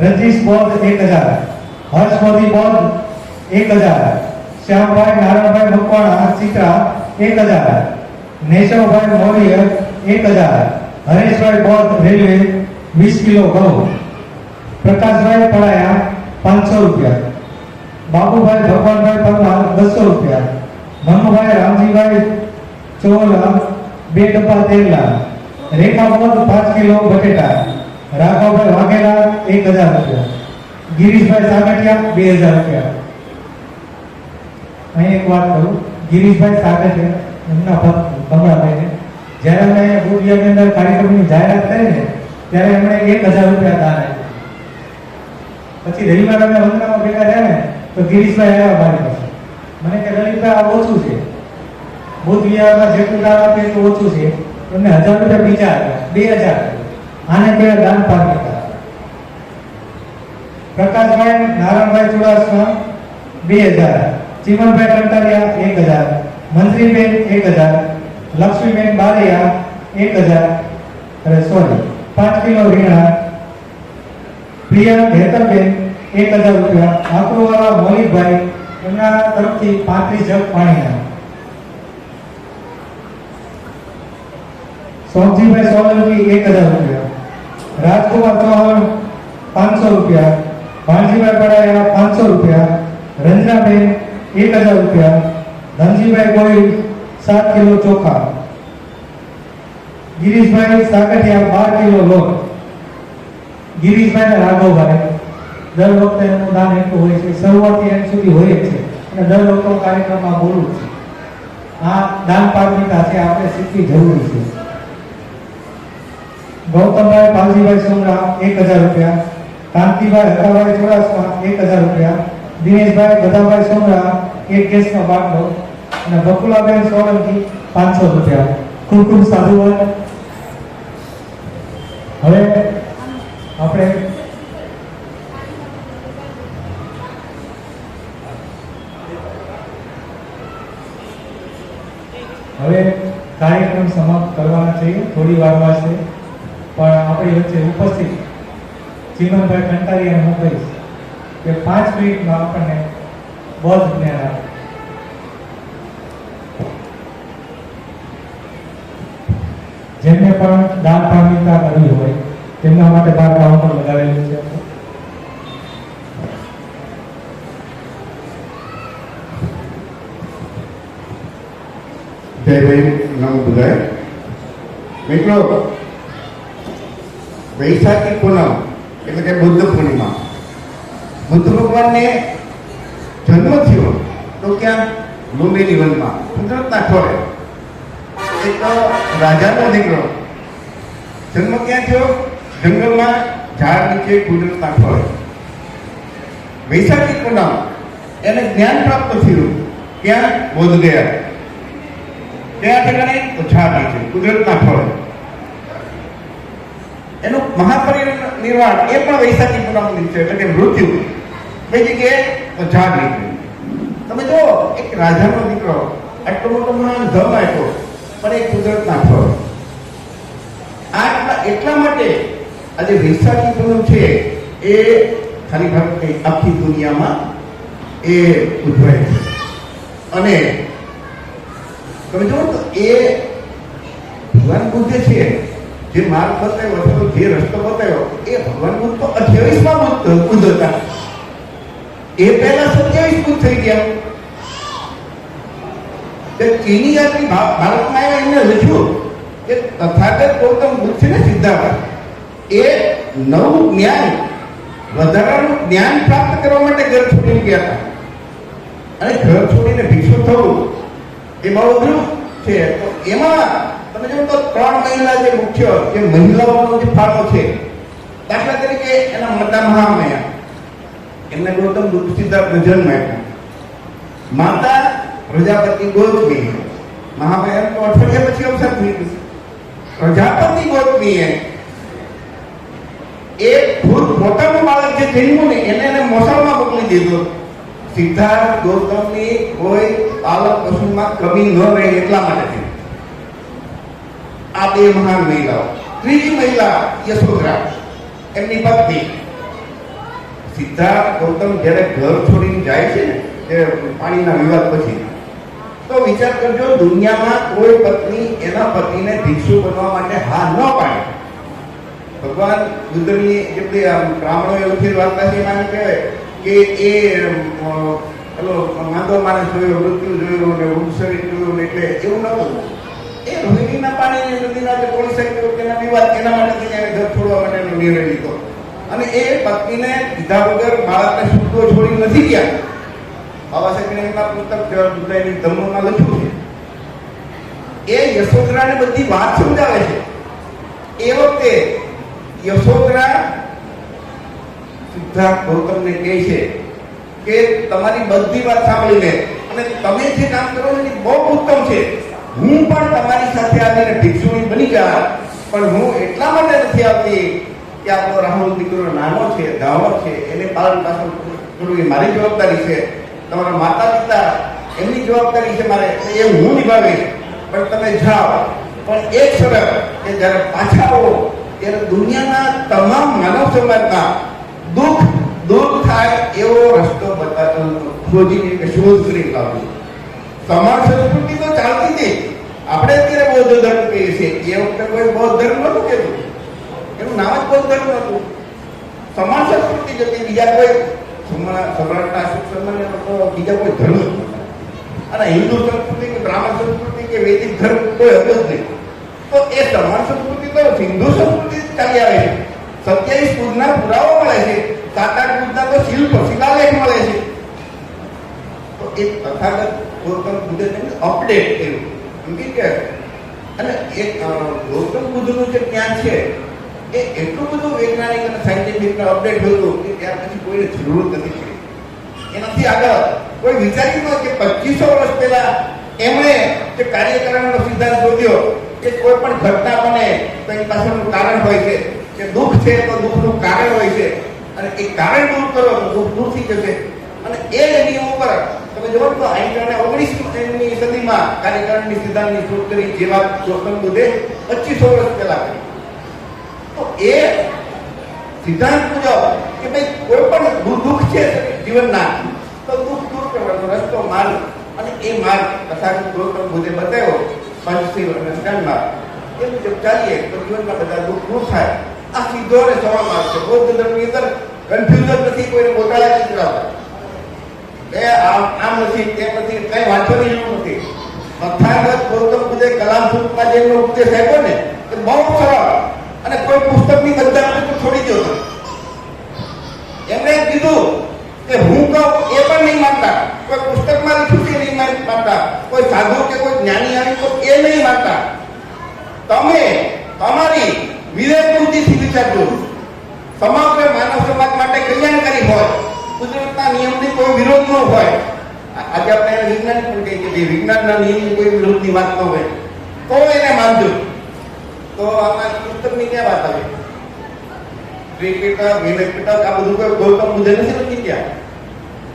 रजीश बोध 1000, हर्षमोदी बोध 1000, श्यामभाई नारायणभाई मकवाणा चित्रा 1000, नेशवभाई मौर्य 1000, हरेशभाई बोध रेलवे 20 किलो घઉં, प्रकाशभाई पड़ाया 500 रुपया, बाबूभाई भगवानभाई परमार 200 रुपया, मनुभाई रामजीभाई चोला 2 डब्बा तेलना, रेखा बोध 5 किलो बटेटा, राघवभाई वाघेला 1000 रुपया, गिरीशभाई सागठिया 2000 रुपया। અહીં એક વાત કરું, ગિરીશભાઈ સાગઠિયા એમના ભક્ત કમળાભાઈને જ્યારે અમે બુદ્ધિયાની અંદર કાર્યક્રમની જાહેરાત કરી ને ત્યારે એમણે 1000 રૂપિયા દાન આપ્યું. પછી રવિવાર અમે વંદનામાં ભેગા થયા ને તો ગિરીશભાઈ આવ્યા મારી પાસે. મને કે લલિતભાઈ આ ઓછું છે, બુદ્ધ વિહારમાં જેટલું દાન આપે એટલું ઓછું છે. એમને 1000 રૂપિયા બીજા આપ્યા, 2000 આને કહેવાય દાન પારમિતા. પ્રકાશભાઈ નારાયણભાઈ ચુડાસમા 2000, ચીમનભાઈ કંટારિયા 1000, મંત્રીબેન 1000, લક્ષ્મીબેન બારૈયા 1000, અરે સોરી 5 કિલો રીંગણા, પ્રિયા હેતરબેન 1000 રૂપિયા, આકરોવાળા મોહિતભાઈ એમના તરફથી 35 જગ પાણીના, સોમજીભાઈ સોલંકી 1000 રૂપિયા, રાજકુમાર ચૌહાણ 500 રૂપિયા, ભાણજીભાઈ પડાયા 500 રૂપિયા, રંજનાબેન 1000 રૂપિયા, ધનજીભાઈ ગોહિલ 7 કિલો ચોખા, ગિરીશભાઈ સાકઠિયા 12 કિલો લોટ. ગિરીશભાઈ અને રાઘવભાઈ દર વખતે એનું દાન એટલું હોય છે, શરૂઆતથી એન્ડ સુધી હોય જ છે અને દર વખતે કાર્યક્રમમાં બોલું જ છે. આ દાન પારમિતા છે, આપણે શીખવી જરૂરી છે. ગૌતમભાઈ પાલજીભાઈ સોમરા 1000 રૂપિયા, કાંતિભાઈ હકાભાઈ ચોરાસમા 1000 રૂપિયા, દિનેશભાઈ ગદાભાઈ સોમરા 1 ગેસનો બાટલો અને બકુલાબેન સોલંકી 500 રૂપિયા. ખૂબ ખૂબ સાધુવાદ. હવે આપણે કાર્યક્રમ સમાપ્ત કરવાના છીએ. થોડી વારમાં છે પણ આપણી વચ્ચે ઉપસ્થિત ચીમનભાઈ કંટારિયાને હું કહીશ કે 5 મિનિટમાં આપણને બૌદ્ધ જ્ઞાન આપે. જેમને પણ દાન પારમિતા કરવી હોય તેમના માટે બાર કાઉન્ટર લગાવેલું છે. જય ભાઈ નામ બધાય મિત્રો, વૈશાખી પૂનમ એટલે કે બુદ્ધ પૂર્ણિમા, બુદ્ધ ભગવાનને જન્મ થયો તો ક્યાં? લુંબિની વનમાં, કુદરતના ખોળે. એક રાજાનો દીકરો જન્મ ક્યાં થયો? જંગલમાં ઝાડ નીચે કુદરતના ખોળે. વૈશાખી પૂનમ એને જ્ઞાન પ્રાપ્ત થયું ક્યાં? બોધ ગયા. કયા ઠેકાણે? તો ઝાડ નીચે કુદરતના ખોળે. એનું મહાપરિનિર્વાણ એ પણ વૈશાખી પૂનમ દિવસે, એટલે કે મૃત્યુ કઈ જગ્યાએ? તો ઝાડ નીચે. તમે જો એક રાજાનો દીકરો આટલો મોટો મહાન ધર્મ આપ્યો પણ એ કુદરતના ખોળે. એટલા માટે આજે વૈશાખી પૂનમ છે એ ખાલી ભારત આખી દુનિયામાં એ ઉજવાય છે. અને તમે જુઓ તો એ ભગવાન બુદ્ધ છે જે માર્ગ બતાવ્યો અથવા જે રસ્તો બતાવ્યો એ ભગવાન બુદ્ધ તો 28મા બુદ્ધ હતા. એ પહેલા 27 બુદ્ધ થઈ ગયા. ચીની યાત્રી ભારતમાં આવ્યા, એમને લખ્યું કે તથાગત ગૌતમ બુદ્ધ છે ને સિદ્ધાર્થ, એ નવું જ્ઞાન, વધારાનું જ્ઞાન પ્રાપ્ત કરવા માટે ઘર છોડીને ગયા હતા. અને ઘર છોડીને ભિક્ષુ થવું એ બહુ અઘરું છે. તો એમાં તમે જો તો 3 મહિલા જે મુખ્ય જે મહિલાઓનો જે ફાળો છે, દાખલા તરીકે એના માતા મહામાયા, એમને ગૌતમ બુદ્ધ સિદ્ધાર્થનો જન્મ આપ્યો. માતા પ્રજાપતિ ગૌતમી, મહામાયા તો અઠવાડિયા પછી અવસાન થઈ ગયું. પ્રજાપતિ ગૌતમીએ એ ખુદ પોતાનું બાળક જે જન્મ્યું ને એને મોસાળમાં મોકલી દીધું. સિદ્ધાર્થ ગૌતમની કોઈ પાલક પશુમાં કમી ન રહે એટલા માટે. આ 2 મહાન મહિલાઓ. ત્રીજી મહિલા યશોધરા, એમની પત્ની. સિદ્ધાર્થ ગૌતમ જ્યારે ઘર છોડીને જાય છે ને એ પાણીના વિવાદ પછી, તો વિચાર કરજો, દુનિયામાં કોઈ પત્ની એના પતિને ભિક્ષુ બનવા માટે હા ન પાડે. ભગવાન બુદ્ધની જે બ્રાહ્મણોએ લખેલી વાર્તા છે એમાં કહેવાય કે એ પેલો માંદો માણસ જોયો, મૃત્યુ જોયું ને ઉત્સર્ગ જોયું ને, એટલે એવું નતું. એ રોહિણીના પાણીની નદીના જે કોળી શક્યો તેના વિવાદ, એના માટે તેને ઘર છોડવા માટેનો નિર્ણય લીધો. અને એ પત્નીને કીધા વગર બાળકને છૂટો છોડી નથી ગયા. બાબા સાહેબને એમના પુસ્તક બુદ્ધાઈની ધર્મમાં લખ્યું છે. એ યશોધરાને બધી વાત સમજાવે છે. એ વખતે યશોધરા સિદ્ધાર્થ ગૌતમને કહે છે કે તમારી બધી વાત સાંભળીને અને તમે જે કામ કરો છો એ બહુ ઉત્તમ છે, હું પણ તમારી સાથે આવીને ભિક્ષુણી બની જા, પણ હું એટલા માટે નથી આવતી કે આપણો રાહુલ દીકરો નાનો છે, ગામડો છે, એને પાલન પાછળ કરવું એ મારી જવાબદારી છે, તમારા માતા પિતા એમની જવાબદારી છે મારે, એ હું નિભાવીશ, પણ તમે જાઓ. પણ એક શરત કે જ્યારે પાછા આવો ત્યારે દુનિયાના તમામ માનવ સમાજના દુઃખ દૂર થાય એવો રસ્તો બતાવતો ખોજીને કે શોધ કરી લાવજો. સમાજ સંસ્કૃતિ તો ચાલતી હતી. આપણે અત્યારે બૌદ્ધ ધર્મ કહીએ છીએ, એ વખતે કોઈ બૌદ્ધ ધર્મ નહોતું કહેતું, એનું નામ જ બૌદ્ધ ધર્મ હતું. સમાજ સંસ્કૃતિ જતી, બીજા કોઈ સમ્રાટના શિક્ષણમાં બીજા કોઈ ધર્મ હતું. અને હિન્દુ સંસ્કૃતિ કે બ્રાહ્મણ સંસ્કૃતિ કે વૈદિક ધર્મ કોઈ હતો જ નહીં. તો એ સમાજ સંસ્કૃતિ તો હિન્દુ સંસ્કૃતિ ચાલી આવે છે. 27 બુદ્ધના પુરાવો મળે છે, 7-8 બુદ્ધના તો શિલાલેખ મળે છે. તો એ તથાગત ગૌતમ બુદ્ધે તેને અપડેટ કર્યું કે અને એક ગૌતમ બુદ્ધનું જે જ્ઞાન છે એ એટલું બધું વૈજ્ઞાનિક અને સાયન્ટિફિક અપડેટ હતું કે ત્યાર પછી કોઈને જરૂર નથી પડી. એનાથી આગળ કોઈ વિચાર્યું ન કે 2500 વર્ષ પહેલા એમણે જે કાર્યકારણનો સિદ્ધાંત શોધ્યો કે કોઈ પણ ઘટના બને તો એની પાછળનું કારણ હોય છે, કે દુઃખ છે તો દુઃખનું કારણ હોય છે, અને એ કારણ દૂર કરો તો દુઃખ દૂર થઈ જશે. અને એ જ નિયમ ઉપર તમે જોવો તો આઈન્સ્ટાઈને 19મી સદીમાં કાર્યકારણની સિદ્ધાંતની શોધ કરી, જેવા ગૌતમ બુદ્ધે 2500 વર્ષ પહેલા કરી. તો એ સિદ્ધાંત મુજબ કે ભાઈ કોઈ પણ દુઃખ છે જીવનના તો દુઃખ દૂર કરવાનો રસ્તો, માર્ગ, અને એ માર્ગ તથાગત ગૌતમ બુદ્ધે બતાવ્યો પંચશીલ અને સ્કંદમાં. એ મુજબ ચાલીએ તો જીવનમાં બધા દુઃખ દૂર થાય. આ સીધો અને સરળ માર્ગ છે. બૌદ્ધ ધર્મની અંદર કન્ફ્યુઝન નથી, કોઈને ગોટાળા નથી કરાવતા. એ આમ નથી, તેમ નથી, કઈ વાંચવાની જરૂર નથી. તથાગત ગૌતમ બુદ્ધે કલામ સૂત્રમાં જેમનો ઉપદેશ આપ્યો ને એ બહુ સરળ, અને કોઈ પુસ્તકની બધા તો છોડી દો. એમણે કીધું કે હું કહું એ પણ નહીં માનતા, કોઈ પુસ્તકમાં લખ્યું છે નહીં માનતા, કોઈ સાધુ કે કોઈ જ્ઞાની આવી તો એ નહીં માનતા. તમે તમારી વિવેક બુદ્ધિથી વિચારજો. સમગ્ર માનવ સમાજ માટે કલ્યાણકારી હોય, કુદરતના નિયમની કોઈ વિરોધ ન હોય. આજે આપણે વિજ્ઞાન પણ કહીએ કે વિજ્ઞાનના નિયમની કોઈ વિરોધની વાત ન હોય તો એને માનજો. તો આમાં પુસ્તકની ક્યાં વાત આવે? ત્રિપિટક, વિનયપિટક આ બધું કોઈ ગૌતમ બુદ્ધે નથી લખી ગયા,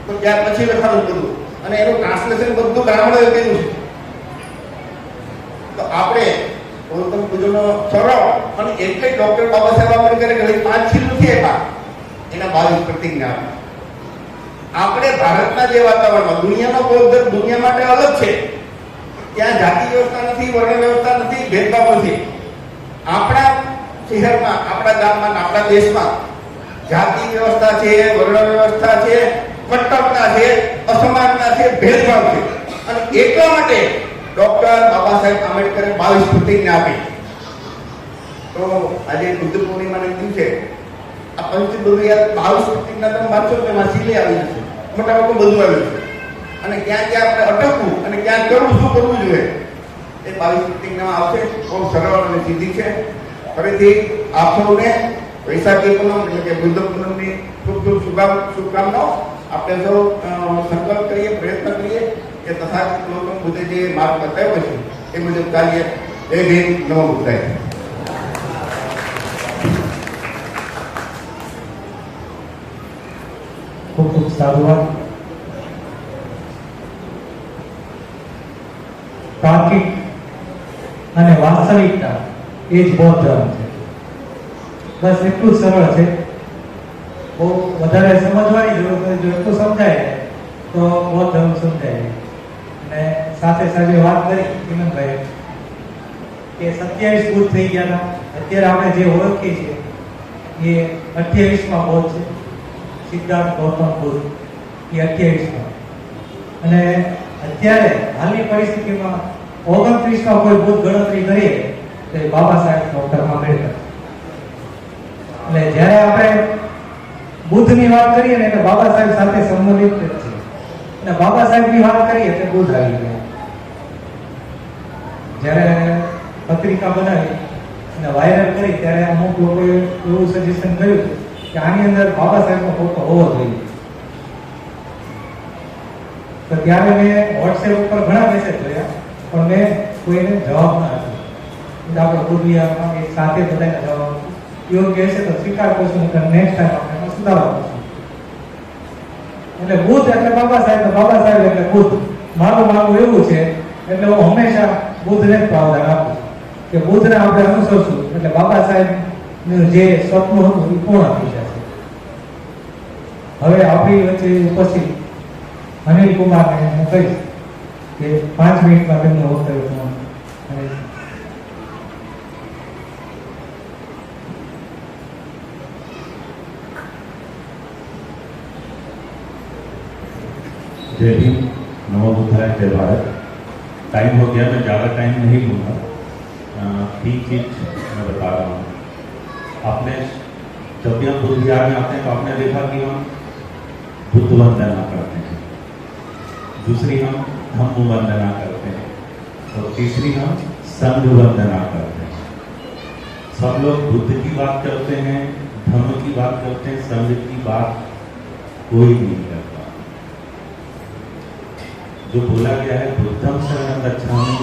તો ત્યાર પછી લખાણું બધું, અને એનું ટ્રાન્સલેશન બધું બ્રાહ્મણોએ કર્યું છે. તો આપણે ગૌતમ બુદ્ધનો સરળ અને એટલે ડોક્ટર બાબા સાહેબ આંબેડકરે ખાલી 5 શીલ નથી આપ્યા, એના 22 પ્રતિજ્ઞા. આપણે ભારતના જે વાતાવરણમાં દુનિયાનો બૌદ્ધ દુનિયા માટે અલગ છે. ત્યાં જાતિ વ્યવસ્થા નથી, વર્ણ વ્યવસ્થા નથી, ભેદભાવ નથી. આપણા શહેરમાં, આપણા ગામમાં, આપણા દેશમાં જાતિ વ્યવસ્થા છે, વર્ણ વ્યવસ્થા છે, કટ્ટરતા છે, અસમાનતા છે, ભેદભાવ છે. અને એટલા માટે ડોક્ટર બાબા સાહેબ આંબેડકરે 22 પ્રતિજ્ઞા આપી. તો આજે બુદ્ધ પૂર્ણિમાના દિવસે આ પંચી બધું યાર 22 પ્રતિજ્ઞા તમે વાંચો તો એમાં સીલે આવી જશે, મોટા મોટું બધું આવ્યું છે. અને ક્યાં ક્યાં આપણે અટકવું અને ક્યાં કરવું, શું કરવું જોઈએ એ 22 પ્રતિજ્ઞામાં આવશે. બહુ સરળ અને સીધી છે. ફરીથી આપ સૌને વૈશાખી પૂનમ એટલે કે બુદ્ધ પૂનમની ખૂબ ખૂબ શુભકામનાઓ. આપણે સૌ સંકલ્પ કરીએ, પ્રયત્ન કરીએ કે તથાગત ગૌતમ બુદ્ધે જે માર્ગ બતાવ્યો છે એ મુજબ ચાલીએ. જય ભીમ, નમો બુદ્ધાય. ખૂબ ખૂબ સાધુવાદ. તાર્કિક અને વાસ્તવિકતા એ જ બૌદ્ધ ધર્મ છે. બસ એટલું જ સરળ છે, બહુ વધારે સમજવાની જરૂર નથી. જો એટલું સમજાય તો બૌદ્ધ ધર્મ સમજાય. અને સાથે સાથે વાત કરી હિમંતભાઈ કે 27 બુદ્ધ થઈ ગયા હતા. અત્યારે આપણે જે ઓળખીએ છીએ એ 28માં બૌદ્ધ છે. સિદ્ધાર્થ ગૌતમ બુદ્ધ એ 28માં. અને અત્યારે હાલની પરિસ્થિતિમાં 29માં કોઈ બુદ્ધ ગણતરી કરીએ તો એ બાબા સાહેબ ડોક્ટર આંબેડકર. એટલે જ્યારે આપણે બુદ્ધની વાત કરીએ ને એટલે બાબા સાહેબ સાથે સંબંધિત જ છે. અને બાબા સાહેબની વાત કરીએ એટલે બુદ્ધ આવી ગયા. જ્યારે પત્રિકા બનાવી અને અને વાયરલ કરી ત્યારે અમુક લોકોએ એવું સજેશન કર્યું કે આની અંદર બાબા સાહેબનો ફોટો હોવો જોઈએ. તો ત્યારે મેં વોટ્સએપ ઉપર ઘણા મેસેજ જોયા પણ મેં કોઈને જવાબ ના આપ્યો. આપણે બુદ્ધિયામાં એક સાથે બધાને જવાબ યોગ્ય હશે તો સ્વીકાર કરશું, નહીંતર નેક્સ્ટ ટાઈમ આપણે એમાં સુધારો કરશું. એટલે બુદ્ધ એટલે બાબા સાહેબ એટલે બુદ્ધ. મારું એવું છે એટલે હું હંમેશા બુદ્ધને જ પ્રાવધાન આપું કે બુદ્ધને આપણે અનુસરશું એટલે બાબા સાહેબનું જે સ્વપ્ન હતું એ પૂર્ણ થઈ જશે. હવે આપણી વચ્ચે ઉપસ્થિત અનિલ કુમારને હું કહીશ કે 5 મિનિટમાં તેમનું વક્તવ્ય પૂર્ણ. जय हिंद, नमो बुद्धाय, जय भारत। टाइम हो गया, मैं ज़्यादा टाइम नहीं लूँगा। 3 चीज मैं बता रहा हूँ। आपने जब भी हम बुद्ध विहार में आते हैं तो आपने देखा कि हम बुद्ध वंदना करते हैं, दूसरी हम धम्म वंदना करते हैं और तीसरी हम संघ वंदना करते हैं। सब लोग बुद्ध की बात करते हैं, धम्म की बात करते हैं, संघ की बात कोई नहीं करता। जो बोला गया है बुद्धम शरणं गच्छामि,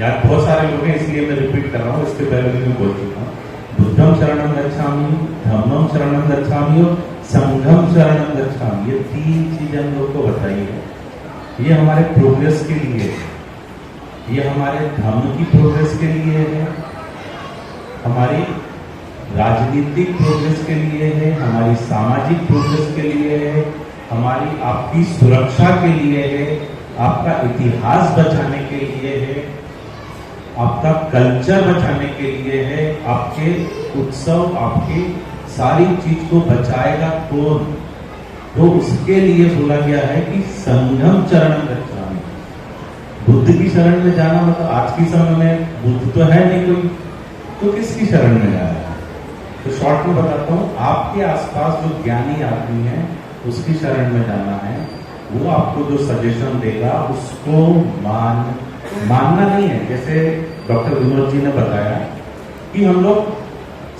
यार बहुत सारे लोग हैं इसलिए मैं रिपीट कर रहा हूँ, इसके पहले भी मैं बोल चुका हूँ। बुद्धम शरणं गच्छामि, धम्मम शरणं गच्छामि और संघम शरणं गच्छामि, ये 3 चीजें हम लोग को बताई है। ये हमारे प्रोग्रेस के लिए है, ये हमारे धम्म की प्रोग्रेस के लिए है, हमारी राजनीतिक प्रोग्रेस के लिए है, हमारी सामाजिक प्रोग्रेस के लिए है, हमारी आपकी सुरक्षा के लिए है, आपका इतिहास बचाने के लिए है, आपका कल्चर बचाने के लिए है, आपके उत्सव, आपकी सारी चीज को बचाएगा कौन? तो उसके लिए बोला गया है कि संघम चरणं गच्छामि। बुद्ध की शरण में जाना मतलब आज की समय में बुद्ध तो है नहीं कोई, तो किसकी शरण में जाना है? तो शॉर्ट में बताता हूँ, आपके आसपास जो ज्ञानी आदमी है उसकी शरण में जाना है। वो आपको जो सजेशन देगा उसको मानना नहीं है। जैसे डॉक्टर विनोद जी ने बताया कि हम लोग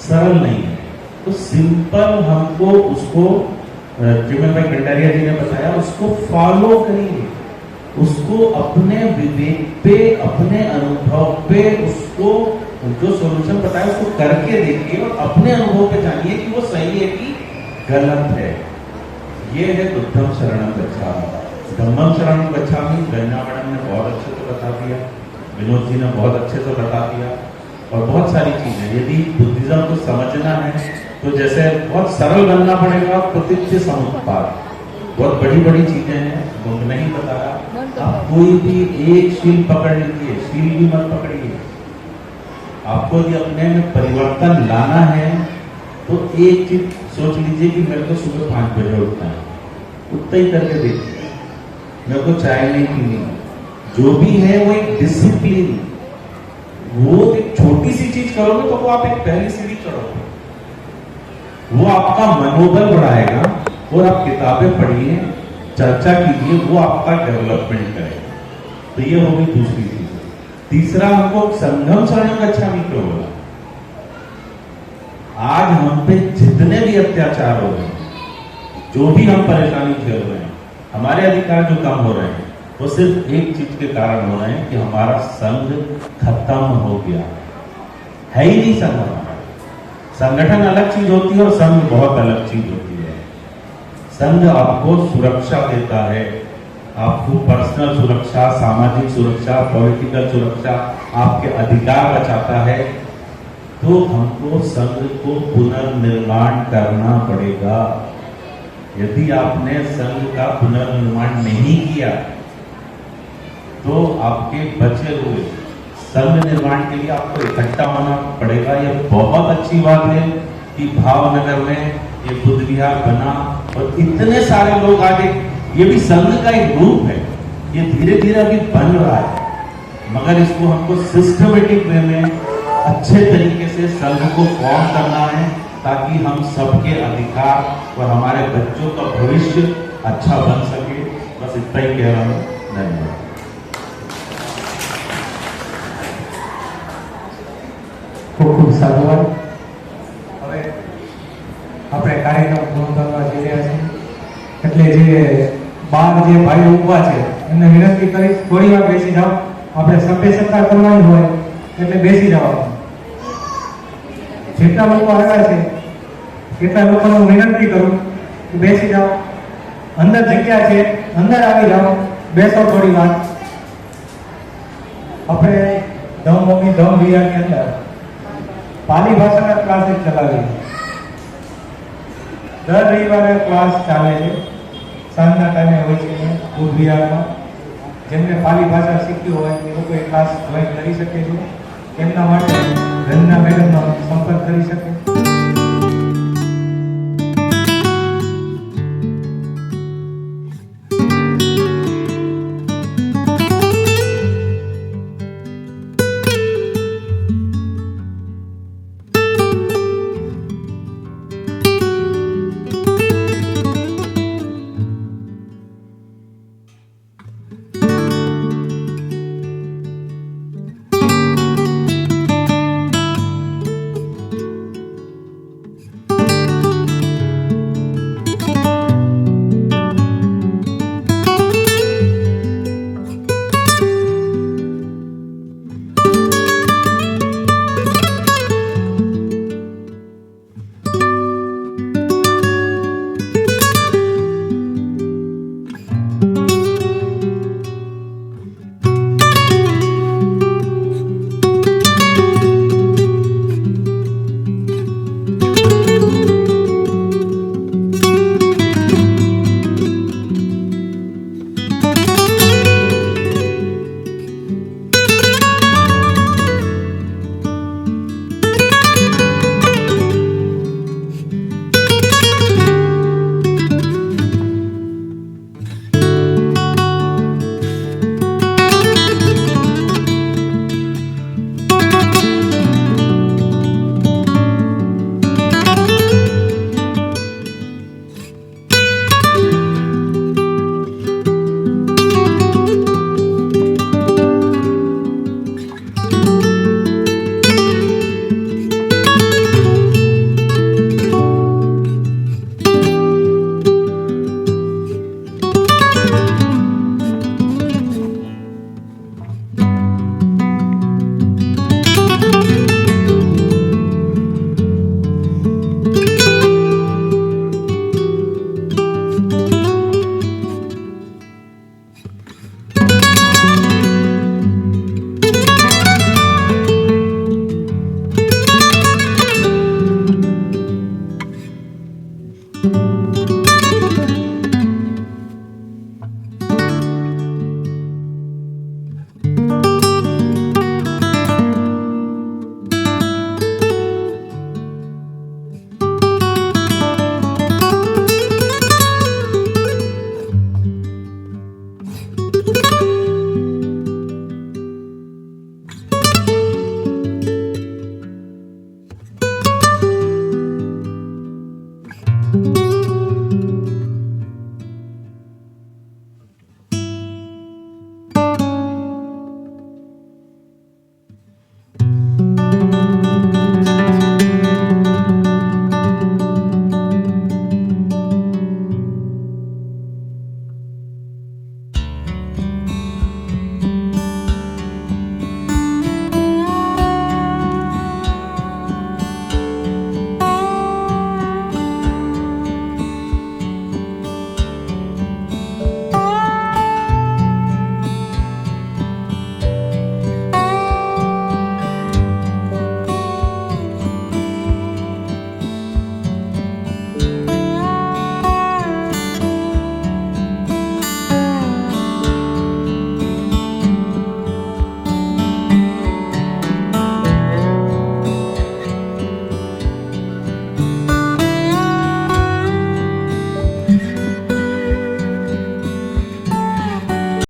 सरल नहीं है, तो सिंपल हमको उसको, जिमें भाई भंडारिया जी ने बताया, उसको फॉलो करिए, उसको अपने विवेक पे, अपने अनुभव पे, उसको जो सॉल्यूशन बताया उसको करके देखिए और अपने अनुभव पे जानिए कि वो सही है कि गलत है। ये है बुद्धम शरणं गच्छामि। धम्मम शरणं गच्छामि गंगा मैडम ने बहुत अच्छे से बता दिया, विनोद जी ने बहुत अच्छे से बता दिया, और बहुत सारी चीजें यदि बुद्धिज्म को समझना है तो जैसे बहुत सरल बनना पड़ेगा। प्रतिथ्य समुत्पाद, बहुत बड़ी बड़ी चीजें हैं वो नहीं बताया। आप कोई भी एक शील पकड़ लीजिए, शील भी मत पकड़िए। आपको यदि अपने में परिवर्तन लाना है तो एक चीज सोच लीजिए कि मेरे को सुबह 5 बजे उठना है, उतना ही करके देखिए। मेरे को चाय नहीं पीनी, जो भी है वो एक डिसिप्लिन, वो एक छोटी सी चीज करोगे तो वो आप एक पहली सीढ़ी चढ़ोगे, वो आपका मनोबल बढ़ाएगा। और आप किताबें पढ़िए, चर्चा कीजिए, वो आपका डेवलपमेंट करेगा। तो ये होगी दूसरी चीज। तीसरा, हमको संघम शरणं गच्छामि क्यों बोला? आज हम पे जितने भी अत्याचार हो रहे हैं, जो भी हम परेशानी झेल रहे हैं, हमारे अधिकार जो कम हो रहे हैं, वो सिर्फ एक चीज के कारण हो रहे हैं कि हमारा संघ खत्म हो गया है ही नहीं। संघ, संगठन अलग चीज होती है और संघ बहुत अलग चीज होती है। संघ आपको सुरक्षा देता है, आपको पर्सनल सुरक्षा, सामाजिक सुरक्षा, पॉलिटिकल सुरक्षा, आपके अधिकार बचाता है। तो हमको संघ को पुनर्निर्माण करना पड़ेगा। यदि आपने संघ का पुनर्निर्माण नहीं किया तो आपके बचे हुए संघ निर्माण के लिए आपको इकट्ठा होना पड़ेगा। ये बहुत अच्छी बात है कि भावनगर में ये बुद्ध विहार बना और इतने सारे लोग आज, ये भी संघ का एक रूप है, ये धीरे धीरे अभी बन रहा है, मगर इसको हमको सिस्टमेटिक वे में अच्छे तरीके से संघ को फॉर्म करना है ताकि हम सबके अधिकार और हमारे बच्चों का भविष्य अच्छा बन सके। बस इतना ही कह रहा हूँ। धन्यवाद। खूब खूब એટલે જે બાર જે ભાઈઓ ઊભા છે એમને વિનંતી કરીશ થોડી વાર બેસી જાઓ. આપણે સભ્ય સત્તા કરવાની હોય એટલે બેસી જવાનું. જેટલા લોકો આવ્યા છે એટલા લોકોને હું વિનંતી કરું કે બેસી જાઓ. અંદર જગ્યા છે, અંદર આવી જાઓ, બેસો થોડી વાર. આપણે ધમભૂમિ ધમ વિહારની અંદર પાલી ભાષાના ક્લાસીસ ચલાવીએ. દર રવિવારે ક્લાસ ચાલે છે, સાંજના ટાઈમે હોય છે બુદ્ધ વિહારમાં. જેમને પાલી ભાષા શીખવી હોય એ લોકો એ ક્લાસ જોઈન કરી શકે છે. એમના માટે રંજના મેડમનો સંપર્ક કરી શકે.